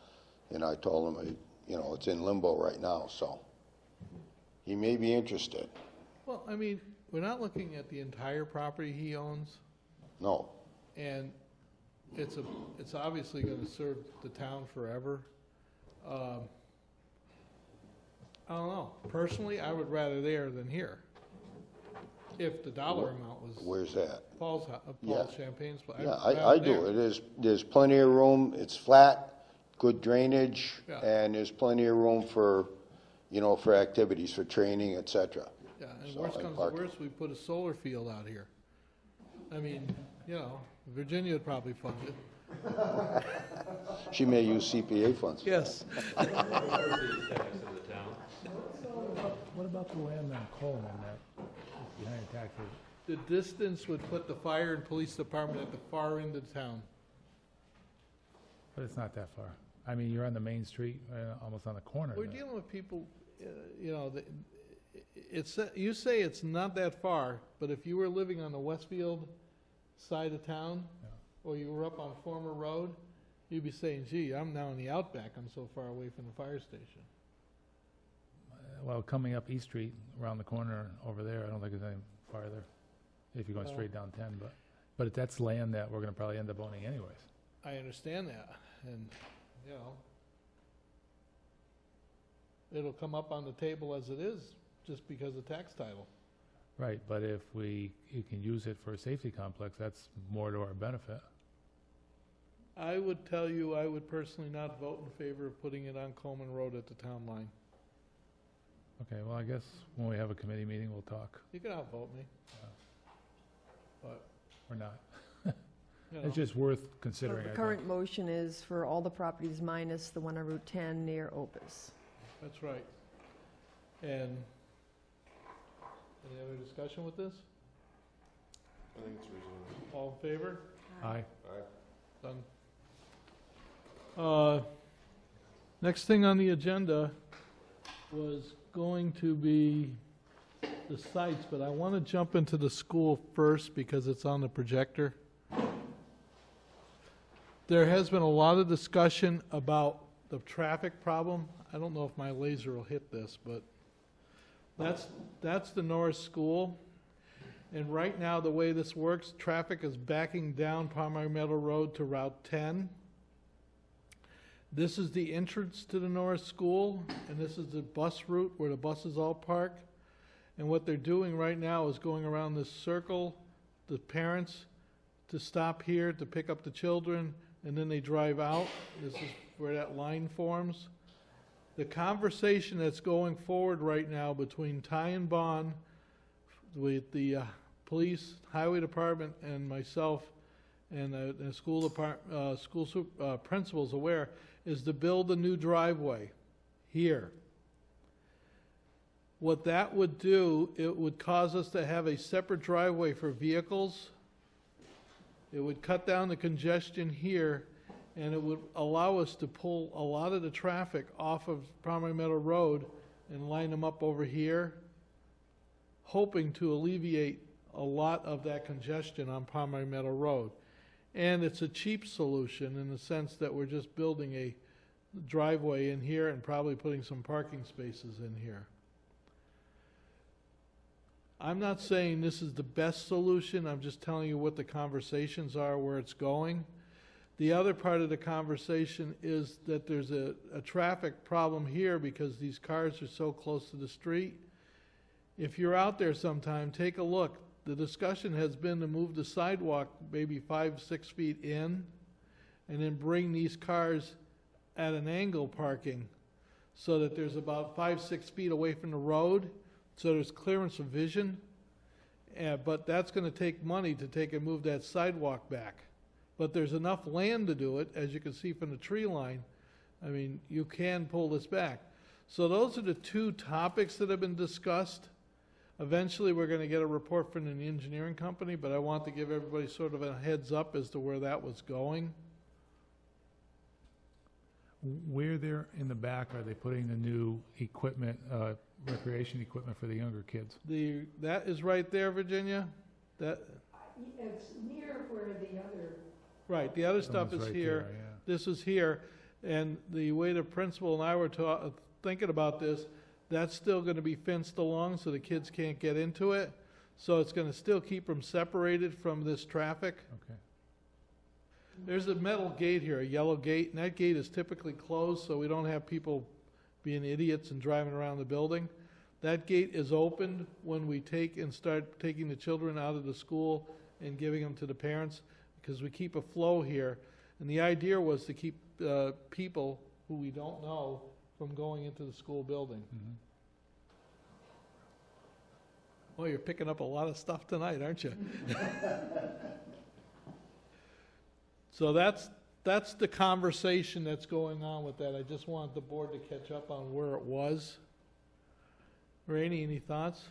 Speaker 19: And I told him, you know, it's in limbo right now, so he may be interested.
Speaker 1: Well, I mean, we're not looking at the entire property he owns,
Speaker 19: No,
Speaker 1: and it's obviously gonna serve the town forever. I don't know, personally, I would rather there than here. If the dollar amount was
Speaker 19: where's that?
Speaker 1: Paul's
Speaker 19: Yeah.
Speaker 1: Champagne's. I'd
Speaker 19: Yeah,
Speaker 1: rather
Speaker 19: I do.
Speaker 1: there.
Speaker 19: There's plenty of room. It's flat, good drainage,
Speaker 1: Yeah.
Speaker 19: and there's plenty of room for, you know, for activities, for training, et cetera.
Speaker 1: Yeah, and
Speaker 19: So
Speaker 1: worst
Speaker 19: I
Speaker 1: comes to
Speaker 19: park-
Speaker 1: worst, we put a solar field out here. I mean, you know, Virginia would probably fund it.
Speaker 19: She may use CPA funds.
Speaker 1: Yes.
Speaker 2: What about the land on Coleman that is behind taxes?
Speaker 1: The distance would put the fire and police department at the far end of town.
Speaker 2: But it's not that far. I mean, you're on the main street, almost on the corner.
Speaker 1: We're
Speaker 2: there.
Speaker 1: dealing with people, you know, you say it's not that far, but if you were living on the Westfield side of town, or you were up on Former Road, you'd be saying, gee, I'm now in the outback, I'm so far away from the fire station.
Speaker 2: Well, coming up East Street, around the corner over there, I don't think it's any farther, if you're going
Speaker 1: Well-
Speaker 2: straight down 10, but that's land that we're gonna probably end up owning anyways.
Speaker 1: I understand that, and, you know, it'll come up on the table as it is, just because of tax title.
Speaker 2: Right, but if you can use it for a safety complex, that's more to our benefit.
Speaker 1: I would tell you, I would personally not vote in favor of putting it on Coleman Road at the town line.
Speaker 2: Okay, well, I guess when we have a committee meeting, we'll talk,
Speaker 1: You can outvote me, but,
Speaker 2: or not.
Speaker 1: you know.
Speaker 2: It's just worth
Speaker 5: So
Speaker 2: considering,
Speaker 5: the
Speaker 2: I
Speaker 5: current
Speaker 2: think.
Speaker 5: motion is for all the properties minus the one on Route 10 near Opus.
Speaker 1: That's right. And, any other discussion with this?
Speaker 3: I think it's reasonable.
Speaker 1: All in favor?
Speaker 2: Aye.
Speaker 1: Done. Next thing on the agenda was going to be the sites, but I want to jump into the school first because it's on the projector. There has been a lot of discussion about the traffic problem. I don't know if my laser will hit this, but that's the Norris School. And right now, the way this works, traffic is backing down Palmer Meadow Road to Route 10. This is the entrance to the Norris School, and this is the bus route where the buses all park. And what they're doing right now is going around this circle, the parents to stop here to pick up the children, and then they drive out. This is where that line forms. The conversation that's going forward right now between Ty and Bond with the police, highway department, and myself, and the school department, principals aware, is to build a new driveway here. What that would do, it would cause us to have a separate driveway for vehicles. It would cut down the congestion here, and it would allow us to pull a lot of the traffic off of Palmer Meadow Road and line them up over here, hoping to alleviate a lot of that congestion on Palmer Meadow Road. And it's a cheap solution in the sense that we're just building a driveway in here and probably putting some parking spaces in here. I'm not saying this is the best solution, I'm just telling you what the conversations are, where it's going. The other part of the conversation is that there's a traffic problem here because these cars are so close to the street. If you're out there sometime, take a look. The discussion has been to move the sidewalk maybe 5-6 feet in and then bring these cars at an angle parking so that there's about 5-6 feet away from the road, so there's clearance of vision. But that's going to take money to take and move that sidewalk back. But there's enough land to do it, as you can see from the tree line. I mean, you can pull this back. So those are the two topics that have been discussed. Eventually, we're going to get a report from the engineering company, but I want to give everybody sort of a heads up as to where that was going.
Speaker 2: Where there in the back are they putting the new equipment, recreation equipment for the younger kids?
Speaker 1: That is right there, Virginia. It's
Speaker 16: near where the other...
Speaker 1: Right, the other stuff is
Speaker 2: right
Speaker 1: here.
Speaker 2: there, yeah.
Speaker 1: This is here. And the way the principal and I were thinking about this, that's still going to be fenced along so the kids can't get into it. So it's going to still keep them separated from this traffic.
Speaker 2: Okay.
Speaker 1: There's a metal gate here, a yellow gate, and that gate is typically closed so we don't have people being idiots and driving around the building. That gate is opened when we take and start taking the children out of the school and giving them to the parents, because we keep a flow here. And the idea was to keep people who we don't know from going into the school building.
Speaker 2: Mm-hmm.
Speaker 1: Well, you're picking up a lot of stuff tonight, aren't you? So that's the conversation that's going on with that. I just wanted the board to catch up on where it was. Rainey, any thoughts?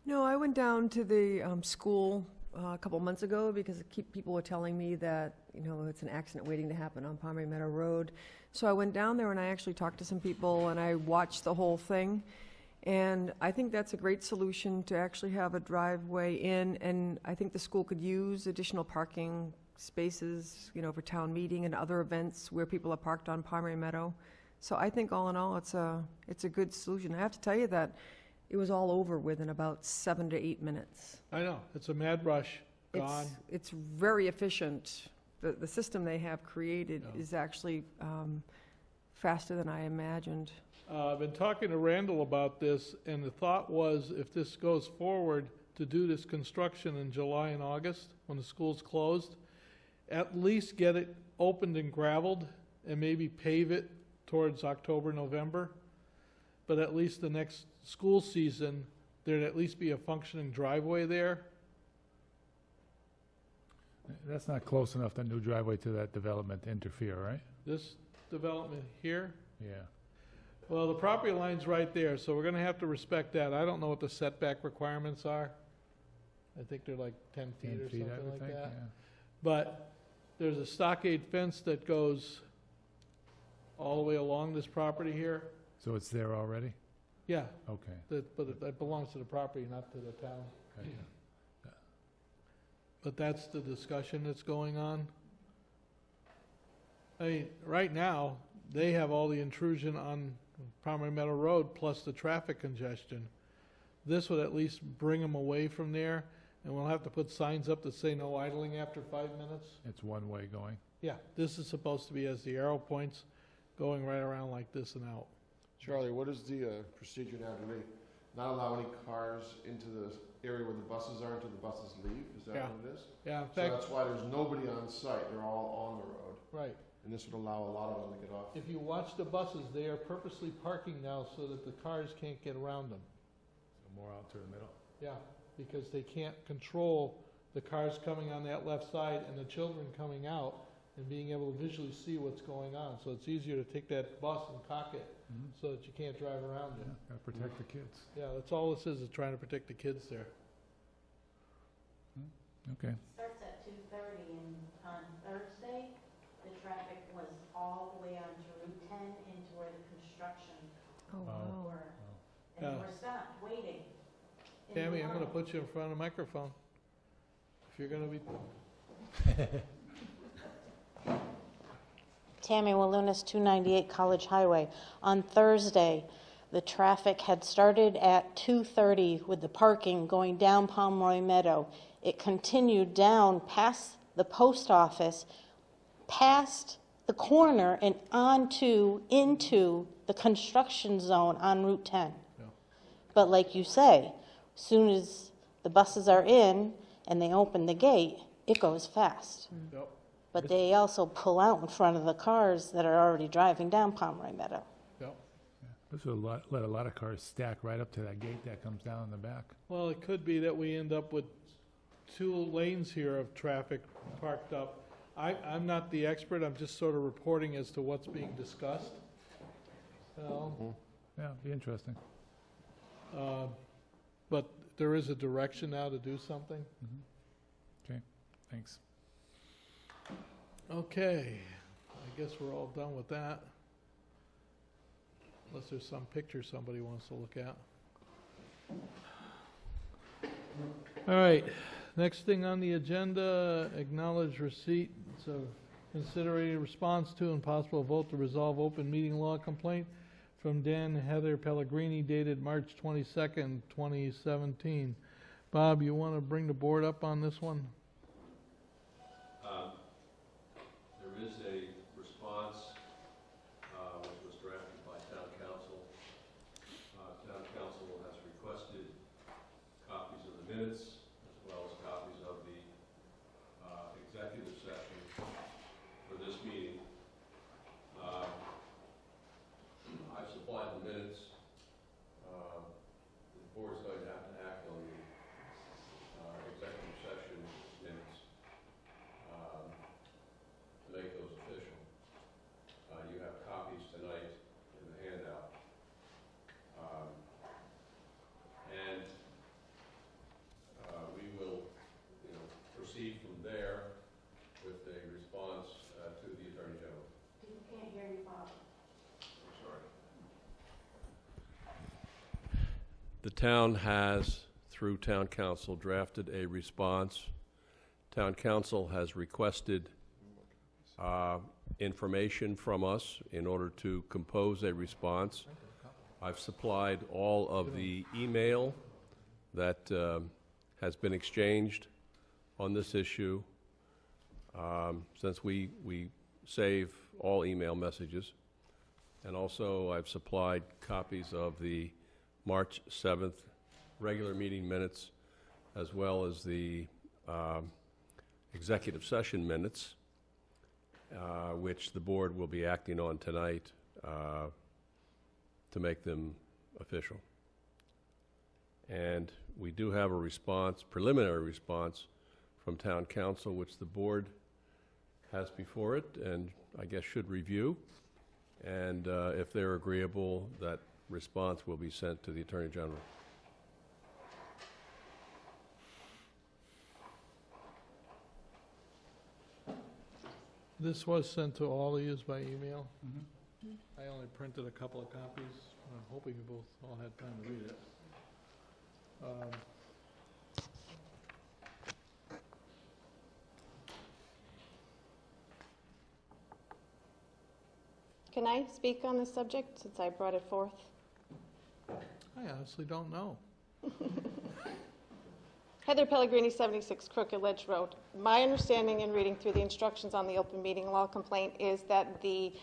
Speaker 5: No, I went down to the school a couple months ago because people were telling me that, it's an accident waiting to happen on Palmer Meadow Road. So I went down there and I actually talked to some people and I watched the whole thing. And I think that's a great solution to actually have a driveway in, and I think the school could use additional parking spaces, for town meeting and other events where people are parked on Palmer Meadow. So I think all in all, it's a good solution. I have to tell you that it was all over within about 7 to 8 minutes.
Speaker 1: I know, it's a mad rush, gone.
Speaker 5: It's very efficient. The system they have created is actually faster than I imagined.
Speaker 1: I've been talking to Randall about this, and the thought was if this goes forward, to do this construction in July and August when the school's closed, at least get it opened and gravelled and maybe pave it towards October, November. But at least the next school season, there'd at least be a functioning driveway there.
Speaker 2: That's not close enough, that new driveway, to that development to interfere, right?
Speaker 1: This development here,
Speaker 2: Yeah.
Speaker 1: well, the property line's right there, so we're gonna have to respect that. I don't know what the setback requirements are. I think they're like 10 feet
Speaker 2: 10
Speaker 1: or
Speaker 2: feet, I
Speaker 1: something
Speaker 2: would
Speaker 1: like
Speaker 2: think,
Speaker 1: that.
Speaker 2: yeah.
Speaker 1: But there's a stockade fence that goes all the way along this property here.
Speaker 2: So it's there already?
Speaker 1: Yeah,
Speaker 2: Okay.
Speaker 1: but it belongs to the property, not to the town.
Speaker 2: Okay.
Speaker 1: But that's the discussion that's going on. I mean, right now, they have all the intrusion on Palmer Meadow Road plus the traffic congestion. This would at least bring them away from there, and we'll have to put signs up that say no idling after 5 minutes.
Speaker 2: It's one way going?
Speaker 1: Yeah, this is supposed to be as the arrow points, going right around like this and out.
Speaker 3: Charlie, what is the procedure now? Do they not allow any cars into the area where the buses are until the buses leave? Is that
Speaker 1: Yeah.
Speaker 3: what it is?
Speaker 1: Yeah, in
Speaker 3: So
Speaker 1: fact,
Speaker 3: that's why there's nobody on site. They're all on the road.
Speaker 1: right.
Speaker 3: And this would allow a lot of them to get off.
Speaker 1: If you watch the buses, they are purposely parking now so that the cars can't get around them.
Speaker 2: So more out to the middle?
Speaker 1: Yeah, because they can't control the cars coming on that left side and the children coming out and being able to visually see what's going on. So it's easier to take that bus and cock it so that you can't drive around it.
Speaker 2: Yeah, gotta protect the kids.
Speaker 1: Yeah, that's all this is trying to protect the kids there.
Speaker 2: Okay.
Speaker 14: Starts at 2:30, and on Thursday, the traffic was all the way onto Route 10 into where the construction
Speaker 5: Oh, wow.
Speaker 14: were. And
Speaker 1: Yeah.
Speaker 14: they were stopped, waiting. in the
Speaker 1: Tammy, I'm gonna
Speaker 14: line.
Speaker 1: put you in front of the microphone. If you're gonna be,
Speaker 14: Tammy Walunas, 298 College Highway. On Thursday, the traffic had started at 2:30 with the parking going down Pomeroy Meadow. It continued down past the post office, past the corner, and into the construction zone on Route 10.
Speaker 1: Yeah.
Speaker 14: But like you say, soon as the buses are in and they open the gate, it goes fast.
Speaker 1: yep.
Speaker 14: But they also pull out in front of the cars that are already driving down Pomeroy Meadow.
Speaker 1: Yep.
Speaker 2: This will let a lot of cars stack right up to that gate that comes down in the back.
Speaker 1: Well, it could be that we end up with 2 lanes here of traffic parked up. I'm not the expert, I'm just sort of reporting as to what's being discussed. You know,
Speaker 2: Yeah, be interesting.
Speaker 1: but there is a direction now to do something.
Speaker 2: Okay, thanks.
Speaker 1: Okay, I guess we're all done with that. Unless there's some picture somebody wants to look at. All right, next thing on the agenda, acknowledge receipt of considering response to and possible vote to resolve open meeting law complaint from Dan and Heather Pellegrini dated March 22nd, 2017. Bob, you want to bring the board up on this one?
Speaker 4: There is a response which was drafted by town council. Town council has requested copies of the minutes as well as copies of the executive session for this meeting. I've supplied the minutes. The board's going to have to act on the executive session minutes to make those official. You have copies tonight in the handout. And we will, proceed from there with a response to the Attorney General.
Speaker 14: People can't hear you, Bob.
Speaker 4: I'm sorry. The town has, through town council, drafted a response. Town council has requested information from us in order to compose a response. I've supplied all of the email that has been exchanged on this issue, since we save all email messages. And also, I've supplied copies of the March 7th regular meeting minutes, as well as the executive session minutes, which the board will be acting on tonight to make them official. And we do have a response, preliminary response, from town council, which the board has before it and I guess should review. And if they're agreeable, that response will be sent to the Attorney General.
Speaker 1: This was sent to all of you by email. I only printed a couple of copies. I'm hoping you both all had time to read it.
Speaker 18: Can I speak on this subject since I brought it forth?
Speaker 1: I honestly don't know.
Speaker 18: Heather Pellegrini, 76 Crooked Ledge Road. My understanding in reading through the instructions on the open meeting law complaint is that the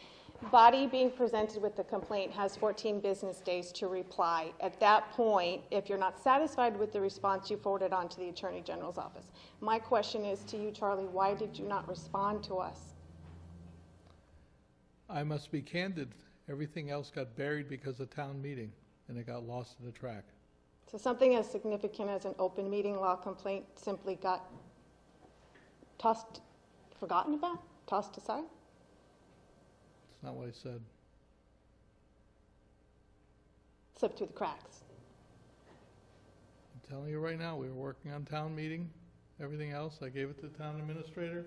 Speaker 18: body being presented with the complaint has 14 business days to reply. At that point, if you're not satisfied with the response, you forward it on to the Attorney General's office. My question is to you, Charlie, why did you not respond to us?
Speaker 1: I must be candid. Everything else got buried because of town meeting, and it got lost in the track.
Speaker 18: So something as significant as an open meeting law complaint simply got forgotten about, tossed aside?
Speaker 1: It's not what I said.
Speaker 18: Slipped through the cracks.
Speaker 1: I'm telling you right now, we were working on town meeting. Everything else, I gave it to the town administrator.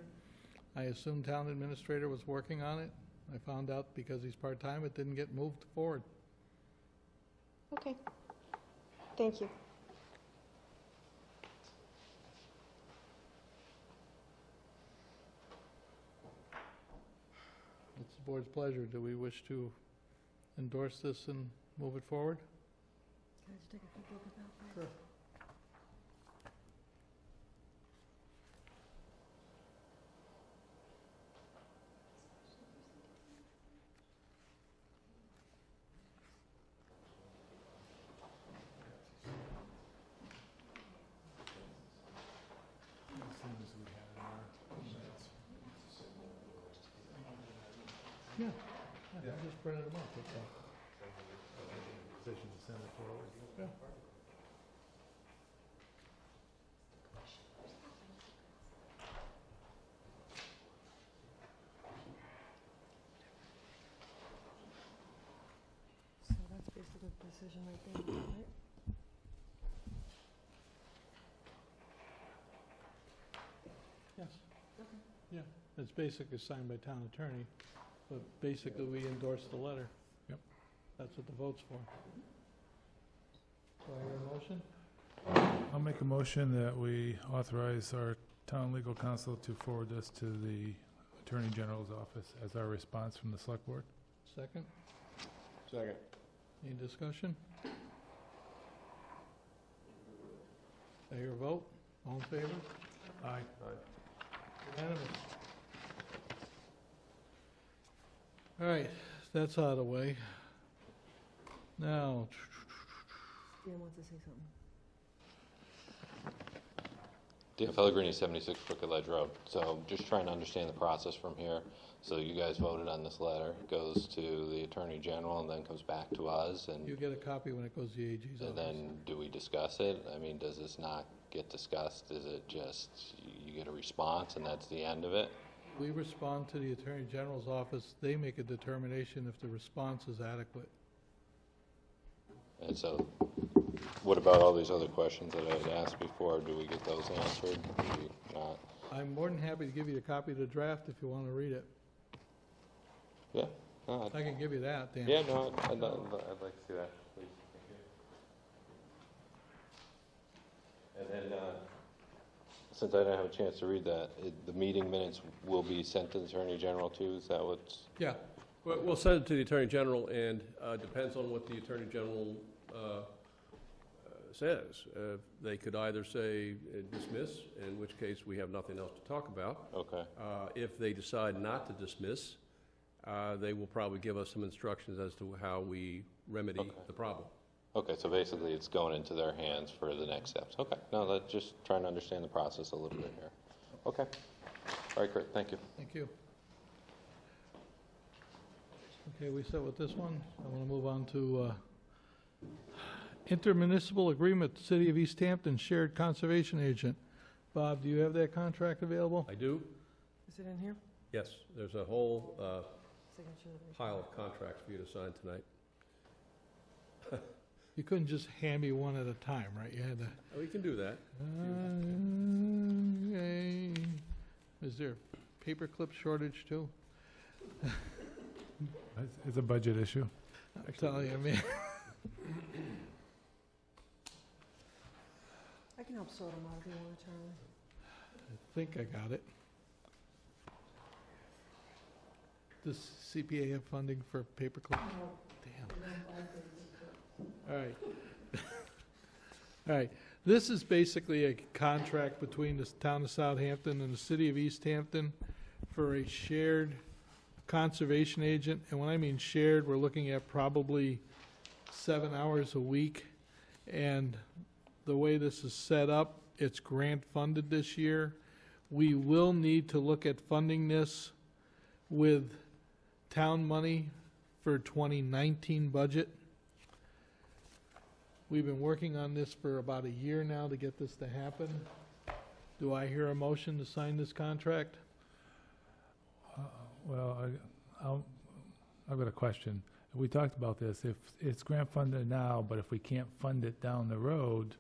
Speaker 1: I assumed town administrator was working on it. I found out because he's part-time, it didn't get moved forward.
Speaker 18: Okay. Thank you.
Speaker 1: It's the board's pleasure. Do we wish to endorse this and move it forward?
Speaker 5: Can I just take a quick look at that, please?
Speaker 1: Sure. Yeah, I just printed them out. That's all.
Speaker 2: Position to send it forward.
Speaker 1: Yeah.
Speaker 5: So that's basically the decision right there, right?
Speaker 1: Yes. Yeah, it's basically signed by town attorney, but basically we endorse the letter.
Speaker 2: Yep.
Speaker 1: That's what the vote's for. So I hear a motion?
Speaker 2: I'll make a motion that we authorize our town legal counsel to forward this to the Attorney General's office as our response from the Select Board.
Speaker 1: Second?
Speaker 3: Second.
Speaker 1: Any discussion? I hear a vote. All in favor?
Speaker 2: Aye.
Speaker 1: Unanimous. All right, that's out of the way. Now,
Speaker 5: Dan wants to say something.
Speaker 17: Dan Pellegrini, 76 Crooked Ledge Road. So just trying to understand the process from here. So you guys voted on this letter, goes to the Attorney General, and then comes back to us, and
Speaker 1: you get a copy when it goes to the AG's office.
Speaker 17: and then do we discuss it? I mean, does this not get discussed? Is it just you get a response and that's the end of it?
Speaker 1: We respond to the Attorney General's office. They make a determination if the response is adequate.
Speaker 17: And so, what about all these other questions that I had asked before? Do we get those answered? Do we not?
Speaker 1: I'm more than happy to give you a copy of the draft if you want to read it.
Speaker 17: Yeah. No,
Speaker 1: I can give you that, Dan.
Speaker 17: yeah, no, I'd like to see that, please. And then, since I didn't have a chance to read that, the meeting minutes will be sent to the Attorney General too? Is that what's?
Speaker 1: Yeah.
Speaker 4: We'll send it to the Attorney General, and depends on what the Attorney General says. They could either say dismiss, in which case we have nothing else to talk about.
Speaker 17: Okay.
Speaker 4: If they decide not to dismiss, they will probably give us some instructions as to how we remedy the problem.
Speaker 17: Okay, so basically it's going into their hands for the next steps. Okay, no, that's just trying to understand the process a little bit here. Okay. All right, great, thank you.
Speaker 1: Thank you. Okay, we set with this one. I want to move on to intermunicipal agreement, City of Easthampton Shared Conservation Agent. Bob, do you have that contract available?
Speaker 4: I do.
Speaker 5: Is it in here?
Speaker 4: Yes, there's a whole
Speaker 5: Signature.
Speaker 4: pile of contracts for you to sign tonight.
Speaker 1: You couldn't just hand me one at a time, right? You had to.
Speaker 4: Oh, you can do that.
Speaker 1: Okay. Is there paperclip shortage too.
Speaker 2: It's a budget issue.
Speaker 1: I'm telling you, man.
Speaker 5: I can help sort them out if you want, Charlie.
Speaker 1: I think I got it. Does CPA have funding for paperclip? Damn. All right. All right. This is basically a contract between the town of Southampton and the city of Easthampton for a shared conservation agent. And when I mean shared, we're looking at probably 7 hours a week. And the way this is set up, it's grant funded this year. We will need to look at funding this with town money for 2019 budget. We've been working on this for about a year now to get this to happen. Do I hear a motion to sign this contract?
Speaker 2: Well, I've got a question. We talked about this. If it's grant funded now, but if we can't fund it down the road,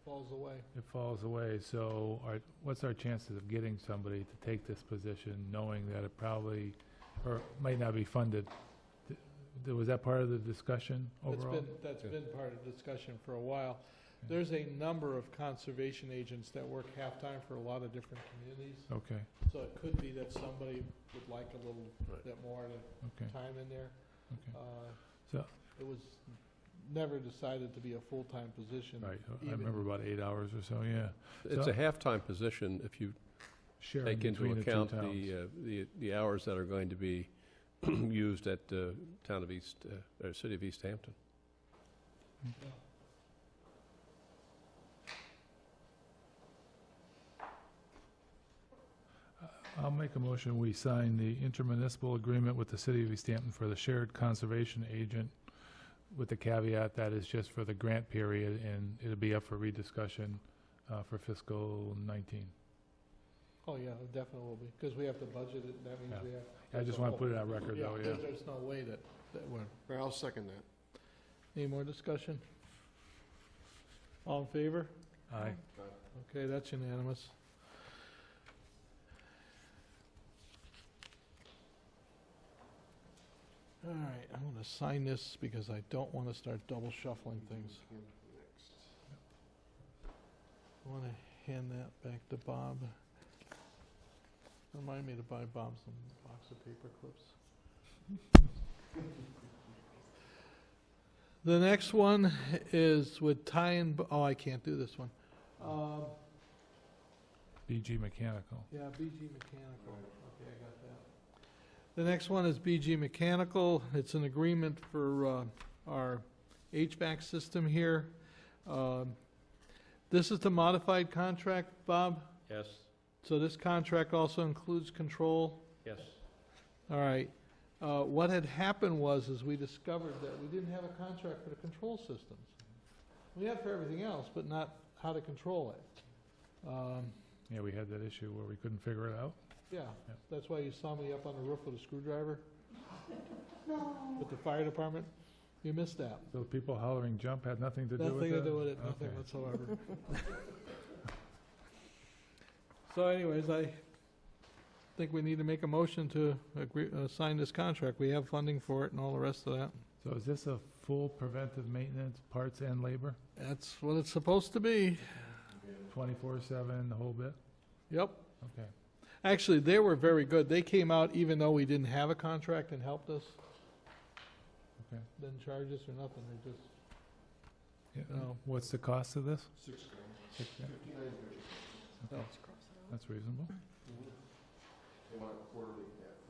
Speaker 1: Falls away.
Speaker 2: it falls away. So what's our chances of getting somebody to take this position, knowing that it probably, or might not be funded? Was that part of the discussion overall?
Speaker 1: That's been part of the discussion for a while. There's a number of conservation agents that work half-time for a lot of different communities.
Speaker 2: Okay.
Speaker 1: So it could be that somebody would like a little bit more
Speaker 2: Okay.
Speaker 1: time in there.
Speaker 2: Okay. So
Speaker 1: It was never decided to be a full-time position.
Speaker 2: right, I
Speaker 1: even-
Speaker 2: remember about 8 hours or so. Yeah.
Speaker 4: It's
Speaker 2: So-
Speaker 4: a half-time position if you
Speaker 2: Sharing
Speaker 4: take into
Speaker 2: between the two
Speaker 4: account
Speaker 2: towns.
Speaker 4: the hours that are going to be used at town of or city of Easthampton.
Speaker 2: I'll make a motion, we sign the intermunicipal agreement with the city of Easthampton for the shared conservation agent, with the caveat that is just for the grant period, and it'll be up for rediscussion for fiscal 19.
Speaker 1: Oh, yeah, it definitely will be, because we have to budget it, that means
Speaker 2: Yeah.
Speaker 1: we have.
Speaker 2: I just want to put it on record, though, yeah.
Speaker 1: There's no way that we're.
Speaker 3: Right, I'll second that.
Speaker 1: Any more discussion? All in favor?
Speaker 2: Aye.
Speaker 1: Okay, that's unanimous. All right, I'm going to sign this because I don't want to start double shuffling things. I want to hand that back to Bob. Remind me to buy Bob some box of paper clips. The next one is with Ty and, oh, I can't do this one.
Speaker 2: BG Mechanical.
Speaker 1: Yeah, BG Mechanical. Okay, I got that. The next one is BG Mechanical. It's an agreement for our HVAC system here. This is the modified contract, Bob?
Speaker 4: Yes,
Speaker 1: So this contract also includes control?
Speaker 4: yes.
Speaker 1: All right. What had happened was, is we discovered that we didn't have a contract for the control systems. We had for everything else, but not how to control it.
Speaker 2: Yeah, we had that issue where we couldn't figure it out.
Speaker 1: Yeah,
Speaker 2: Yep.
Speaker 1: that's why you saw me up on the roof with a screwdriver. With the fire department. You missed that.
Speaker 2: So people hollering jump had nothing to do with
Speaker 1: Nothing
Speaker 2: that?
Speaker 1: to do with it, nothing
Speaker 2: Okay.
Speaker 1: whatsoever. So anyways, I think we need to make a motion to agree, sign this contract. We have funding for it and all the rest of that.
Speaker 2: So is this a full preventive maintenance, parts and labor?
Speaker 1: That's what it's supposed to be.
Speaker 2: 24/7, the whole bit?
Speaker 1: Yep.
Speaker 2: Okay.
Speaker 1: Actually, they were very good. They came out even though we didn't have a contract and helped us.
Speaker 2: Okay.
Speaker 1: Didn't charge us or nothing. They just,
Speaker 2: Yeah.
Speaker 1: No.
Speaker 2: What's the cost of this?
Speaker 3: $6,000.
Speaker 2: Yeah.
Speaker 1: oh,
Speaker 2: That's reasonable.
Speaker 3: They want a quarterly,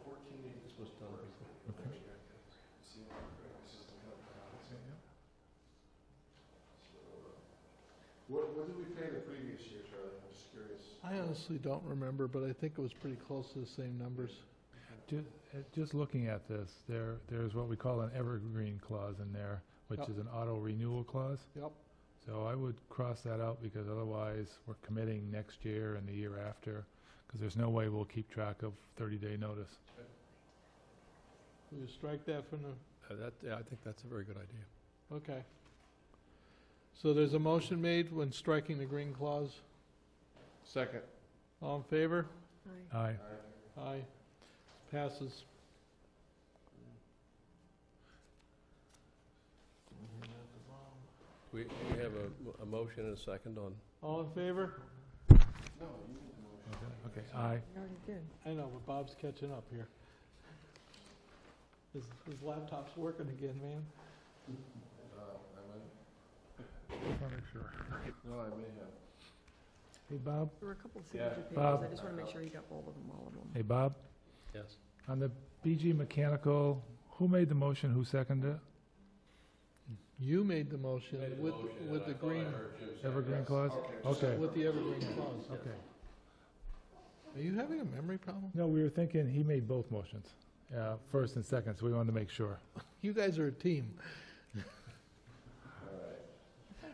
Speaker 3: 14 days.
Speaker 4: This was done before.
Speaker 2: Okay.
Speaker 3: What did we pay the previous year, Charlie? I'm just curious.
Speaker 1: I honestly don't remember, but I think it was pretty close to the same numbers.
Speaker 2: Just looking at this, there's what we call an evergreen clause in there, which
Speaker 1: Yep.
Speaker 2: is an auto renewal clause.
Speaker 1: Yep.
Speaker 2: So I would cross that out because otherwise we're committing next year and the year after, because there's no way we'll keep track of 30-day notice.
Speaker 1: Will you strike that from the,
Speaker 4: Yeah, I think that's a very good idea.
Speaker 1: okay. So there's a motion made when striking the green clause.
Speaker 3: Second.
Speaker 1: All in favor?
Speaker 2: Aye.
Speaker 1: Aye. Passes.
Speaker 4: We have a motion and a second on,
Speaker 1: All in favor?
Speaker 2: Okay, aye.
Speaker 5: You already did.
Speaker 1: I know, but Bob's catching up here. His laptop's working again, man.
Speaker 2: Sure.
Speaker 3: No, I may have.
Speaker 2: Hey, Bob?
Speaker 5: There were a couple of
Speaker 4: Yeah.
Speaker 5: signature pages.
Speaker 2: Bob.
Speaker 5: I just want to make sure you got all of them.
Speaker 2: Hey, Bob?
Speaker 4: yes.
Speaker 2: On the BG Mechanical, who made the motion, who seconded it?
Speaker 1: You made the motion
Speaker 4: Made the
Speaker 1: with,
Speaker 4: motion, and
Speaker 1: with
Speaker 4: I
Speaker 1: the
Speaker 4: thought I
Speaker 1: green,
Speaker 4: heard you say
Speaker 2: Evergreen
Speaker 4: yes.
Speaker 2: clause? Okay,
Speaker 1: with the evergreen clause.
Speaker 2: okay.
Speaker 1: Are you having a memory problem?
Speaker 2: No, we were thinking he made both motions, first and second, so we wanted to make sure.
Speaker 1: You guys are a team.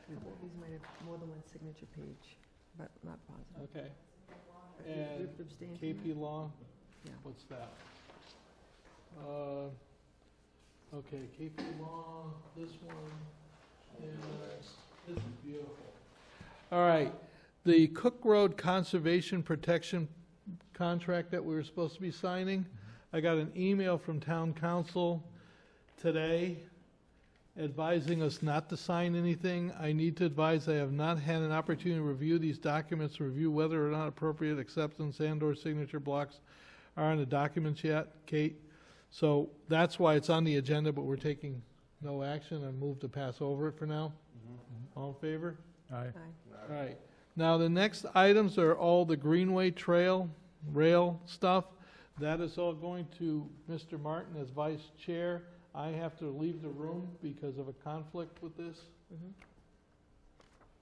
Speaker 5: These might have more than one signature page, but not positive.
Speaker 1: Okay.
Speaker 5: You have
Speaker 1: And
Speaker 5: to abstain from
Speaker 1: KP
Speaker 5: that?
Speaker 1: Law,
Speaker 5: Yeah.
Speaker 1: what's that? Okay, KP Law, this one, and this is beautiful. All right, the Cook Road Conservation Protection contract that we were supposed to be signing, I got an email from town council today advising us not to sign anything. I need to advise I have not had an opportunity to review these documents, review whether or not appropriate acceptance and/or signature blocks are on the documents yet, Kate. So that's why it's on the agenda, but we're taking no action. I move to pass over it for now. All in favor?
Speaker 2: Aye.
Speaker 1: All right. Now, the next items are all the Greenway Trail rail stuff. That is all going to Mr. Martin as vice chair. I have to leave the room because of a conflict with this.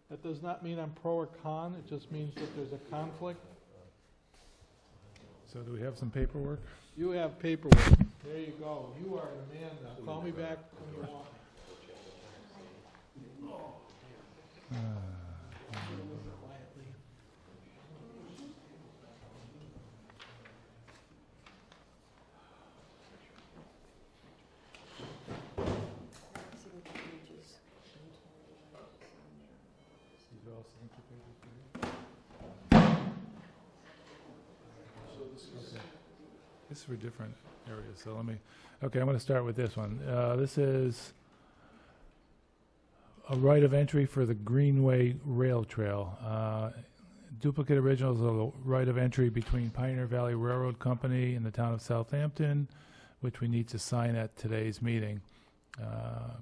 Speaker 1: That does not mean I'm pro or con, it just means that there's a conflict.
Speaker 2: So do we have some paperwork?
Speaker 1: You have paperwork. There you go. You are the man now. Call me back when you want me. Quietly.
Speaker 5: Signature pages.
Speaker 2: These are all signature pages for you? Okay. This is for different areas, so let me, okay, I'm going to start with this one. This is a right of entry for the Greenway Rail Trail. Duplicate originals of the right of entry between Pioneer Valley Railroad Company and the town of Southampton, which we need to sign at today's meeting.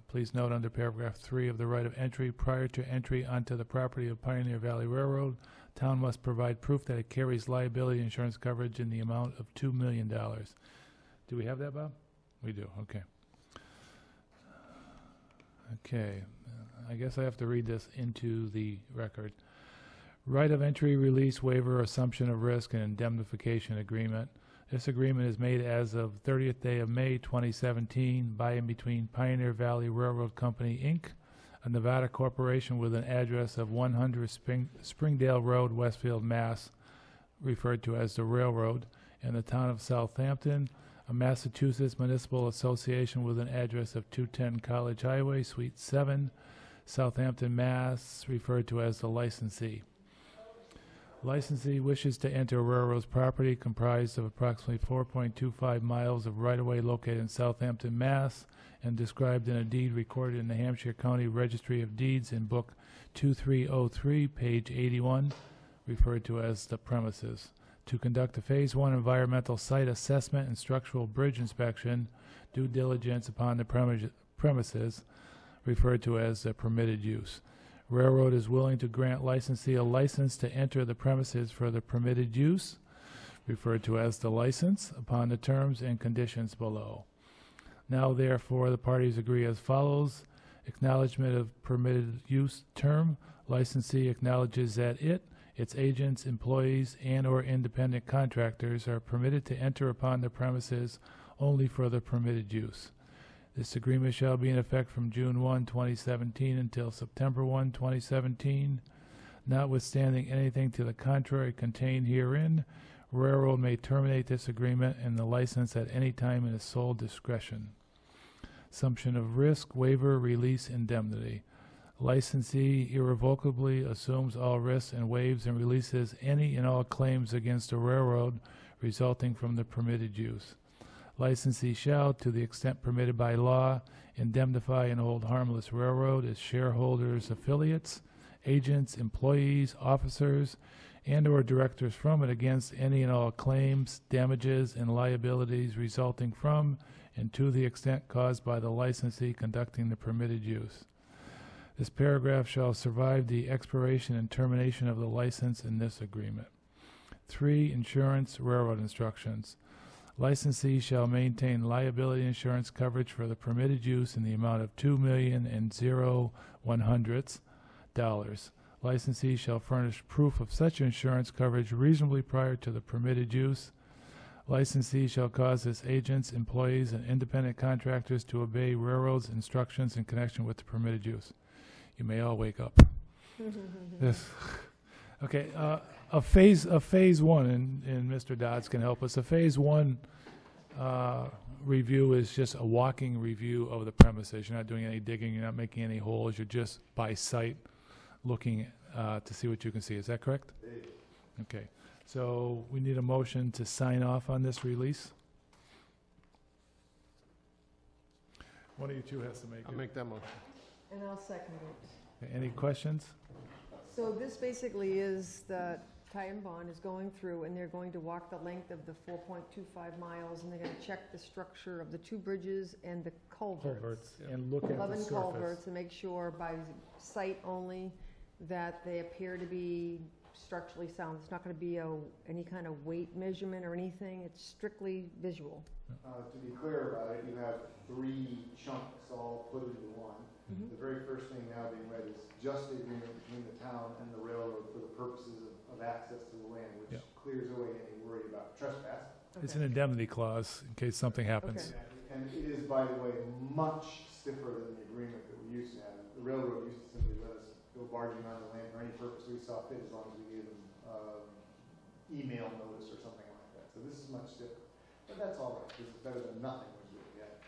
Speaker 2: Please note under paragraph 3 of the right of entry, prior to entry onto the property of Pioneer Valley Railroad, town must provide proof that it carries liability insurance coverage in the amount of $2 million. Do we have that, Bob? We do, okay. Okay, I guess I have to read this into the record. Right of entry, release, waiver, assumption of risk, and indemnification agreement. This agreement is made as of 30th day of May 2017 by and between Pioneer Valley Railroad Company, Inc., a Nevada corporation with an address of 100 Springdale Road, Westfield, Mass., referred to as the Railroad, and the town of Southampton, a Massachusetts municipal association with an address of 210 College Highway, Suite 7, Southampton, Mass., referred to as the licensee. Licensee wishes to enter a railroad's property comprised of approximately 4.25 miles of right-of-way located in Southampton, Mass., and described in a deed recorded in the Hampshire County Registry of Deeds in Book 2303, page 81, referred to as the premises, to conduct a Phase 1 environmental site assessment and structural bridge inspection, due diligence upon the premises, referred to as the permitted use. Railroad is willing to grant licensee a license to enter the premises for the permitted use, referred to as the license, upon the terms and conditions below. Now therefore the parties agree as follows. Acknowledgement of permitted use term. Licensee acknowledges that it, its agents, employees, and/or independent contractors are permitted to enter upon the premises only for the permitted use. This agreement shall be in effect from June 1, 2017 until September 1, 2017. Notwithstanding anything to the contrary contained herein, Railroad may terminate this agreement and the license at any time in its sole discretion. Assumption of risk, waiver, release, indemnity. Licensee irrevocably assumes all risks and waives and releases any and all claims against the railroad resulting from the permitted use. Licensee shall, to the extent permitted by law, indemnify and hold harmless railroad as shareholders, affiliates, agents, employees, officers, and/or directors from and against any and all claims, damages, and liabilities resulting from and to the extent caused by the licensee conducting the permitted use. This paragraph shall survive the expiration and termination of the license in this agreement. 3. Insurance railroad instructions. Licensee shall maintain liability insurance coverage for the permitted use in the amount of $2,000,100. Licensee shall furnish proof of such insurance coverage reasonably prior to the permitted use. Licensee shall cause its agents, employees, and independent contractors to obey railroad's instructions in connection with the permitted use. You may all wake up. This, okay, a phase one, and Mr. Dodds can help us. A phase one review is just a walking review of the premises. You're not doing any digging, you're not making any holes, you're just by sight looking to see what you can see. Is that correct? Okay. So we need a motion to sign off on this release. One of you two has to make it.
Speaker 3: I'll make that motion.
Speaker 5: And I'll second it.
Speaker 2: Okay, any questions?
Speaker 5: So this basically is that Ty and Bond is going through, and they're going to walk the length of the 4.25 miles, and they're going to check the structure of the 2 bridges and the culverts.
Speaker 2: And look at the
Speaker 5: 11
Speaker 2: surface.
Speaker 5: culverts, and make sure by sight only that they appear to be structurally sound. It's not going to be any kind of weight measurement or anything. It's strictly visual.
Speaker 13: To be clear about it, you have 3 chunks all put into one. The very first thing now being read is just the agreement between the town and the railroad for the purposes of access to the land, which clears away any worry about trespass.
Speaker 2: It's an indemnity clause in case something happens.
Speaker 13: And it is, by the way, much stiffer than the agreement that we used to have. The railroad used to simply let us go barging on the land for any purpose we saw fit, as long as we gave them email notice or something like that. So this is much stiffer. But that's all right, because it's better than nothing when you look at it.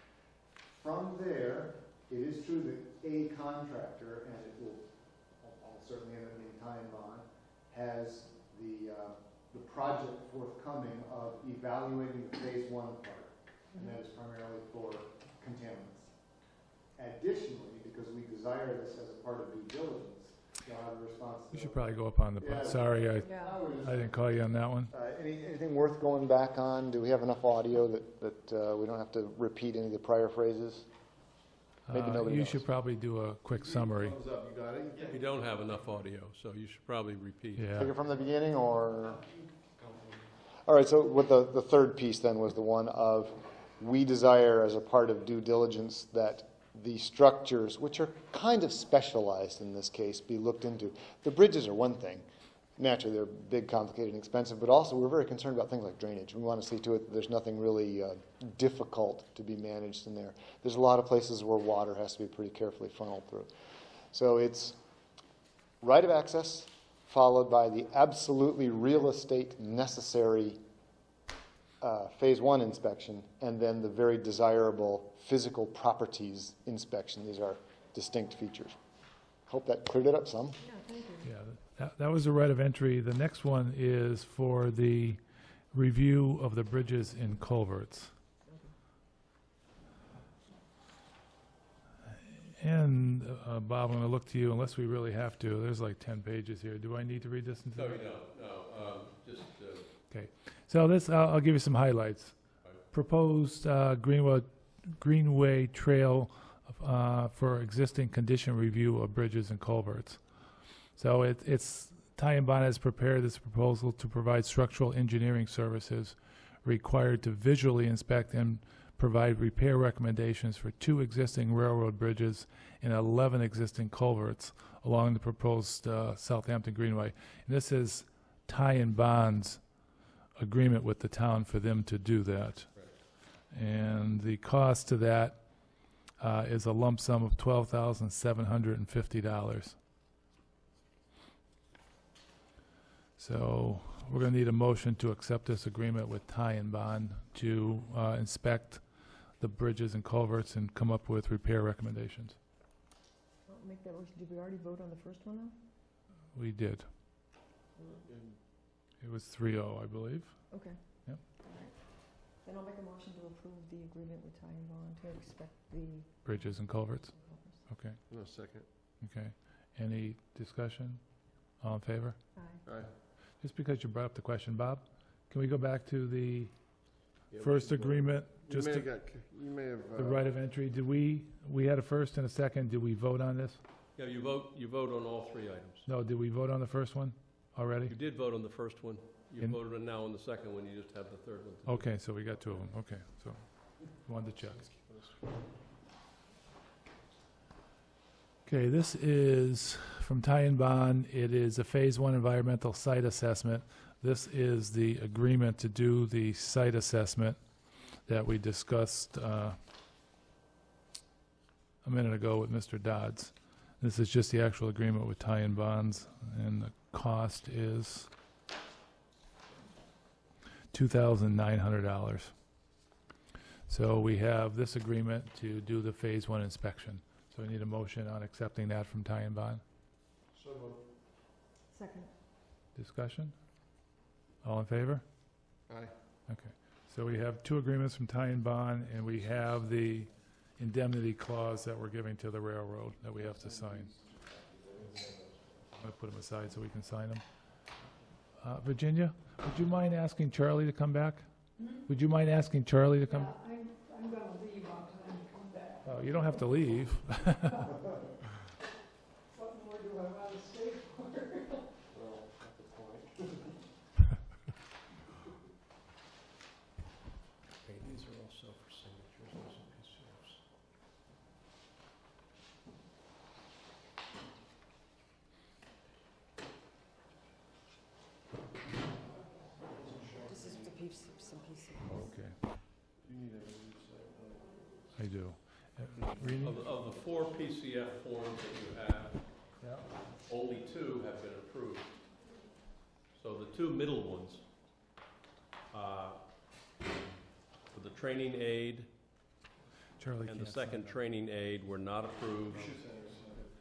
Speaker 13: From there, it is true that a contractor, and it will almost certainly end up being Ty and Bond, has the project forthcoming of evaluating the phase 1 part, and that is primarily for contaminants. Additionally, because we desire this as a part of due diligence, you'll have a responsibility.
Speaker 2: You should probably go up on the, sorry, I didn't call you on that one.
Speaker 13: Anything worth going back on? Do we have enough audio that we don't have to repeat any of the prior phrases? Maybe nobody
Speaker 2: You
Speaker 13: knows.
Speaker 2: should probably do a quick summary.
Speaker 3: Thumbs up, you got it?
Speaker 4: We don't have enough audio, so you should probably repeat.
Speaker 2: Yeah.
Speaker 13: Take it from the beginning, or? All right, so what the third piece then was the one of, we desire as a part of due diligence that the structures, which are kind of specialized in this case, be looked into. The bridges are one thing. Naturally, they're big, complicated, and expensive, but also we're very concerned about things like drainage. We want to see to it that there's nothing really difficult to be managed in there. There's a lot of places where water has to be pretty carefully funneled through. So it's right of access, followed by the absolutely real estate necessary phase 1 inspection, and then the very desirable physical properties inspection. These are distinct features. Hope that cleared it up some.
Speaker 5: Yeah, thank you.
Speaker 2: Yeah, that was a right of entry. The next one is for the review of the bridges and culverts. And Bob, I'm going to look to you, unless we really have to. There's like 10 pages here. Do I need to read this?
Speaker 4: No, you don't. No, just...
Speaker 2: Okay. So this, I'll give you some highlights. Proposed Greenway Trail for existing condition review of bridges and culverts. So it's Ty and Bond has prepared this proposal to provide structural engineering services required to visually inspect and provide repair recommendations for 2 existing railroad bridges and 11 existing culverts along the proposed Southampton Greenway. And this is Ty and Bond's agreement with the town for them to do that. And the cost to that is a lump sum of $12,750. So we're going to need a motion to accept this agreement with Ty and Bond to inspect the bridges and culverts and come up with repair recommendations.
Speaker 5: I'll make that motion. Did we already vote on the first one, though?
Speaker 2: We did. It was 3-0, I believe.
Speaker 5: Okay.
Speaker 2: Yep.
Speaker 5: Then I'll make a motion to approve the agreement with Ty and Bond to expect the.
Speaker 2: Bridges and culverts? Okay,
Speaker 3: No, second.
Speaker 2: okay. Any discussion? All in favor?
Speaker 5: Aye.
Speaker 3: Aye.
Speaker 2: Just because you brought up the question, Bob, can we go back to the
Speaker 4: Yeah, we
Speaker 2: first
Speaker 4: can vote.
Speaker 2: agreement?
Speaker 3: You
Speaker 2: Just
Speaker 3: may
Speaker 2: to-
Speaker 3: have got, you may have.
Speaker 2: the right of entry, did we had a first and a second, did we vote on this?
Speaker 4: Yeah, you vote on all three items.
Speaker 2: No, did we vote on the first one already?
Speaker 4: You did vote on the first one. You
Speaker 2: In-
Speaker 4: voted on now on the second one, you just have the third one. to do.
Speaker 2: Okay, so we got two of them, okay, so, wanted to check. Okay, this is from Ty and Bond. It is a Phase 1 environmental site assessment. This is the agreement to do the site assessment that we discussed a minute ago with Mr. Dodds. This is just the actual agreement with Ty and Bonds, and the cost is $2,900. So we have this agreement to do the Phase 1 inspection. So we need a motion on accepting that from Ty and Bond.
Speaker 3: So moved.
Speaker 5: Second.
Speaker 2: Discussion? All in favor?
Speaker 3: Aye.
Speaker 2: Okay. So we have two agreements from Ty and Bond, and we have the indemnity clause that we're giving to the railroad that we have to sign. I'm going to put them aside so we can sign them. Virginia, would you mind asking Charlie to come back? Would you mind asking Charlie to come?
Speaker 16: I'm going to leave on time to come back.
Speaker 2: Oh, you don't have to leave.
Speaker 16: What more do I want to stay for?
Speaker 3: Well, at the point.
Speaker 4: Okay, these are also for signatures, those are PCFs.
Speaker 5: This is the piece, some piece
Speaker 2: Okay,
Speaker 3: You need a
Speaker 2: I do. Reading?
Speaker 4: Of the four PCF forms that you have, only two have been approved. So the two middle ones, for the training aid
Speaker 2: Charlie
Speaker 4: and the
Speaker 2: can't sign
Speaker 4: second
Speaker 2: that.
Speaker 4: training aid were not approved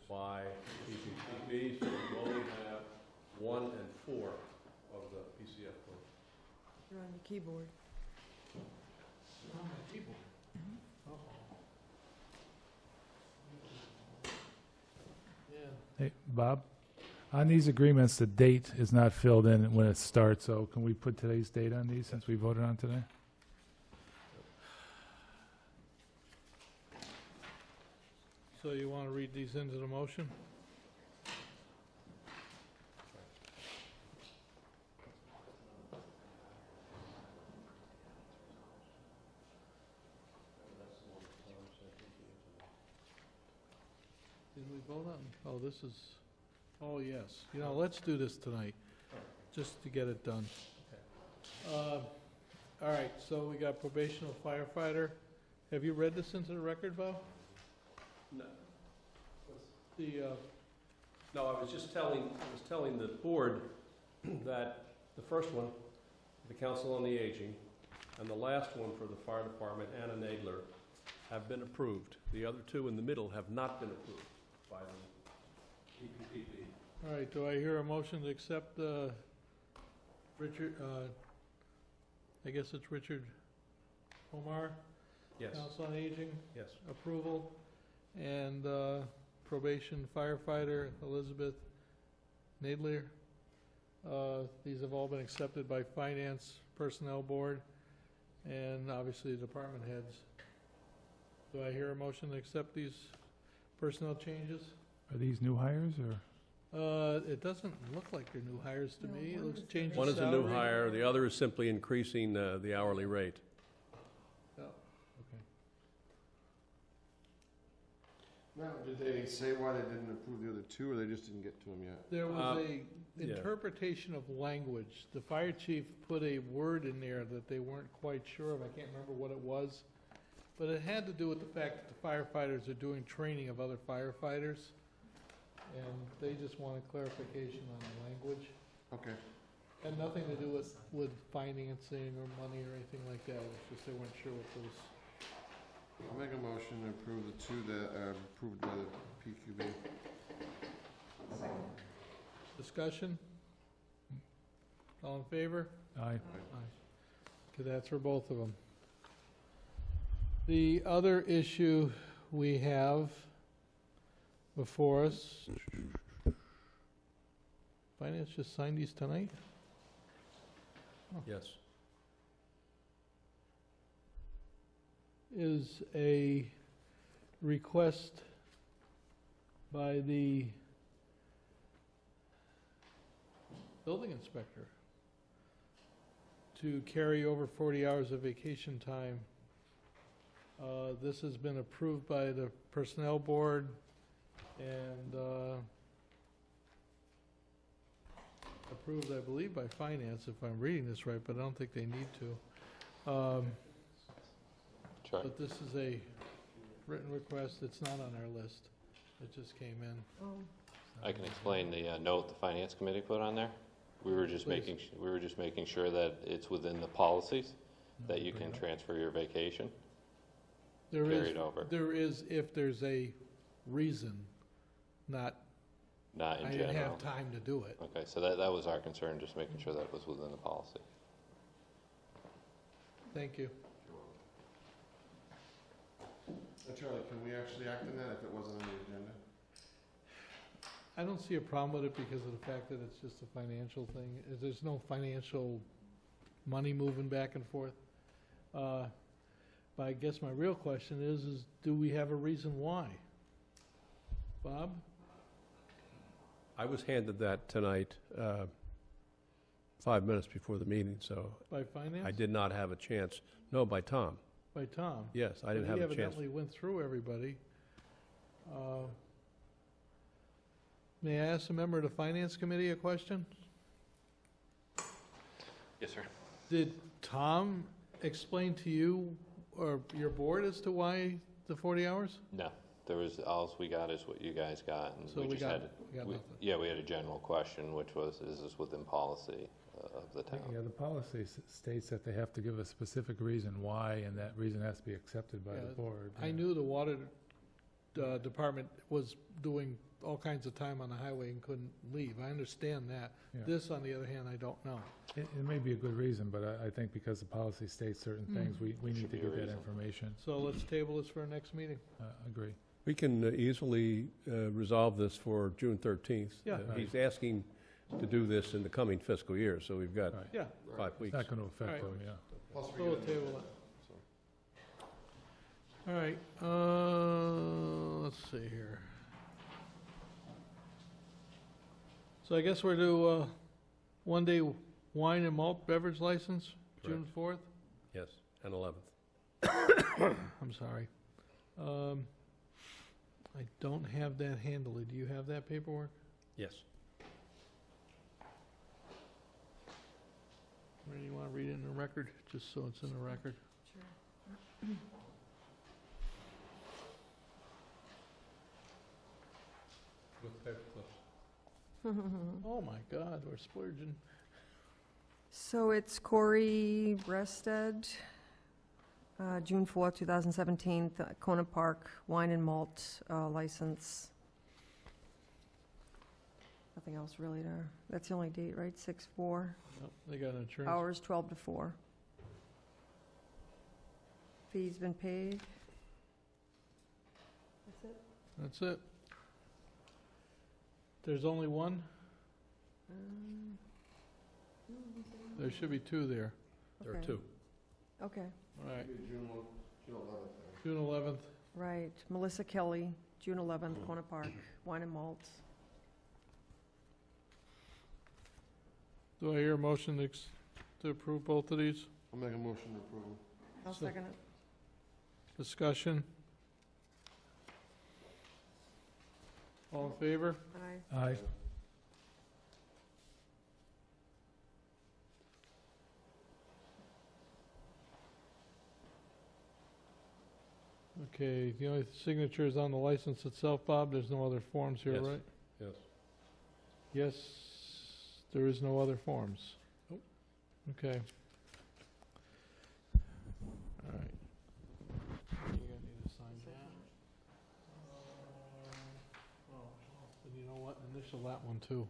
Speaker 4: by PPCB, so you only have 1 and 4 of the PCF forms.
Speaker 5: You're on your keyboard.
Speaker 1: On my keyboard. Yeah.
Speaker 2: Hey, Bob, on these agreements, the date is not filled in when it starts, so can we put today's date on these since we voted on today?
Speaker 1: So you want to read these into the motion? Did we vote on, oh, this is, oh, yes. You know, let's do this tonight, just to get it done. All right, so we got probational firefighter. Have you read this into the record, Val?
Speaker 4: No.
Speaker 1: The,
Speaker 4: No, I was telling the board that the first one, the Council on the Aging, and the last one for the fire department, Anna Nadler, have been approved. The other two in the middle have not been approved by the EPPB.
Speaker 1: all right, do I hear a motion to accept Richard, I guess it's Richard Omar?
Speaker 4: Yes.
Speaker 1: Council on Aging?
Speaker 4: Yes.
Speaker 1: Approval, and probation firefighter Elizabeth Nadler. These have all been accepted by Finance Personnel Board, and obviously the department heads. Do I hear a motion to accept these personnel changes?
Speaker 2: Are these new hires, or?
Speaker 1: It doesn't look like they're new hires to me. It looks change
Speaker 4: One
Speaker 1: of
Speaker 4: is a new
Speaker 1: salary.
Speaker 4: hire, the other is simply increasing the hourly rate.
Speaker 1: Oh, okay.
Speaker 3: Now, did they say why they didn't approve the other two, or they just didn't get to them yet?
Speaker 1: There was a
Speaker 4: yeah.
Speaker 1: interpretation of language. The fire chief put a word in there that they weren't quite sure of. I can't remember what it was. But it had to do with the fact that the firefighters are doing training of other firefighters. And they just wanted clarification on the language.
Speaker 3: Okay.
Speaker 1: Had nothing to do with financing or money or anything like that. It was just they weren't sure what those.
Speaker 3: I'll make a motion to approve the two that are approved by the PQB.
Speaker 1: Discussion? All in favor?
Speaker 2: Aye.
Speaker 1: Aye. Okay, that's for both of them. The other issue we have before us, Finance just signed these tonight?
Speaker 4: Yes.
Speaker 1: Is a request by the building inspector to carry over 40 hours of vacation time. This has been approved by the Personnel Board and approved, I believe, by Finance, if I'm reading this right, but I don't think they need to.
Speaker 17: Sure.
Speaker 1: But this is a written request. It's not on our list. It just came in.
Speaker 5: Oh,
Speaker 17: I can explain the note the finance committee put on there. We were just
Speaker 1: Please.
Speaker 17: making sure that it's within the policies that you can transfer your vacation. Carry it over.
Speaker 1: There is if there's a reason, not
Speaker 17: Not in
Speaker 1: I
Speaker 17: general.
Speaker 1: didn't have time to do it.
Speaker 17: Okay, so that was our concern, just making sure that was within the policy.
Speaker 1: Thank you.
Speaker 3: Charlie, can we actually act on that if it wasn't on the agenda?
Speaker 1: I don't see a problem with it because of the fact that it's just a financial thing. There's no financial money moving back and forth. But I guess my real question is do we have a reason why? Bob?
Speaker 4: I was handed that tonight, 5 minutes before the meeting, so
Speaker 1: By Finance?
Speaker 4: I did not have a chance. No, by Tom.
Speaker 1: By Tom?
Speaker 4: Yes, I didn't
Speaker 1: But
Speaker 4: have a
Speaker 1: He
Speaker 4: chance.
Speaker 1: evidently went through everybody. May I ask a member of the Finance Committee a question?
Speaker 17: Yes, sir.
Speaker 1: Did Tom explain to you or your board as to why the 40 hours?
Speaker 17: No, there was, all we got is what you guys got, and
Speaker 1: So
Speaker 17: we
Speaker 1: we
Speaker 17: just
Speaker 1: got-
Speaker 17: had,
Speaker 1: we got nothing.
Speaker 17: yeah, we had a general question, which was, is this within policy of the town?
Speaker 2: Yeah, the policy states that they have to give a specific reason why, and that reason has to be accepted by the
Speaker 1: Yeah,
Speaker 2: board.
Speaker 1: I knew the water department was doing all kinds of time on the highway and couldn't leave. I understand that.
Speaker 2: Yeah.
Speaker 1: This, on the other hand, I don't know.
Speaker 2: It may be a good reason, but I think because the policy states certain things, we need
Speaker 17: Should
Speaker 2: to
Speaker 17: be a
Speaker 2: get that
Speaker 17: reason.
Speaker 2: information.
Speaker 1: So let's table this for our next meeting.
Speaker 2: Agree.
Speaker 4: We can easily resolve this for June 13th.
Speaker 1: Yeah.
Speaker 4: He's asking to do this in the coming fiscal year, so we've got
Speaker 2: Right.
Speaker 1: Yeah.
Speaker 4: 5
Speaker 2: It's
Speaker 4: weeks.
Speaker 2: not going to affect
Speaker 1: All
Speaker 2: them, yeah.
Speaker 3: Plus,
Speaker 1: So we'll table it. All right, let's see here. So I guess we're due one-day wine and malt beverage license, June 4th?
Speaker 4: Yes, and 11th.
Speaker 1: I'm sorry. I don't have that handily. Do you have that paperwork?
Speaker 4: Yes.
Speaker 1: Randy, you want to read it in the record, just so it's in the record?
Speaker 5: sure.
Speaker 1: Oh, my God, we're splurging.
Speaker 5: So it's Corey Breasted, June 4th, 2017, Kona Park Wine and Malt license. Nothing else really there. That's the only date, right? 6/4.
Speaker 1: Nope, they got an insurance.
Speaker 5: Hours 12 to 4. Fees been paid. That's it?
Speaker 1: That's it. There's only one? There should be two there.
Speaker 4: There are
Speaker 5: Okay.
Speaker 4: 2.
Speaker 5: Okay,
Speaker 1: All right,
Speaker 3: June 11th.
Speaker 1: June 11th.
Speaker 5: right. Melissa Kelly, June 11th, Kona Park Wine and Malt.
Speaker 1: Do I hear a motion to approve both of these?
Speaker 3: I'll make a motion to approve them.
Speaker 5: I'll
Speaker 1: So-
Speaker 5: second it.
Speaker 1: Discussion? All in favor?
Speaker 5: Aye.
Speaker 2: Aye.
Speaker 1: Okay, the only signature is on the license itself, Bob. There's no other forms here,
Speaker 4: Yes.
Speaker 1: right?
Speaker 4: Yes.
Speaker 1: Yes, there is no other forms.
Speaker 4: Nope.
Speaker 1: Okay. All right. You're gonna need to sign that. And you know what? Initial that one too.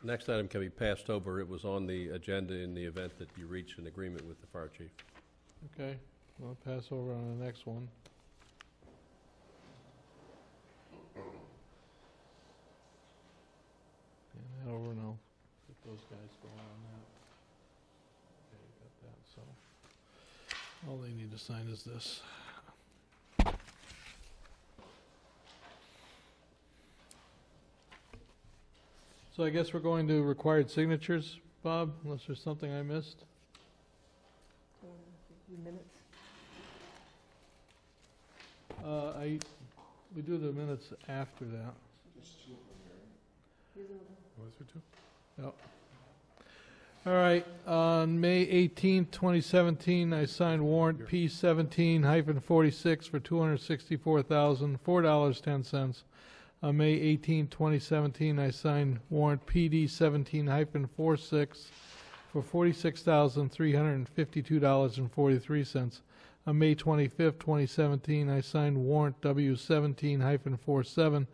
Speaker 4: Next item can be passed over. It was on the agenda in the event that you reach an agreement with the fire chief.
Speaker 1: Okay, I'll pass over on the next one. And that over, and I'll get those guys going on that. Okay, got that, so. All they need to sign is this. So I guess we're going to required signatures, Bob, unless there's something I missed.
Speaker 5: Minutes.
Speaker 1: We do the minutes after that.
Speaker 2: Was there two?
Speaker 1: Yep. All right, on May 18th, 2017, I signed warrant P17-46 for $264,004.10. On May 18, 2017, I signed warrant PD17-46 for $46,352.43. On May 25, 2017, I signed warrant W17-47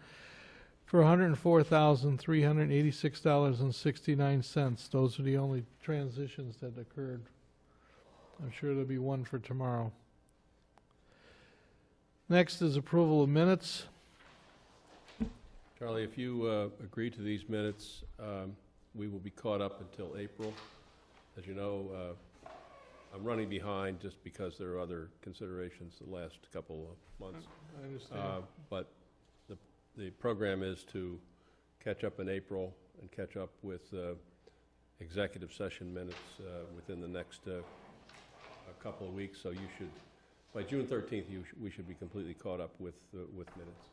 Speaker 1: for $104,386.69. Those are the only transitions that occurred. I'm sure there'll be one for tomorrow. Next is approval of minutes.
Speaker 4: Charlie, if you agree to these minutes, we will be caught up until April. As you know, I'm running behind just because there are other considerations the last couple of months.
Speaker 1: I understand.
Speaker 4: But the program is to catch up in April and catch up with executive session minutes within the next couple of weeks. So you should, by June 13th, we should be completely caught up with minutes.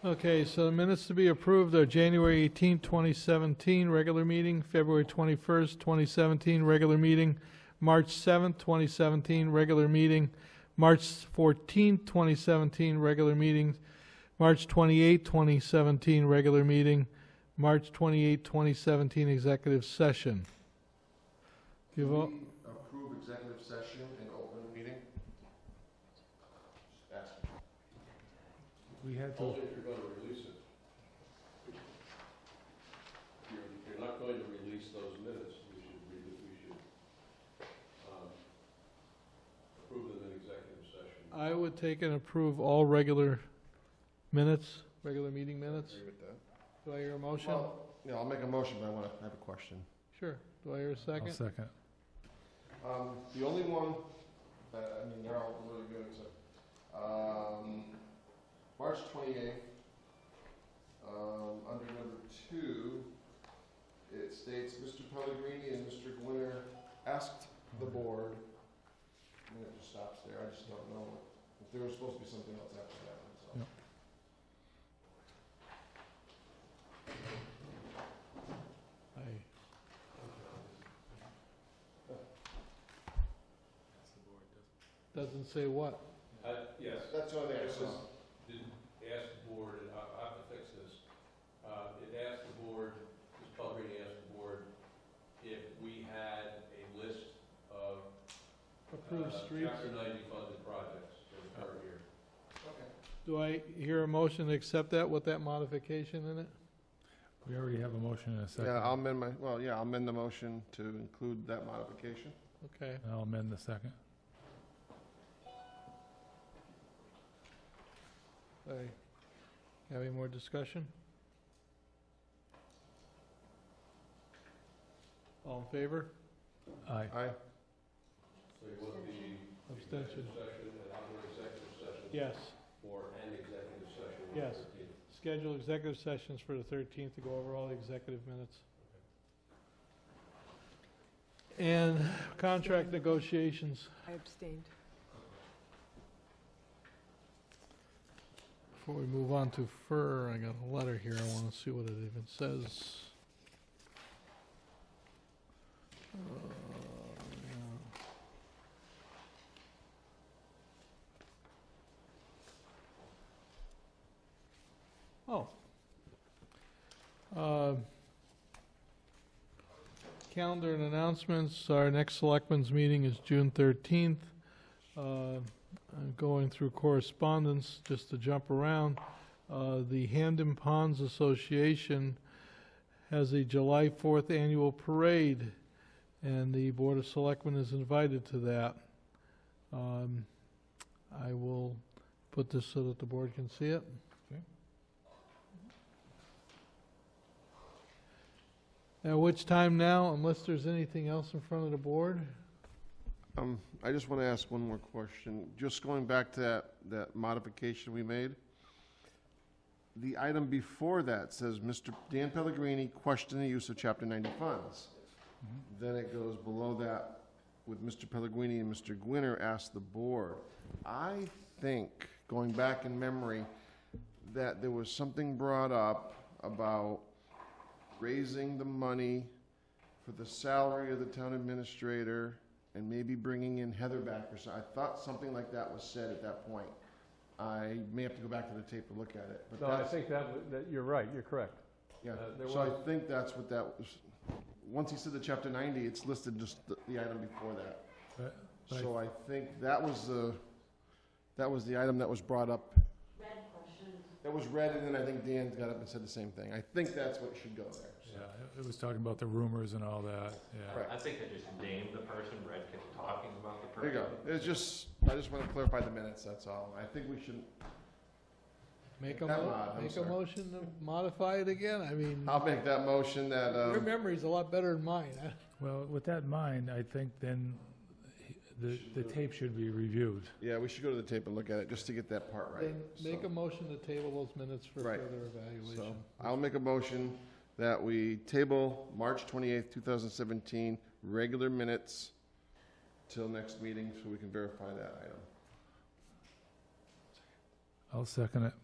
Speaker 1: Okay, so the minutes to be approved are January 18, 2017, regular meeting, February 21st, 2017, regular meeting, March 7th, 2017, regular meeting, March 14th, 2017, regular meeting, March 28th, 2017, regular meeting, March 28th, 2017, executive session. Do you vote?
Speaker 3: Approve executive session and open meeting? Just asking.
Speaker 2: We had to.
Speaker 4: Only if you're going to release it. If you're not going to release those minutes, we should approve them in executive session.
Speaker 1: I would take and approve all regular minutes, regular meeting minutes.
Speaker 3: Agree with that.
Speaker 1: Do I hear a motion?
Speaker 3: Well, yeah, I'll make a motion, but I want to have a question.
Speaker 1: Sure. Do I hear a second?
Speaker 2: I'll second.
Speaker 3: The only one that, I mean, they're all really good, except, March 28th, under number 2, it states, Mr. Pellegrini and Mr. Gwinner asked the board, and it just stops there, I just don't know if there was supposed to be something else after that one, so.
Speaker 2: Yep.
Speaker 1: Doesn't say what?
Speaker 4: Yes.
Speaker 3: That's what I
Speaker 4: It
Speaker 3: saw.
Speaker 4: didn't ask the board, and I have to fix this. It asked the board, Ms. Pellegrini asked the board if we had a list of
Speaker 1: Approved streets?
Speaker 4: Chapter 90 funded projects for the current year.
Speaker 3: Okay.
Speaker 1: Do I hear a motion to accept that with that modification in it?
Speaker 2: We already have a motion and a second.
Speaker 3: Yeah, I'll amend I'll amend the motion to include that modification.
Speaker 1: Okay.
Speaker 2: And I'll amend the second.
Speaker 1: Have any more discussion? All in favor?
Speaker 2: Aye.
Speaker 3: Aye.
Speaker 4: So you want the
Speaker 1: Abstention.
Speaker 4: executive session and other executive session?
Speaker 1: Yes.
Speaker 4: For an executive session? on the
Speaker 1: Yes.
Speaker 4: 13th.
Speaker 1: Schedule executive sessions for the 13th to go over all the executive minutes. And contract negotiations.
Speaker 5: I abstained.
Speaker 1: Before we move on to FUR, I got a letter here. I want to see what it even says. Calendar and announcements. Our next selectmen's meeting is June 13th. going through correspondence, just to jump around, the Hamden Ponds Association has a July 4th annual parade, and the Board of Selectmen is invited to that. I will put this so that the board can see it.
Speaker 2: Okay.
Speaker 1: At which time now, unless there's anything else in front of the board?
Speaker 3: I just want to ask one more question. Just going back to that modification we made. The item before that says, Mr. Dan Pellegrini questioned the use of Chapter 90 funds. Then it goes below that with Mr. Pellegrini and Mr. Gwinner asked the board. I think, going back in memory, that there was something brought up about raising the money for the salary of the town administrator and maybe bringing in Heather back or something. I thought something like that was said at that point. I may have to go back to the tape to look at it. But
Speaker 20: No, I think that you're right, you're correct.
Speaker 3: Yeah,
Speaker 20: there
Speaker 3: so I
Speaker 20: was-
Speaker 3: think that's what that was. Once he said the Chapter 90, it's listed just the item before that.
Speaker 2: But
Speaker 3: So I think that was the item that was brought up. That was read, and then I think Dan got up and said the same thing. I think that's what should go there.
Speaker 2: Yeah, it was talking about the rumors and all that, yeah.
Speaker 3: Right.
Speaker 17: I think I just named the person, Red kept talking about the
Speaker 3: There
Speaker 17: person.
Speaker 3: you go. It's just, I just want to clarify the minutes, that's all. I think we should
Speaker 1: Make
Speaker 3: that mod, I'm
Speaker 1: make a
Speaker 3: sorry.
Speaker 1: motion to modify it again? I mean,
Speaker 3: I'll make that motion that,
Speaker 1: your memory's a lot better than mine.
Speaker 2: Well, with that in mind, I think then the tape should be reviewed.
Speaker 3: yeah, we should go to the tape and look at it, just to get that part right.
Speaker 1: Then make
Speaker 3: So-
Speaker 1: a motion to table those minutes for
Speaker 3: Right.
Speaker 1: further
Speaker 3: So
Speaker 1: evaluation.
Speaker 3: I'll make a motion that we table March 28th, 2017, regular minutes till next meeting so we can verify that item.
Speaker 2: I'll second it.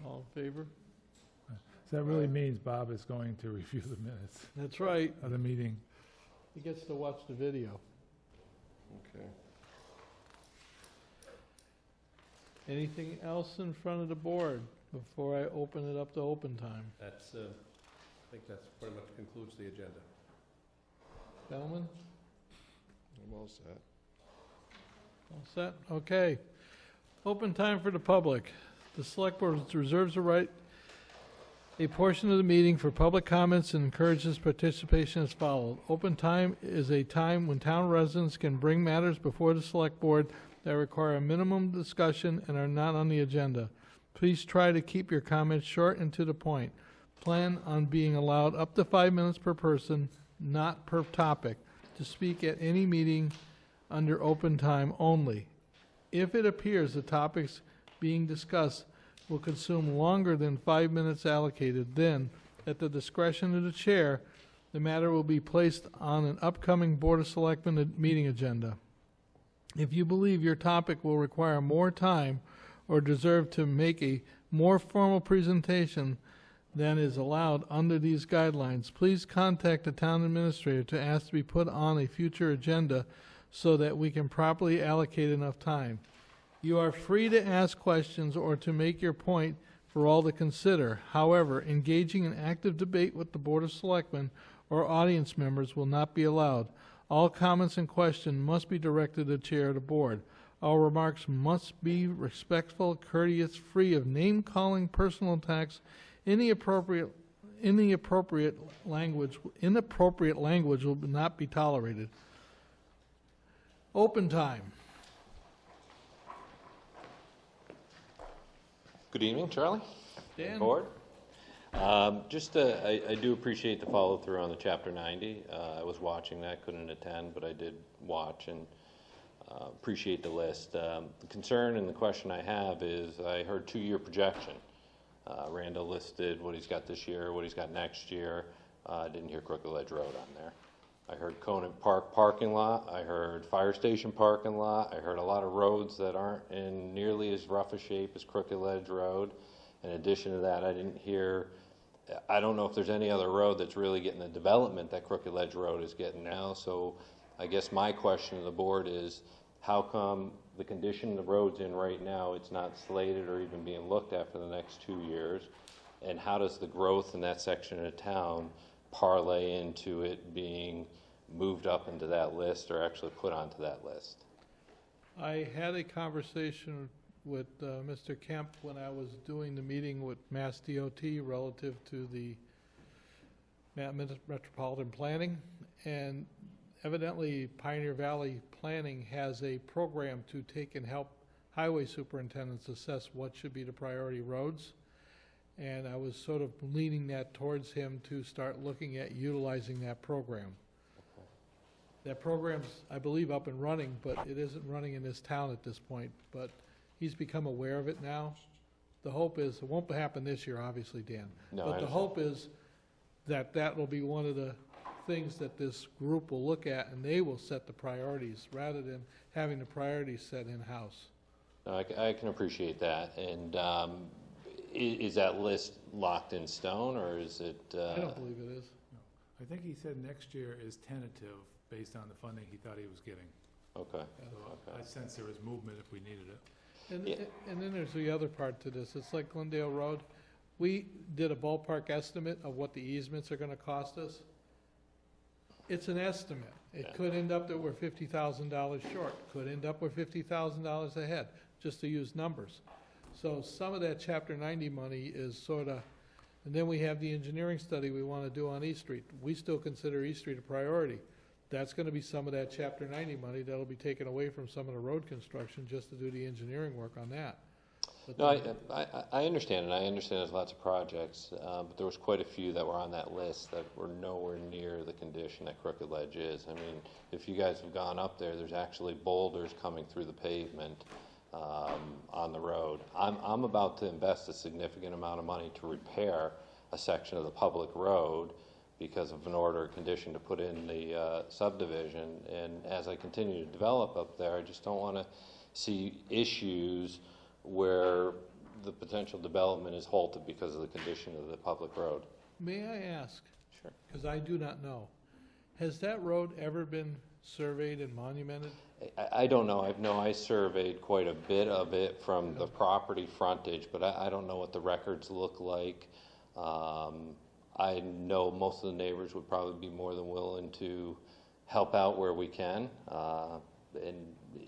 Speaker 1: All in favor?
Speaker 2: So that really means Bob is going to review the minutes
Speaker 1: That's right.
Speaker 2: of the meeting.
Speaker 1: He gets to watch the video.
Speaker 3: Okay.
Speaker 1: Anything else in front of the board before I open it up to open time?
Speaker 4: That's, I think that's pretty much concludes the agenda.
Speaker 1: Gentlemen,
Speaker 3: I'm all set.
Speaker 1: all set? Okay. Open time for the public. The Select Board reserves the right a portion of the meeting for public comments and encourages participation as follows. Open time is a time when town residents can bring matters before the Select Board that require a minimum discussion and are not on the agenda. Please try to keep your comments short and to the point. Plan on being allowed up to 5 minutes per person, not per topic, to speak at any meeting under open time only. If it appears the topics being discussed will consume longer than 5 minutes allocated, then, at the discretion of the chair, the matter will be placed on an upcoming Board of Selectmen meeting agenda. If you believe your topic will require more time or deserve to make a more formal presentation than is allowed under these guidelines, please contact the town administrator to ask to be put on a future agenda so that we can properly allocate enough time. You are free to ask questions or to make your point for all to consider. However, engaging in active debate with the Board of Selectmen or audience members will not be allowed. All comments and questions must be directed to the chair of the board. All remarks must be respectful, courteous, free of name-calling, personal attacks. Inappropriate language will not be tolerated. Open time.
Speaker 17: Good evening, Charlie.
Speaker 1: Dan?
Speaker 17: Board. I do appreciate the follow-through on the Chapter 90. I was watching that, couldn't attend, but I did watch and appreciate the list. The concern and the question I have is I heard 2-year projection. Randall listed what he's got this year, what he's got next year. I didn't hear Crooked Ledge Road on there. I heard Conant Park parking lot. I heard fire station parking lot. I heard a lot of roads that aren't in nearly as rough a shape as Crooked Ledge Road. In addition to that, I didn't hear, I don't know if there's any other road that's really getting the development that Crooked Ledge Road is getting now. So I guess my question to the board is, how come the condition the road's in right now, it's not slated or even being looked at for the next 2 years? And how does the growth in that section of town parlay into it being moved up into that list or actually put onto that list?
Speaker 1: I had a conversation with Mr. Kemp when I was doing the meeting with Mass DOT relative to the metropolitan planning, and evidently Pioneer Valley Planning has a program to take and help highway superintendents assess what should be the priority roads. And I was sort of leaning that towards him to start looking at utilizing that program. That program's, I believe, up and running, but it isn't running in this town at this point. But he's become aware of it now. The hope is, it won't happen this year, obviously, Dan.
Speaker 17: No,
Speaker 1: But the hope is that that will be one of the things that this group will look at, and they will set the priorities, rather than having the priorities set in-house.
Speaker 17: No, I can appreciate that. And is that list locked in stone, or is it?
Speaker 1: I don't believe it is.
Speaker 2: No. I think he said next year is tentative based on the funding he thought he was getting.
Speaker 17: Okay.
Speaker 2: So I sense there was movement if we needed it.
Speaker 1: And then there's the other part to this. It's like Glendale Road. We did a ballpark estimate of what the easements are gonna cost us. It's an estimate. It could end up that we're $50,000 short, could end up we're $50,000 ahead, just to use numbers. So some of that Chapter 90 money is sort of, and then we have the engineering study we want to do on East Street. We still consider East Street a priority. That's going to be some of that Chapter 90 money that'll be taken away from some of the road construction just to do the engineering work on that. But
Speaker 17: no, I understand, and I understand there's lots of projects, but there was quite a few that were on that list that were nowhere near the condition that Crooked Ledge is. I mean, if you guys have gone up there, there's actually boulders coming through the pavement on the road. I'm about to invest a significant amount of money to repair a section of the public road because of an order of condition to put in the subdivision. And as I continue to develop up there, I just don't want to see issues where the potential development is halted because of the condition of the public road.
Speaker 1: May I ask?
Speaker 17: Sure.
Speaker 1: Because I do not know. Has that road ever been surveyed and monumented?
Speaker 17: I don't know. I surveyed quite a bit of it from the property frontage, but I don't know what the records look like. I know most of the neighbors would probably be more than willing to help out where we can. And,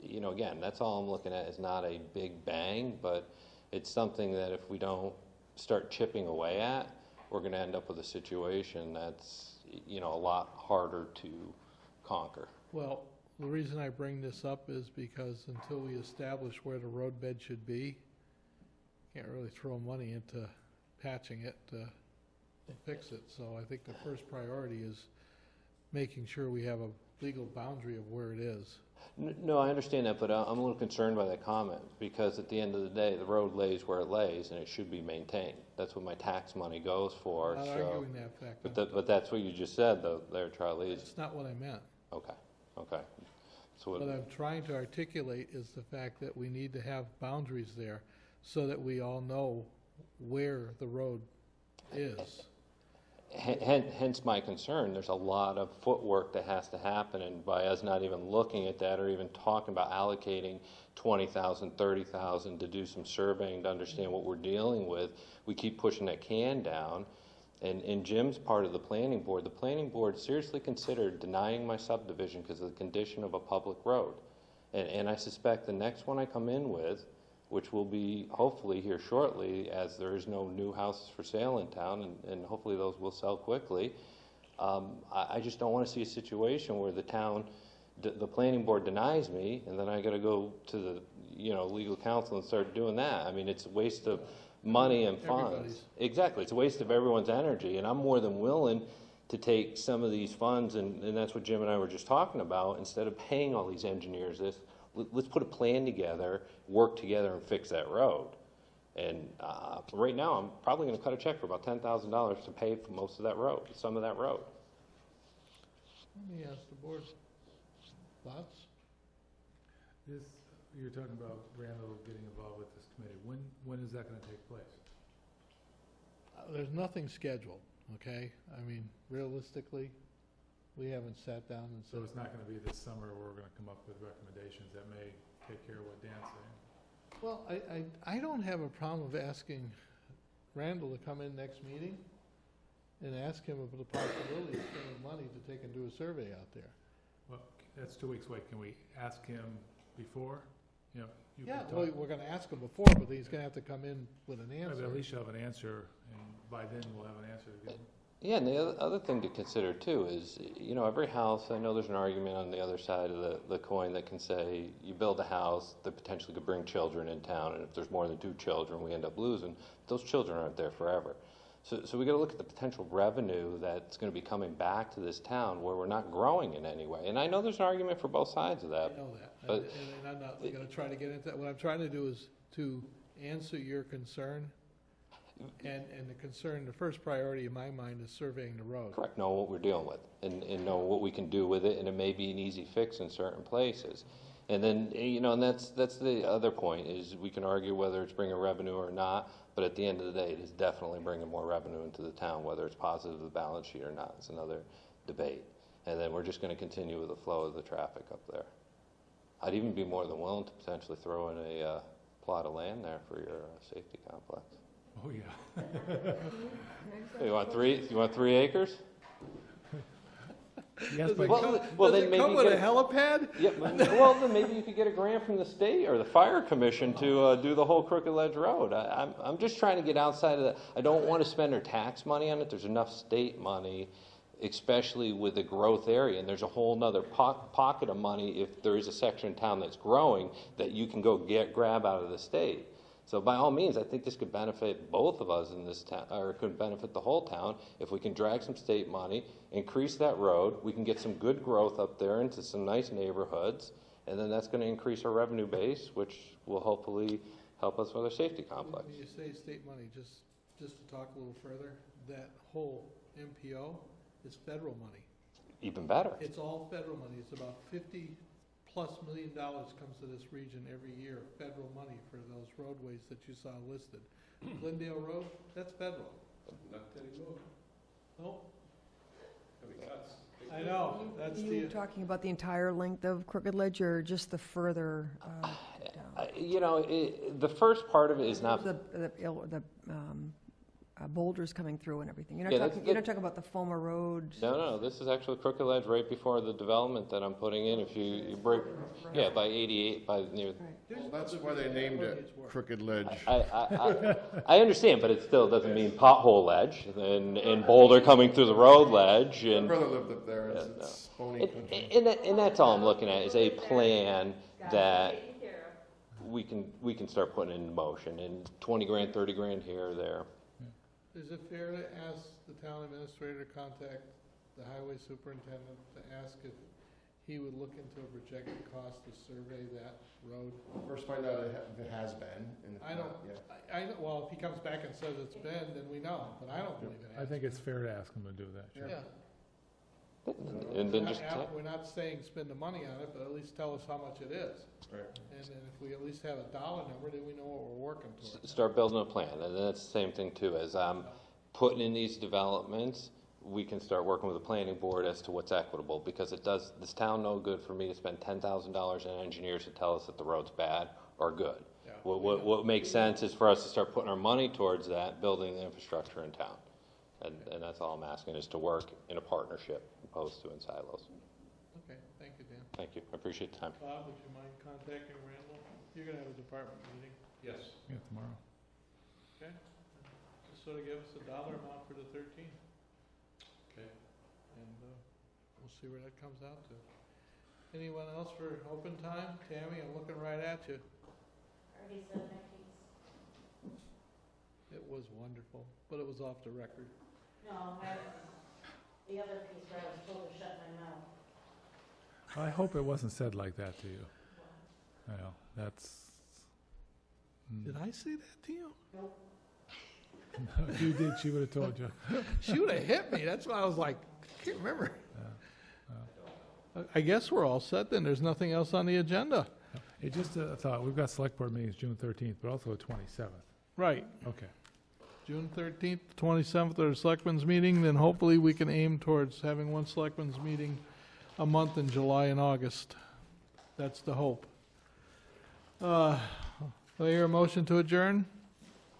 Speaker 17: you know, again, that's all I'm looking at is not a big bang, but it's something that if we don't start chipping away at, we're going to end up with a situation that's, you know, a lot harder to conquer.
Speaker 1: Well, the reason I bring this up is because until we establish where the road bed should be, can't really throw money into patching it to fix it. So I think the first priority is making sure we have a legal boundary of where it is.
Speaker 17: No, I understand that, but I'm a little concerned by that comment because at the end of the day, the road lays where it lays and it should be maintained. That's what my tax money goes for.
Speaker 1: I'm not arguing that fact.
Speaker 17: But that's what you just said, though, there, Charlie.
Speaker 1: That's not what I meant.
Speaker 17: Okay, okay. So
Speaker 1: what I'm trying to articulate is the fact that we need to have boundaries there so that we all know where the road is.
Speaker 17: Hence my concern. There's a lot of footwork that has to happen, and by us not even looking at that or even talking about allocating $20,000, $30,000 to do some surveying to understand what we're dealing with, we keep pushing that can down. And Jim's part of the planning board. The planning board seriously considered denying my subdivision because of the condition of a public road. And I suspect the next one I come in with, which will be hopefully here shortly, as there is no new houses for sale in town, and hopefully those will sell quickly. I just don't want to see a situation where the town, the planning board denies me, and then I got to go to the legal counsel and start doing that. I mean, it's a waste of money and funds.
Speaker 1: Everybody's.
Speaker 17: Exactly, it's a waste of everyone's energy, and I'm more than willing to take some of these funds, and that's what Jim and I were just talking about. Instead of paying all these engineers this, let's put a plan together, work together, and fix that road. And right now, I'm probably going to cut a check for about $10,000 to pay for most of that road, some of that road.
Speaker 1: Let me ask the board, thoughts?
Speaker 2: You're talking about Randall getting involved with this committee. When is that going to take place?
Speaker 1: There's nothing scheduled, okay? I mean, realistically, we haven't sat down and said.
Speaker 2: So it's not going to be this summer where we're going to come up with recommendations that may take care of what Dan's saying?
Speaker 1: Well, I don't have a problem of asking Randall to come in next meeting and ask him about the possibility of spending money to take and do a survey out there.
Speaker 2: Well, that's 2 weeks away. Can we ask him before? you know, you
Speaker 1: Yeah,
Speaker 2: can
Speaker 1: well,
Speaker 2: talk.
Speaker 1: we're gonna ask him before, but he's gonna have to come in with an
Speaker 2: Yeah, but
Speaker 1: answer.
Speaker 2: at least you'll have an answer, and by then we'll have an answer to give.
Speaker 17: Yeah, and the other thing to consider too is, you know, every house, I know there's an argument on the other side of the coin that can say, you build a house that potentially could bring children in town, and if there's more than 2 children, we end up losing. Those children aren't there forever. So we gotta look at the potential revenue that's gonna be coming back to this town where we're not growing in any way. And I know there's an argument for both sides of that.
Speaker 1: I know that,
Speaker 17: But
Speaker 1: and I'm not gonna try to get into that. What I'm trying to do is to answer your concern. And the concern, the first priority in my mind is surveying the road.
Speaker 17: correct, know what we're dealing with and know what we can do with it, and it may be an easy fix in certain places. And then, you know, and that's the other point, is we can argue whether it's bringing revenue or not, but at the end of the day, it is definitely bringing more revenue into the town, whether it's positive to the balance sheet or not. It's another debate. And then we're just going to continue with the flow of the traffic up there. I'd even be more than willing to potentially throw in a plot of land there for your safety complex.
Speaker 2: Oh, yeah.
Speaker 17: You want 3 acres?
Speaker 2: Yes,
Speaker 1: Does
Speaker 2: but
Speaker 1: it
Speaker 17: Well,
Speaker 1: come,
Speaker 17: well,
Speaker 1: does
Speaker 17: then
Speaker 1: it
Speaker 17: maybe
Speaker 1: come
Speaker 17: you
Speaker 1: with a
Speaker 17: get
Speaker 1: helipad?
Speaker 17: Yeah, well, then maybe you could get a grant from the state or the fire commission to do the whole Crooked Ledge Road. I'm just trying to get outside of that. I don't want to spend our tax money on it. There's enough state money, especially with the growth area, and there's a whole nother pocket of money if there is a section in town that's growing that you can go grab out of the state. So by all means, I think this could benefit both of us in this town, or it could benefit the whole town if we can drag some state money, increase that road, we can get some good growth up there into some nice neighborhoods, and then that's going to increase our revenue base, which will hopefully help us with our safety complex.
Speaker 1: When you say state money, just to talk a little further, that whole MPO is federal money.
Speaker 17: Even better.
Speaker 1: It's all federal money. It's about $50+ million comes to this region every year, federal money for those roadways that you saw listed. Glendale Road, that's federal. No? I know, that's
Speaker 5: Are you talking about the entire length of Crooked Ledge or just the further down?
Speaker 17: You know, the first part of it is not.
Speaker 5: The boulders coming through and everything. You're
Speaker 17: Yeah,
Speaker 5: not talking about the Fulmer Road?
Speaker 17: No, this is actually Crooked Ledge right before the development that I'm putting in. If you break, yeah, by 88, by near.
Speaker 3: Well, that's why they named it Crooked Ledge.
Speaker 17: I understand, but it still doesn't mean pothole ledge and boulder coming through the road ledge. And
Speaker 3: My brother lived up there. It's bony country.
Speaker 17: and that's all I'm looking at is a plan that we can start putting in motion. And 20 grand, 30 grand here or there.
Speaker 1: Is it fair to ask the town administrator to contact the highway superintendent to ask if he would look into a projected cost to survey that road?
Speaker 3: First find out if it has been. And if
Speaker 1: I don't,
Speaker 3: not,
Speaker 1: well, if he comes back and says it's been, then we know, but I don't believe it has.
Speaker 2: I think it's fair to ask them to do that, sure.
Speaker 1: Yeah.
Speaker 17: And then just
Speaker 1: We're not saying spend the money on it, but at least tell us how much it is.
Speaker 3: Right.
Speaker 1: And then if we at least have a dollar number, then we know what we're working towards.
Speaker 17: start building a plan. And that's the same thing too, as I'm putting in these developments, we can start working with the planning board as to what's equitable, because it does this town no good for me to spend $10,000 on engineers to tell us that the road's bad or good.
Speaker 1: Yeah.
Speaker 17: What makes sense is for us to start putting our money towards that, building the infrastructure in town. And that's all I'm asking, is to work in a partnership opposed to in silos.
Speaker 1: Okay, thank you, Dan.
Speaker 17: Thank you, I appreciate the time.
Speaker 1: Bob, would you mind contacting Randall? You're gonna have a department meeting.
Speaker 4: Yes.
Speaker 2: Yeah, tomorrow.
Speaker 1: Okay? Just sort of give us a dollar amount for the 13th.
Speaker 4: Okay.
Speaker 1: And we'll see where that comes out to. Anyone else for open time? Tammy, I'm looking right at you.
Speaker 14: Already said my piece.
Speaker 1: It was wonderful, but it was off the record.
Speaker 14: No, the other piece where I was told to shut my mouth.
Speaker 2: I hope it wasn't said like that to you. Well, that's.
Speaker 1: Did I say that to you?
Speaker 14: Nope.
Speaker 2: If you did, she would have told you.
Speaker 1: She would have hit me. That's why I was like, I can't remember. I guess we're all set then. There's nothing else on the agenda.
Speaker 2: It just a thought, we've got select board meetings June 13th, but also the 27th.
Speaker 1: Right.
Speaker 2: Okay.
Speaker 1: June 13th, 27th are the selectmen's meeting, then hopefully we can aim towards having one selectmen's meeting a month in July and August. That's the hope. Do I hear a motion to adjourn?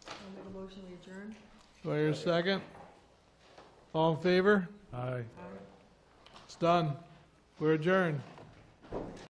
Speaker 5: I'll make a motion to adjourn.
Speaker 1: Do I hear a second? All in favor?
Speaker 2: Aye.
Speaker 1: It's done. We're adjourned.